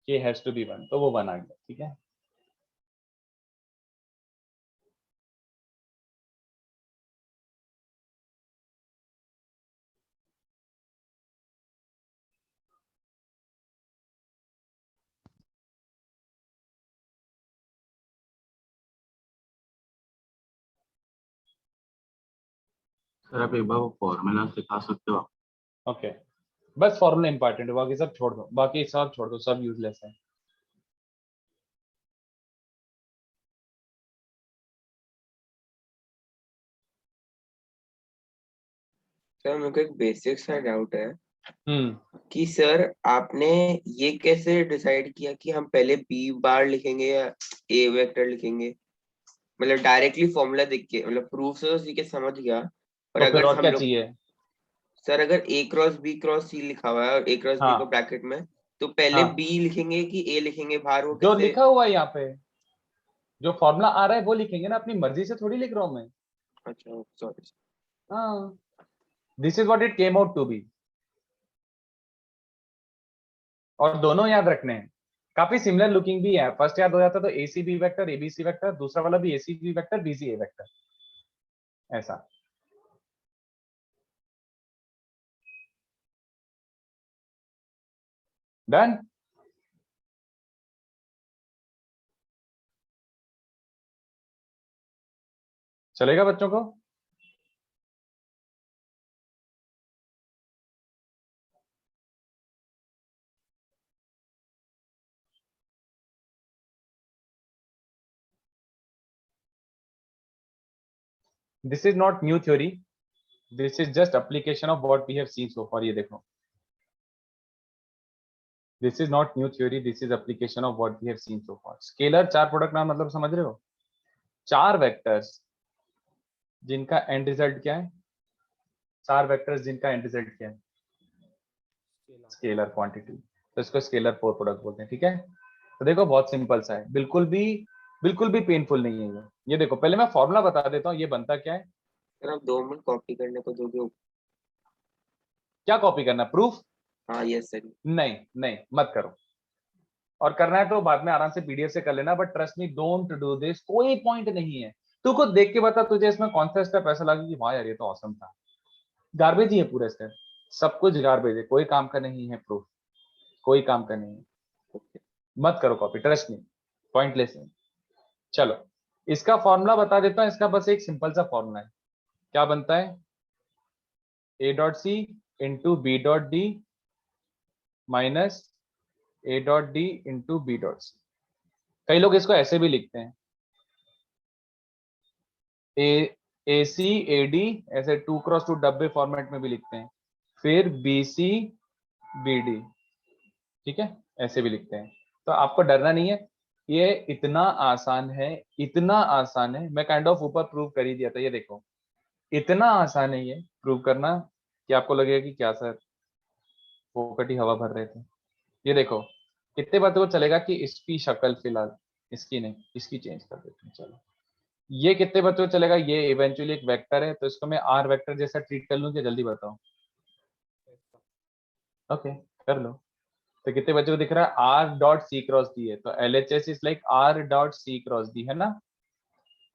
K has to be 1, तो वो 1 आ गया। ठीक है, सर आप एक बार वो फॉर्मूला सिखा सकते हो? ओके बस फॉर्मूला इंपॉर्टेंट है, बाकी सब छोड़ दो, बाकी सब छोड़ दो, सब यूजलेस है। सर मेरे को एक बेसिक सा डाउट है हम्म कि सर आपने ये कैसे डिसाइड किया कि हम पहले बी बार लिखेंगे या ए वेक्टर लिखेंगे? मतलब डायरेक्टली फॉर्मूला देख के, मतलब प्रूफ से तो सीख के समझ गया, पर तो फिर अगर और हम क्या लोग चाहिए? सर अगर ए क्रॉस बी क्रॉस सी लिखा हुआ है और ए क्रॉस बी को हाँ ब्रैकेट में, तो पहले हाँ, बी लिखेंगे कि ए लिखेंगे बाहर, वो जो कैसे? लिखा हुआ है यहाँ पे, जो फॉर्मूला आ रहा है वो लिखेंगे ना, अपनी मर्जी से थोड़ी लिख रहा हूँ मैं। अच्छा सॉरी। हाँ, this is what it came out to be. और दोनों याद रखने हैं, काफी सिमिलर लुकिंग भी है। फर्स्ट याद हो जाता तो A C B vector A B C vector, दूसरा वाला भी A C B vector B C A vector, ऐसा। डन। चलेगा बच्चों को? This is not new theory, this is just application of what we have seen so far. ये देखो, this is not new theory, this is application of what we have seen so far. Scalar चार product नाम मतलब समझ रहे हो, चार vectors जिनका एंड रिजल्ट क्या है, चार वेक्टर्स जिनका एंड रिजल्ट क्या है, स्केलर क्वांटिटी, तो इसको स्केलर फोर प्रोडक्ट बोलते हैं। ठीक है, तो देखो बहुत सिंपल सा है, बिल्कुल भी पेनफुल नहीं है ये देखो पहले मैं फॉर्मूला बता देता हूँ, ये बनता क्या है। सर आप 2 मिनट कॉपी करने को दोगे? क्या कॉपी करना, प्रूफ? हाँ यस सर। नहीं नहीं मत करो, और करना है तो बाद में आराम से पीडीएफ से कर लेना, but trust me don't do this, कोई पॉइंट नहीं है। तू खुद देख के बता तुझे इसमें कौन सा स्टेप ऐसा लगा कि वाह यार ये तो ऑसम था। गार्बेज ही है पूरा स्टेप, सब कुछ गार्बेज है, कोई काम का नहीं है प्रूफ, कोई काम का नहीं है। मत करो कॉपी, ट्रस्ट मी, पॉइंटलेस है। चलो इसका फॉर्मूला बता देता हूँ, इसका बस एक सिंपल सा फॉर्मूला है, क्या बनता है, A dot C into B dot D minus A dot D into B dot C. कई लोग इसको ऐसे भी लिखते हैं, ए सी ए डी, ऐसे 2x2 डब्बे फॉर्मेट में भी लिखते हैं, फिर बी सी बी डी, ठीक है, ऐसे भी लिखते हैं। तो आपको डरना नहीं है, ये इतना आसान है, इतना आसान है। मैं काइंड ऑफ ऊपर प्रूव कर ही दिया था, ये देखो इतना आसान है ये प्रूव करना कि आपको लगेगा कि क्या सर फोकट ही हवा भर रहे थे। ये देखो कितने बातों को चलेगा कि इसकी शक्ल फिलहाल, इसकी नहीं, इसकी चेंज कर देते हैं। चलो ये कितने बच्चों को चलेगा, ये इवेंचुअली एक वेक्टर है, तो इसको मैं आर वेक्टर जैसा ट्रीट कर लूं क्या, जल्दी बताओ। ओके कर लो। तो कितने बच्चों को दिख रहा है, R dot C cross D है, तो LHS is like R dot C cross D, है ना।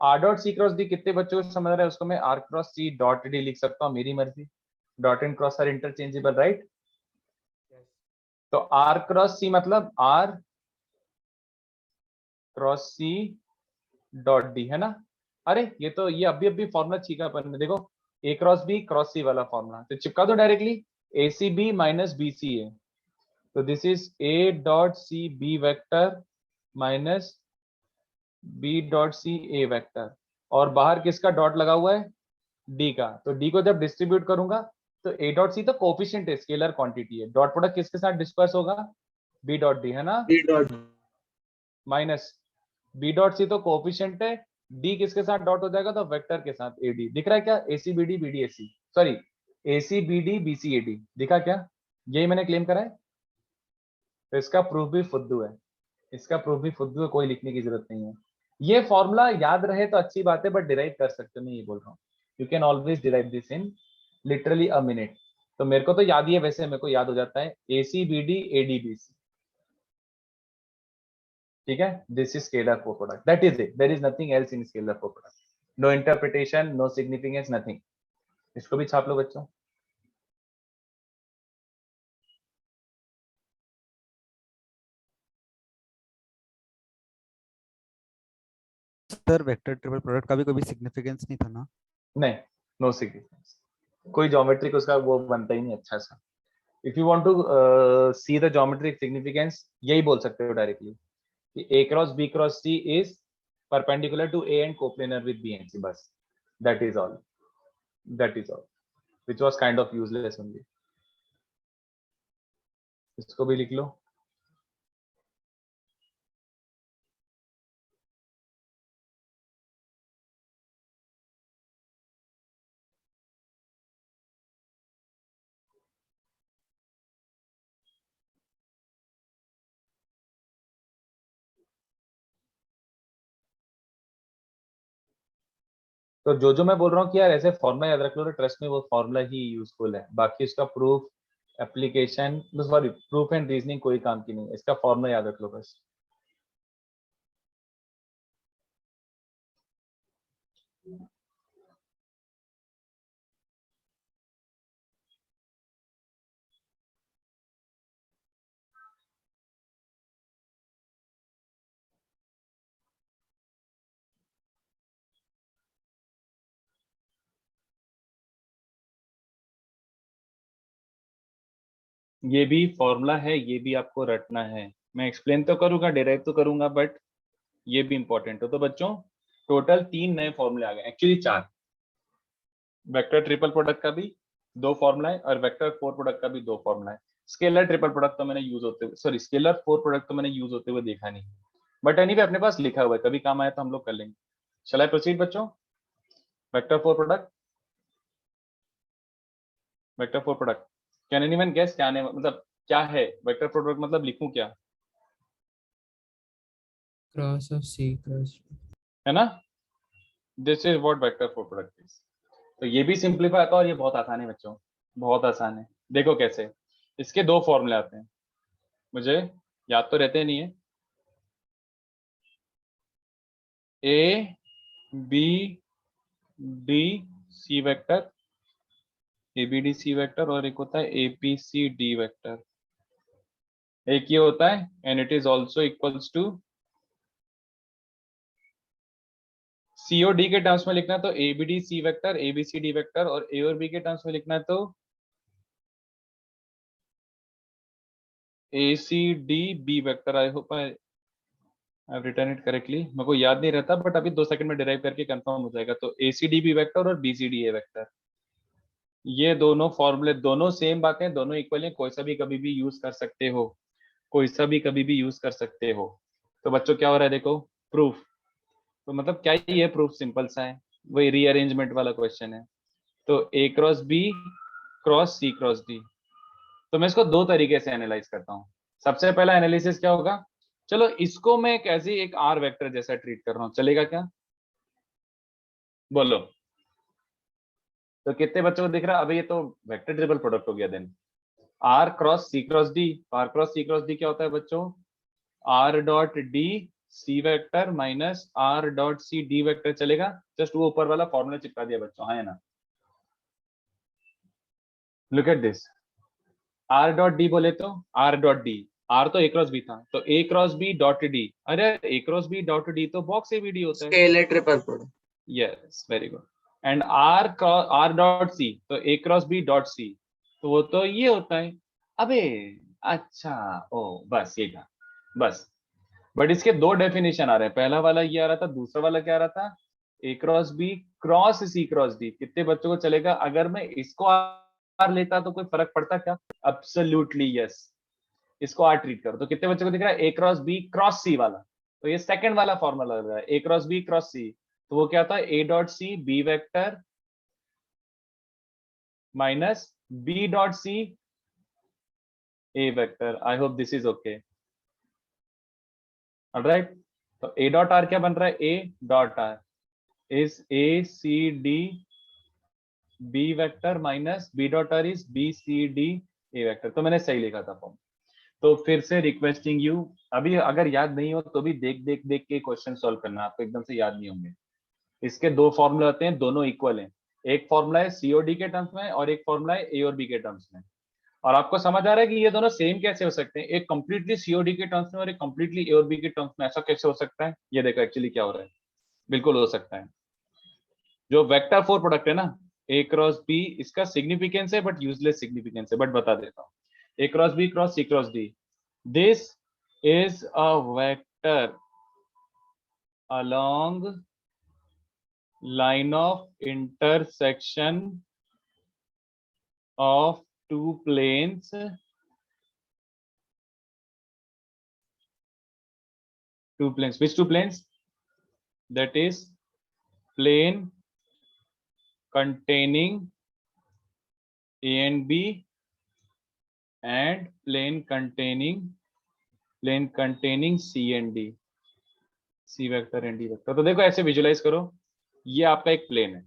R dot C cross D कितने बच्चों को समझ रहा है, उसको मैं R cross C dot D लिख सकता हूँ, मेरी मर्जी। Dot and cross are interchangeable, right. तो आर क्रॉस सी मतलब R cross C dot D, है ना। अरे ये तो ये अभी फॉर्मूला छीका अपन ने, देखो ए क्रॉस सी वाला फॉर्मूला, तो चिपका दो directly, A C B minus B C A, तो this is A dot C B vector minus B dot C A vector, और बाहर किसका डॉट लगा हुआ है, डी का। तो डी को जब डिस्ट्रीब्यूट करूंगा तो ए डॉट सी तो कोफिशिएंट है, स्केलर क्वांटिटी है, डॉट प्रोडक्ट किसके साथ डिस्पर्स होगा, बी डॉट डी, है ना, B dot minus B dot C तो कोफिशिएंट है, डी किसके साथ डॉट हो जाएगा, तो वेक्टर के साथ ए डी। दिख रहा है क्या, A C B D B D A C, sorry A C B D B C A D, दिखा क्या, यही मैंने क्लेम करा है। तो इसका प्रूफ भी फुद्दू है, इसका प्रूफ भी फुद्दू है, कोई लिखने की जरूरत नहीं है। ये फॉर्मूला याद रहे तो अच्छी बात है, बट डिराइव कर सकते हो, मैं ये बोल रहा हूँ, you can always derive this in literally a minute. तो मेरे को तो याद ही है, वैसे मेरे को याद हो जाता है A C B D A D B C, ठीक है। This is scalar four product, that is it, there is nothing else in scalar four product, no interpretation, no significance, nothing. इसको भी छाप लो बच्चों। सर वेक्टर ट्रिपल प्रोडक्ट का भी कोई significance नहीं था ना। नहीं, नो सिग्निफिकेंस, कोई ज्योमेट्रिक उसका वो बनता ही नहीं अच्छा सा। If you want to see the geometric significance, यही बोल सकते हो डायरेक्टली कि a cross b cross c is perpendicular to a and coplanar with b and c, बस that is all, that is all, which was kind of useless only। इसको भी लिख लो। तो जो मैं बोल रहा हूँ कि यार ऐसे फॉर्मूला याद रख लो, तो ट्रस्ट में वो फॉर्मूला ही यूजफुल है, बाकी इसका proof application, sorry proof and reasoning कोई काम की नहीं है, इसका फॉर्मूला याद रख लो बस। ये भी फॉर्मूला है, ये भी आपको रटना है, मैं एक्सप्लेन तो करूंगा, डिराइव तो करूंगा, बट ये भी इंपॉर्टेंट हो। तो बच्चों टोटल 3 नए फॉर्मूले आ गए, एक्चुअली 4। वेक्टर ट्रिपल प्रोडक्ट का भी 2 फॉर्मूला है, और वेक्टर 4 प्रोडक्ट का भी 2 फॉर्मूला है। स्केलर ट्रिपल प्रोडक्ट तो मैंने यूज होते हुए, सॉरी स्केलर 4 प्रोडक्ट तो मैंने यूज होते हुए देखा नहीं, बट एनीवे अपने पास लिखा हुआ है, कभी काम आया तो हम लोग कर लेंगे। शैल आई प्रोसीड बच्चों। Vector 4 product, vector 4 product, can anyone guess क्या आने, मतलब क्या है वेक्टर प्रोडक्ट, मतलब लिखूं क्या, क्रॉस ऑफ सी क्रॉस, है ना। This is what vector 4 product is. तो ये भी सिंप्लीफाई था, और ये बहुत आसान है बच्चों, बहुत आसान है। देखो कैसे, इसके 2 फॉर्मूले आते हैं, मुझे याद तो रहते नहीं है, A B D C vector, A B D C vector, और एक होता है A P C D vector. एक ये होता है, and it is also equals to COD के टर्म्स में लिखना है तो ABD C vector, ABCD vector, और A और B के टर्म्स में लिखना है तो ACDB vector. I hope I have written it correctly, मेरे को याद नहीं रहता बट अभी 2 सेकंड में डिराइव करके कंफर्म हो जाएगा। तो ACDB वेक्टर और BCDA वेक्टर, ये दोनों फॉर्मूले दोनों सेम बातें, दोनों इक्वल है, कोई सा भी कभी भी यूज कर सकते हो, कोई सा भी कभी भी यूज कर सकते हो। तो बच्चों क्या हो रहा है देखो, प्रूफ। तो मतलब क्या ही है प्रूफ, सिंपल सा है, वही रीअरेंजमेंट वाला क्वेश्चन है। तो A cross B cross C cross D। तो मैं इसको दो तरीके से एनालाइज करता हूँ। सबसे पहला एनालिसिस क्या होगा, चलो इसको मैं कैसे एक R वेक्टर जैसा ट्रीट कर रहा हूँ, चलेगा क्या? बोलो। तो कितने बच्चों को दिख रहा है? अभी ये तो वेक्टर ट्रिपल प्रोडक्ट हो गया। Then R cross C cross D, R cross C cross D क्या होता है बच्चों? R dot D C vector minus R dot C D vector, चलेगा? जस्ट वो ऊपर वाला फॉर्मूला चिपका दिया बच्चों, हाँ है ना? Look at this, R dot D बोले तो R डॉट D, R तो A क्रॉस B था, तो A cross B dot D। अरे A cross B dot D तो बॉक्स ABD होता है। Scalar triple product. Yes, very good. And R dot C तो A cross B dot C, तो वो तो ये होता है। अबे अच्छा, ओ बस ये था बस। बट इसके दो डेफिनेशन आ रहे हैं, पहला वाला ये आ रहा था, दूसरा वाला क्या आ रहा था? A cross B cross C cross D। कितने बच्चों को चलेगा? अगर मैं इसको R लेता तो कोई फर्क पड़ता क्या? Absolutely yes. इसको R ट्रीट करो तो कितने बच्चों को दिख रहा है? A cross B cross C वाला, तो ये सेकंड वाला फॉर्मूला लग रहा है, A cross B cross C। तो वो क्या था? A dot C B vector minus B dot C A vector. I hope this is okay, alright. तो A डॉट R क्या बन रहा है? A dot R is ACD B vector minus B dot R is BCD A vector. तो मैंने सही लिखा था फॉर्म। तो फिर से रिक्वेस्टिंग यू, अभी अगर याद नहीं हो तो भी देख के क्वेश्चन सॉल्व करना, आपको एकदम से याद नहीं होंगे। इसके दो फॉर्मूले होते हैं, दोनों इक्वल हैं। एक फॉर्मूला है COD के टर्म्स में और एक फॉर्मूला है A और B के टर्म्स में। और आपको समझ आ रहा है कि ये दोनों सेम कैसे हो सकते हैं? एक कंप्लीटली COD के टर्म्स में और एक कंप्लीटली A और B के टर्म्स में, ऐसा कैसे हो सकता है? ये देखो एक्चुअली क्या हो रहा है, बिल्कुल हो सकता है। जो वेक्टर 4 प्रोडक्ट है ना, A क्रॉस B, इसका सिग्निफिकेंस है बट यूजलेस सिग्निफिकेंस है, बट बता देता हूँ। A cross B cross C cross D, this is a vector along line of intersection of two planes, which two planes? That is plane containing A and B and plane containing C and D, C vector and D vector. तो देखो ऐसे visualise करो, ये आपका एक plane है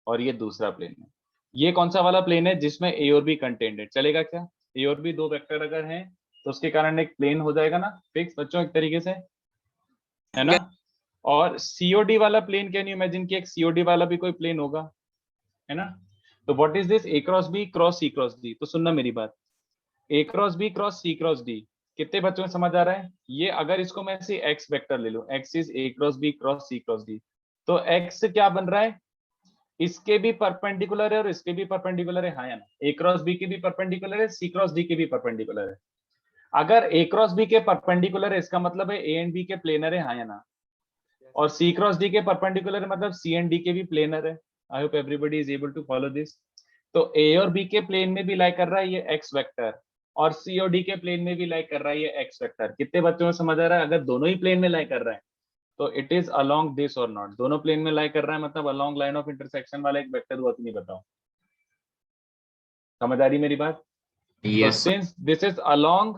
और ये दूसरा प्लेन है। ये कौन सा वाला प्लेन है? जिसमें A और B कंटेंट है, चलेगा क्या? A और B दो वेक्टर अगर हैं तो उसके कारण एक प्लेन हो जाएगा ना, फिक्स बच्चों, एक तरीके से, है ना? और COD वाला प्लेन, कैन यू इमेजिन कि एक COD वाला भी कोई प्लेन होगा, है ना? तो what is this? A cross B cross C cross D। तो सुनना मेरी बात, A cross B cross C cross D, कितने बच्चों में समझ आ रहा है? ये अगर इसको मैं ऐसे X वेक्टर ले लूं, X is A cross B cross C cross D, तो X क्या बन रहा है? इसके भी परपेंडिकुलर है और इसके भी परपेंडिकुलर है, हाँ या ना? A क्रॉस B के भी परपेंडिकुलर है, C क्रॉस D के भी परपेंडिकुलर है। अगर A क्रॉस B के परपेंडिकुलर है, इसका मतलब है A एंड B के प्लेनर है, हाँ या ना? और C क्रॉस D के परपेंडिकुलर है, मतलब C एंड D के भी प्लेनर है। I hope everybody is able to follow this. तो A और B के प्लेन में भी लाई कर रहा है ये X वेक्टर, और C और D के प्लेन में भी लाई कर रहा है ये X वेक्टर। कितने बच्चों में समझ आ रहा है? अगर दोनों ही प्लेन में लाई कर रहा है तो इट इज अलोंग दिस और नॉट। दोनों प्लेन में लाई कर रहा है मतलब अलोंग लाइन ऑफ इंटरसेक्शन वाला एक वेक्टर हुआ कि नहीं, बताओ? समझ आ रही मेरी बात? Yes, sir. Since this is along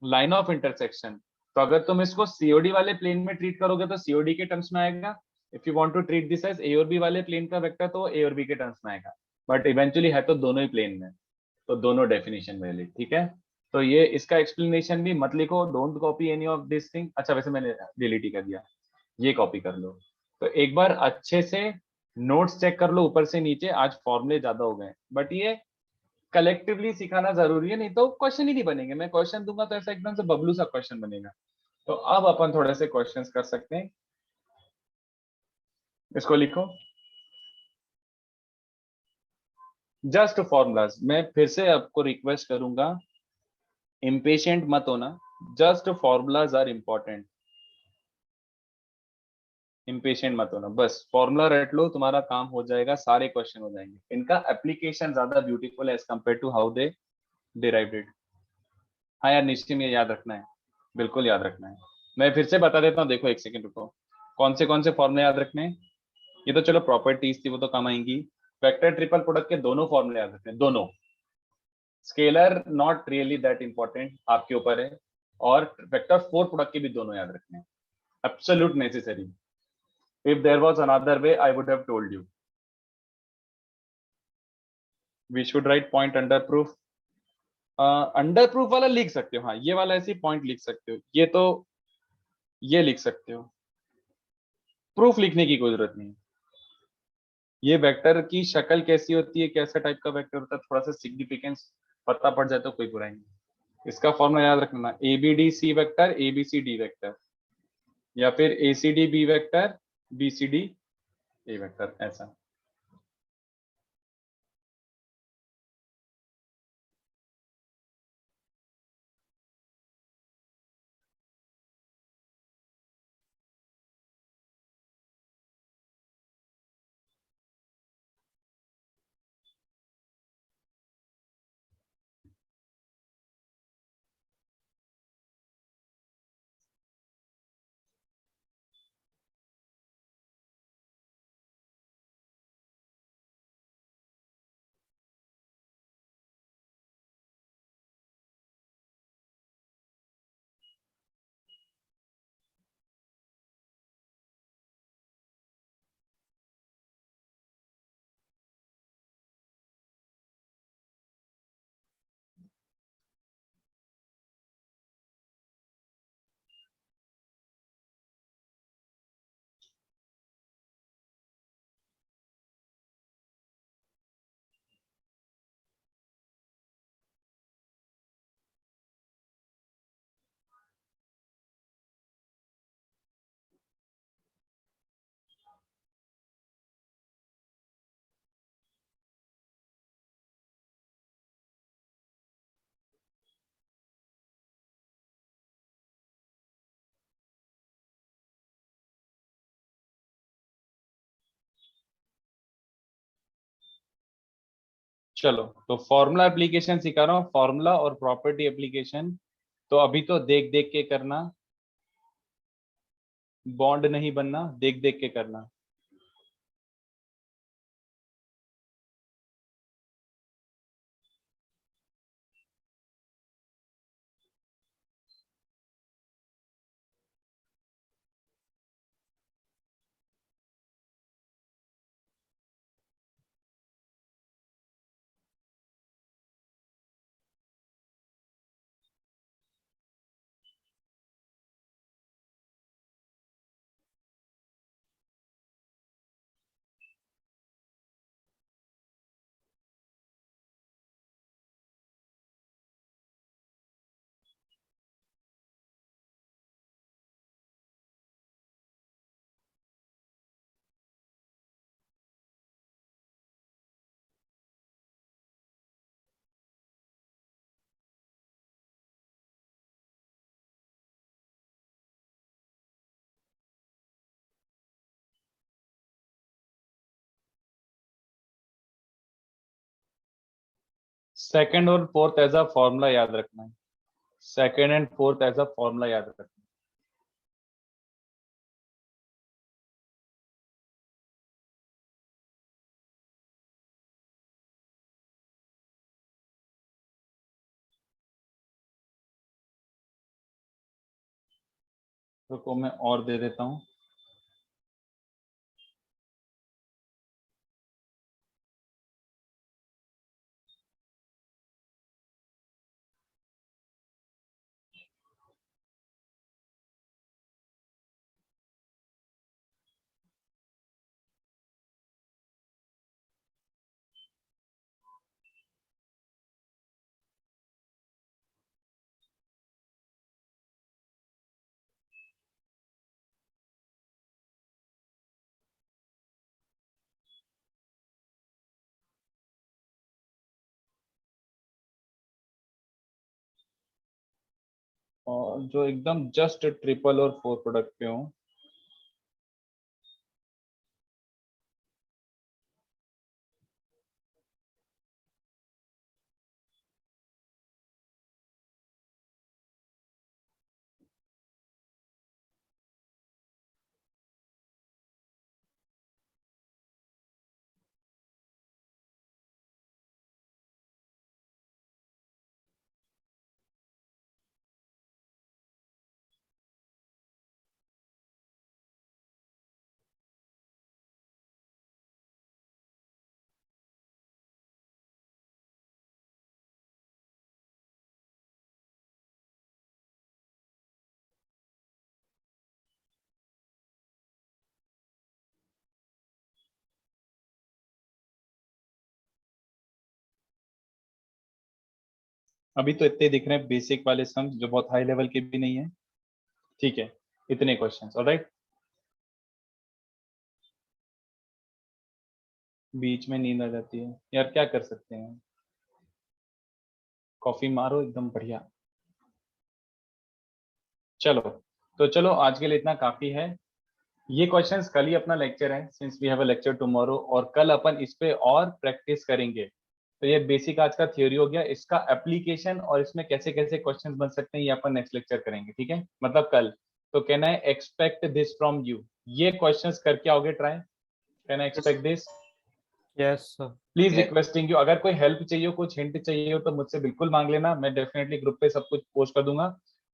line of intersection, तो अगर तुम इसको COD वाले प्लेन में ट्रीट करोगे तो COD के टर्म्स में आएगा। If you want to treat this as A और B वाले प्लेन का वेक्टर तो A और B के टर्म्स में आएगा, बट इवेंचुअली है तो दोनों ही प्लेन में, तो दोनों डेफिनेशन वैलिड, ठीक है? तो ये इसका एक्सप्लेनेशन भी मत लिखो, don't copy any of this thing. अच्छा वैसे मैंने डिलीट ही कर दिया, ये कॉपी कर लो। तो एक बार अच्छे से नोट्स चेक कर लो ऊपर से नीचे, आज फॉर्मूले ज्यादा हो गए, बट ये कलेक्टिवली सिखाना जरूरी है, नहीं तो क्वेश्चन ही नहीं बनेंगे। मैं क्वेश्चन दूंगा तो ऐसा एकदम से बबलू सा क्वेश्चन बनेगा। तो अब अपन थोड़े से क्वेश्चंस कर सकते हैं। इसको लिखो जस्ट फॉर्मूलाज। मैं फिर से आपको रिक्वेस्ट करूंगा, इम्पेशेंट मत होना, just formulas are important, impatient मत होना, बस फॉर्मूला रट लो, तुम्हारा काम हो जाएगा, सारे क्वेश्चन हो जाएंगे। इनका एप्लीकेशन ज्यादा ब्यूटीफुल है as compare to how they derived it. हाँ यार निश्चित, ये याद रखना है, बिल्कुल याद रखना है। मैं फिर से बता देता हूँ, देखो एक सेकंड रुको। कौन से फॉर्मूले याद रखने हैं? ये तो चलो प्रॉपर्टीज थी, वो तो काम आएंगी। वेक्टर ट्रिपल प्रोडक्ट के दोनों फॉर्मूले याद रखने हैं, दोनों। Scalar not really that important, आपके ऊपर है। और वेक्टर फोर प्रोडक्ट के भी दोनों याद रखने हैं, absolute necessary. If there was another way I would have told you. We should write point under proof. Under proof वाला लिख सकते हो, हाँ ये वाला ऐसी पॉइंट लिख सकते हो, ये तो ये लिख सकते हो, प्रूफ लिखने की कोई जरूरत नहीं। ये वेक्टर की शक्ल कैसी होती है, कैसा टाइप का वेक्टर होता है, थोड़ा सा सिग्निफिकेंस पता पड़ जाए तो कोई बुराई नहीं। इसका फॉर्मूला याद रखना, A B D C vector, A B C D vector, या फिर A C D B vector, B C D A vector, ऐसा। चलो तो फॉर्मूला एप्लीकेशन सिखा रहा हूँ, फॉर्मूला और प्रॉपर्टी एप्लीकेशन। तो अभी तो देख देख के करना, बॉन्ड नहीं बनना, देख देख के करना। सेकंड और फोर्थ एज अ फॉर्मूला याद रखना है, second and fourth as a formula याद रखना है। रुको मैं और दे देता हूँ। जो एकदम जस्ट ट्रिपल और 4 प्रोडक्ट पे हो। अभी तो इतने दिख रहे हैं बेसिक वाले सम्स जो बहुत हाई लेवल के भी नहीं है। ठीक है, इतने क्वेश्चंस। ऑलराइट, बीच में नींद आ जाती है यार, क्या कर सकते हैं। कॉफी मारो एकदम बढ़िया। चलो, तो चलो आज के लिए इतना काफी है। ये क्वेश्चंस कल ही अपना लेक्चर है, since we have a lecture tomorrow, और कल अपन इस पे और प्रैक्टिस करेंगे। तो ये बेसिक आज का थ्योरी हो गया, इसका एप्लीकेशन और इसमें कैसे कैसे क्वेश्चंस बन सकते हैं ये अपन नेक्स्ट लेक्चर करेंगे। ठीक है, मतलब कल। तो can I expect this from you? ये क्वेश्चंस करके आओगे try? Can I expect this? Yes sir. Please requesting you, अगर कोई हेल्प चाहिए हो, कुछ हिंट चाहिए हो तो मुझसे बिल्कुल मांग लेना, मैं डेफिनेटली ग्रुप पे सब कुछ पोस्ट कर दूंगा।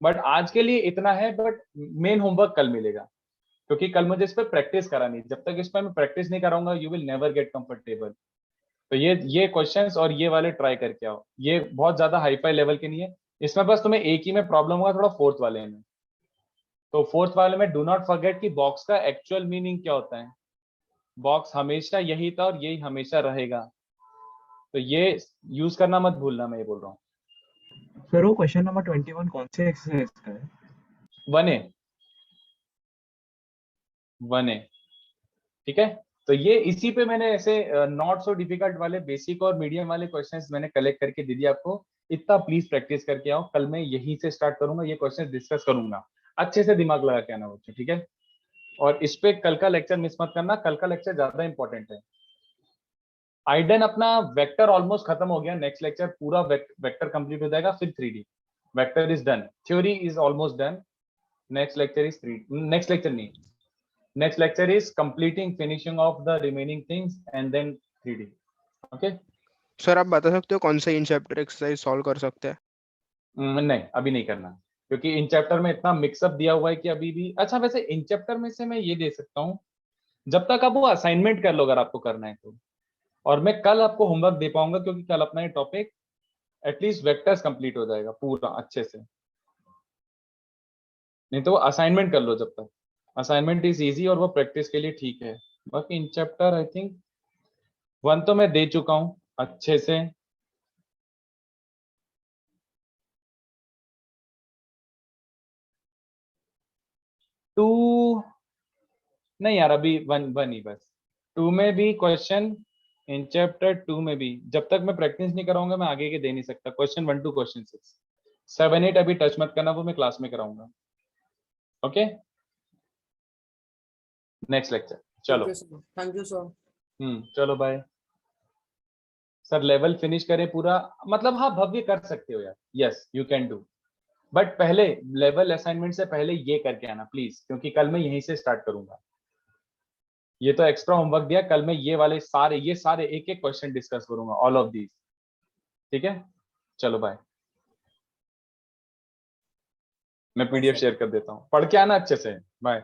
बट आज के लिए इतना है, बट मेन होमवर्क कल मिलेगा, क्योंकि कल मुझे इस पर प्रैक्टिस करानी। जब तक इस पर मैं प्रैक्टिस नहीं कराऊंगा you will never get comfortable. तो ये क्वेश्चंस और ये वाले ट्राई करके आओ। ये बहुत ज्यादा हाई फाई लेवल के नहीं है, इसमें बस तुम्हें एक ही में प्रॉब्लम होगा, थोड़ा फोर्थ वाले में। तो फोर्थ वाले में डू नॉट फॉरगेट कि बॉक्स का एक्चुअल मीनिंग क्या होता है। बॉक्स हमेशा यही था और यही हमेशा रहेगा, तो ये यूज करना मत भूलना, मैं ये बोल रहा हूँ। सर वो क्वेश्चन नंबर 21 कौन से एक्सरसाइज का है? 1A, 1A। ठीक है, तो ये इसी पे मैंने ऐसे नॉट सो डिफिकल्ट वाले बेसिक और मीडियम वाले क्वेश्चंस मैंने कलेक्ट करके दे दिए आपको। इतना प्लीज प्रैक्टिस करके आओ, कल मैं यहीं से स्टार्ट करूंगा, ये क्वेश्चंस डिस्कस करूंगा, अच्छे से दिमाग लगा के आना बच्चों। ठीक है, और इस पे कल का लेक्चर मिस मत करना, कल का लेक्चर ज्यादा इंपॉर्टेंट है। आइडन अपना वेक्टर ऑलमोस्ट खत्म हो गया, नेक्स्ट लेक्चर पूरा वेक्टर कंप्लीट हो जाएगा, फिर 3D vector is done, theory is almost done. Next lecture is 3, next lecture नहीं, next lecture is completing finishing of the remaining things and then 3D। okay sir आप बता सकते हो कौन सा इन चैप्टर एक्सरसाइज सॉल्व कर सकते हैं? नहीं, अभी नहीं करना, क्योंकि इन चैप्टर में इतना मिक्सअप दिया हुआ है कि अभी भी। अच्छा, वैसे इन चैप्टर में से मैं ये दे सकता हूँ, जब तक आप वो असाइनमेंट कर लो अगर आपको करना है तो, और मैं कल आपको होमवर्क दे पाऊंगा, क्योंकि कल अपना ये टॉपिक एटलीस्ट वेक्टर्स कंप्लीट हो जाएगा पूरा अच्छे से। नहीं तो असाइनमेंट कर लो जब तक, असाइनमेंट इज इजी और वो प्रैक्टिस के लिए ठीक है। बाकी इन चैप्टर आई थिंक 1 तो मैं दे चुका हूँ अच्छे से। टू नहीं यार, अभी 1 ही बस। 2 में भी क्वेश्चन, इन चैप्टर 2 में भी जब तक मैं प्रैक्टिस नहीं कराऊंगा मैं आगे के दे नहीं सकता। क्वेश्चन 1 to क्वेश्चन 6, 7 8 अभी टच मत करना, वो मैं क्लास में कराऊंगा। Okay, next lecture. चलो, थैंक यू सर। चलो बाय सर। लेवल फिनिश करें पूरा, मतलब हाँ भव्य कर सकते हो यार, yes you can do, but पहले लेवल असाइनमेंट से पहले ये करके आना प्लीज, क्योंकि कल मैं यहीं से स्टार्ट करूंगा। ये तो एक्स्ट्रा होमवर्क दिया, कल मैं ये वाले सारे एक एक क्वेश्चन डिस्कस करूंगा, ऑल ऑफ दीज। ठीक है, चलो बाय। मैं PDF शेयर कर देता हूँ, पढ़ के आना अच्छे से। बाय।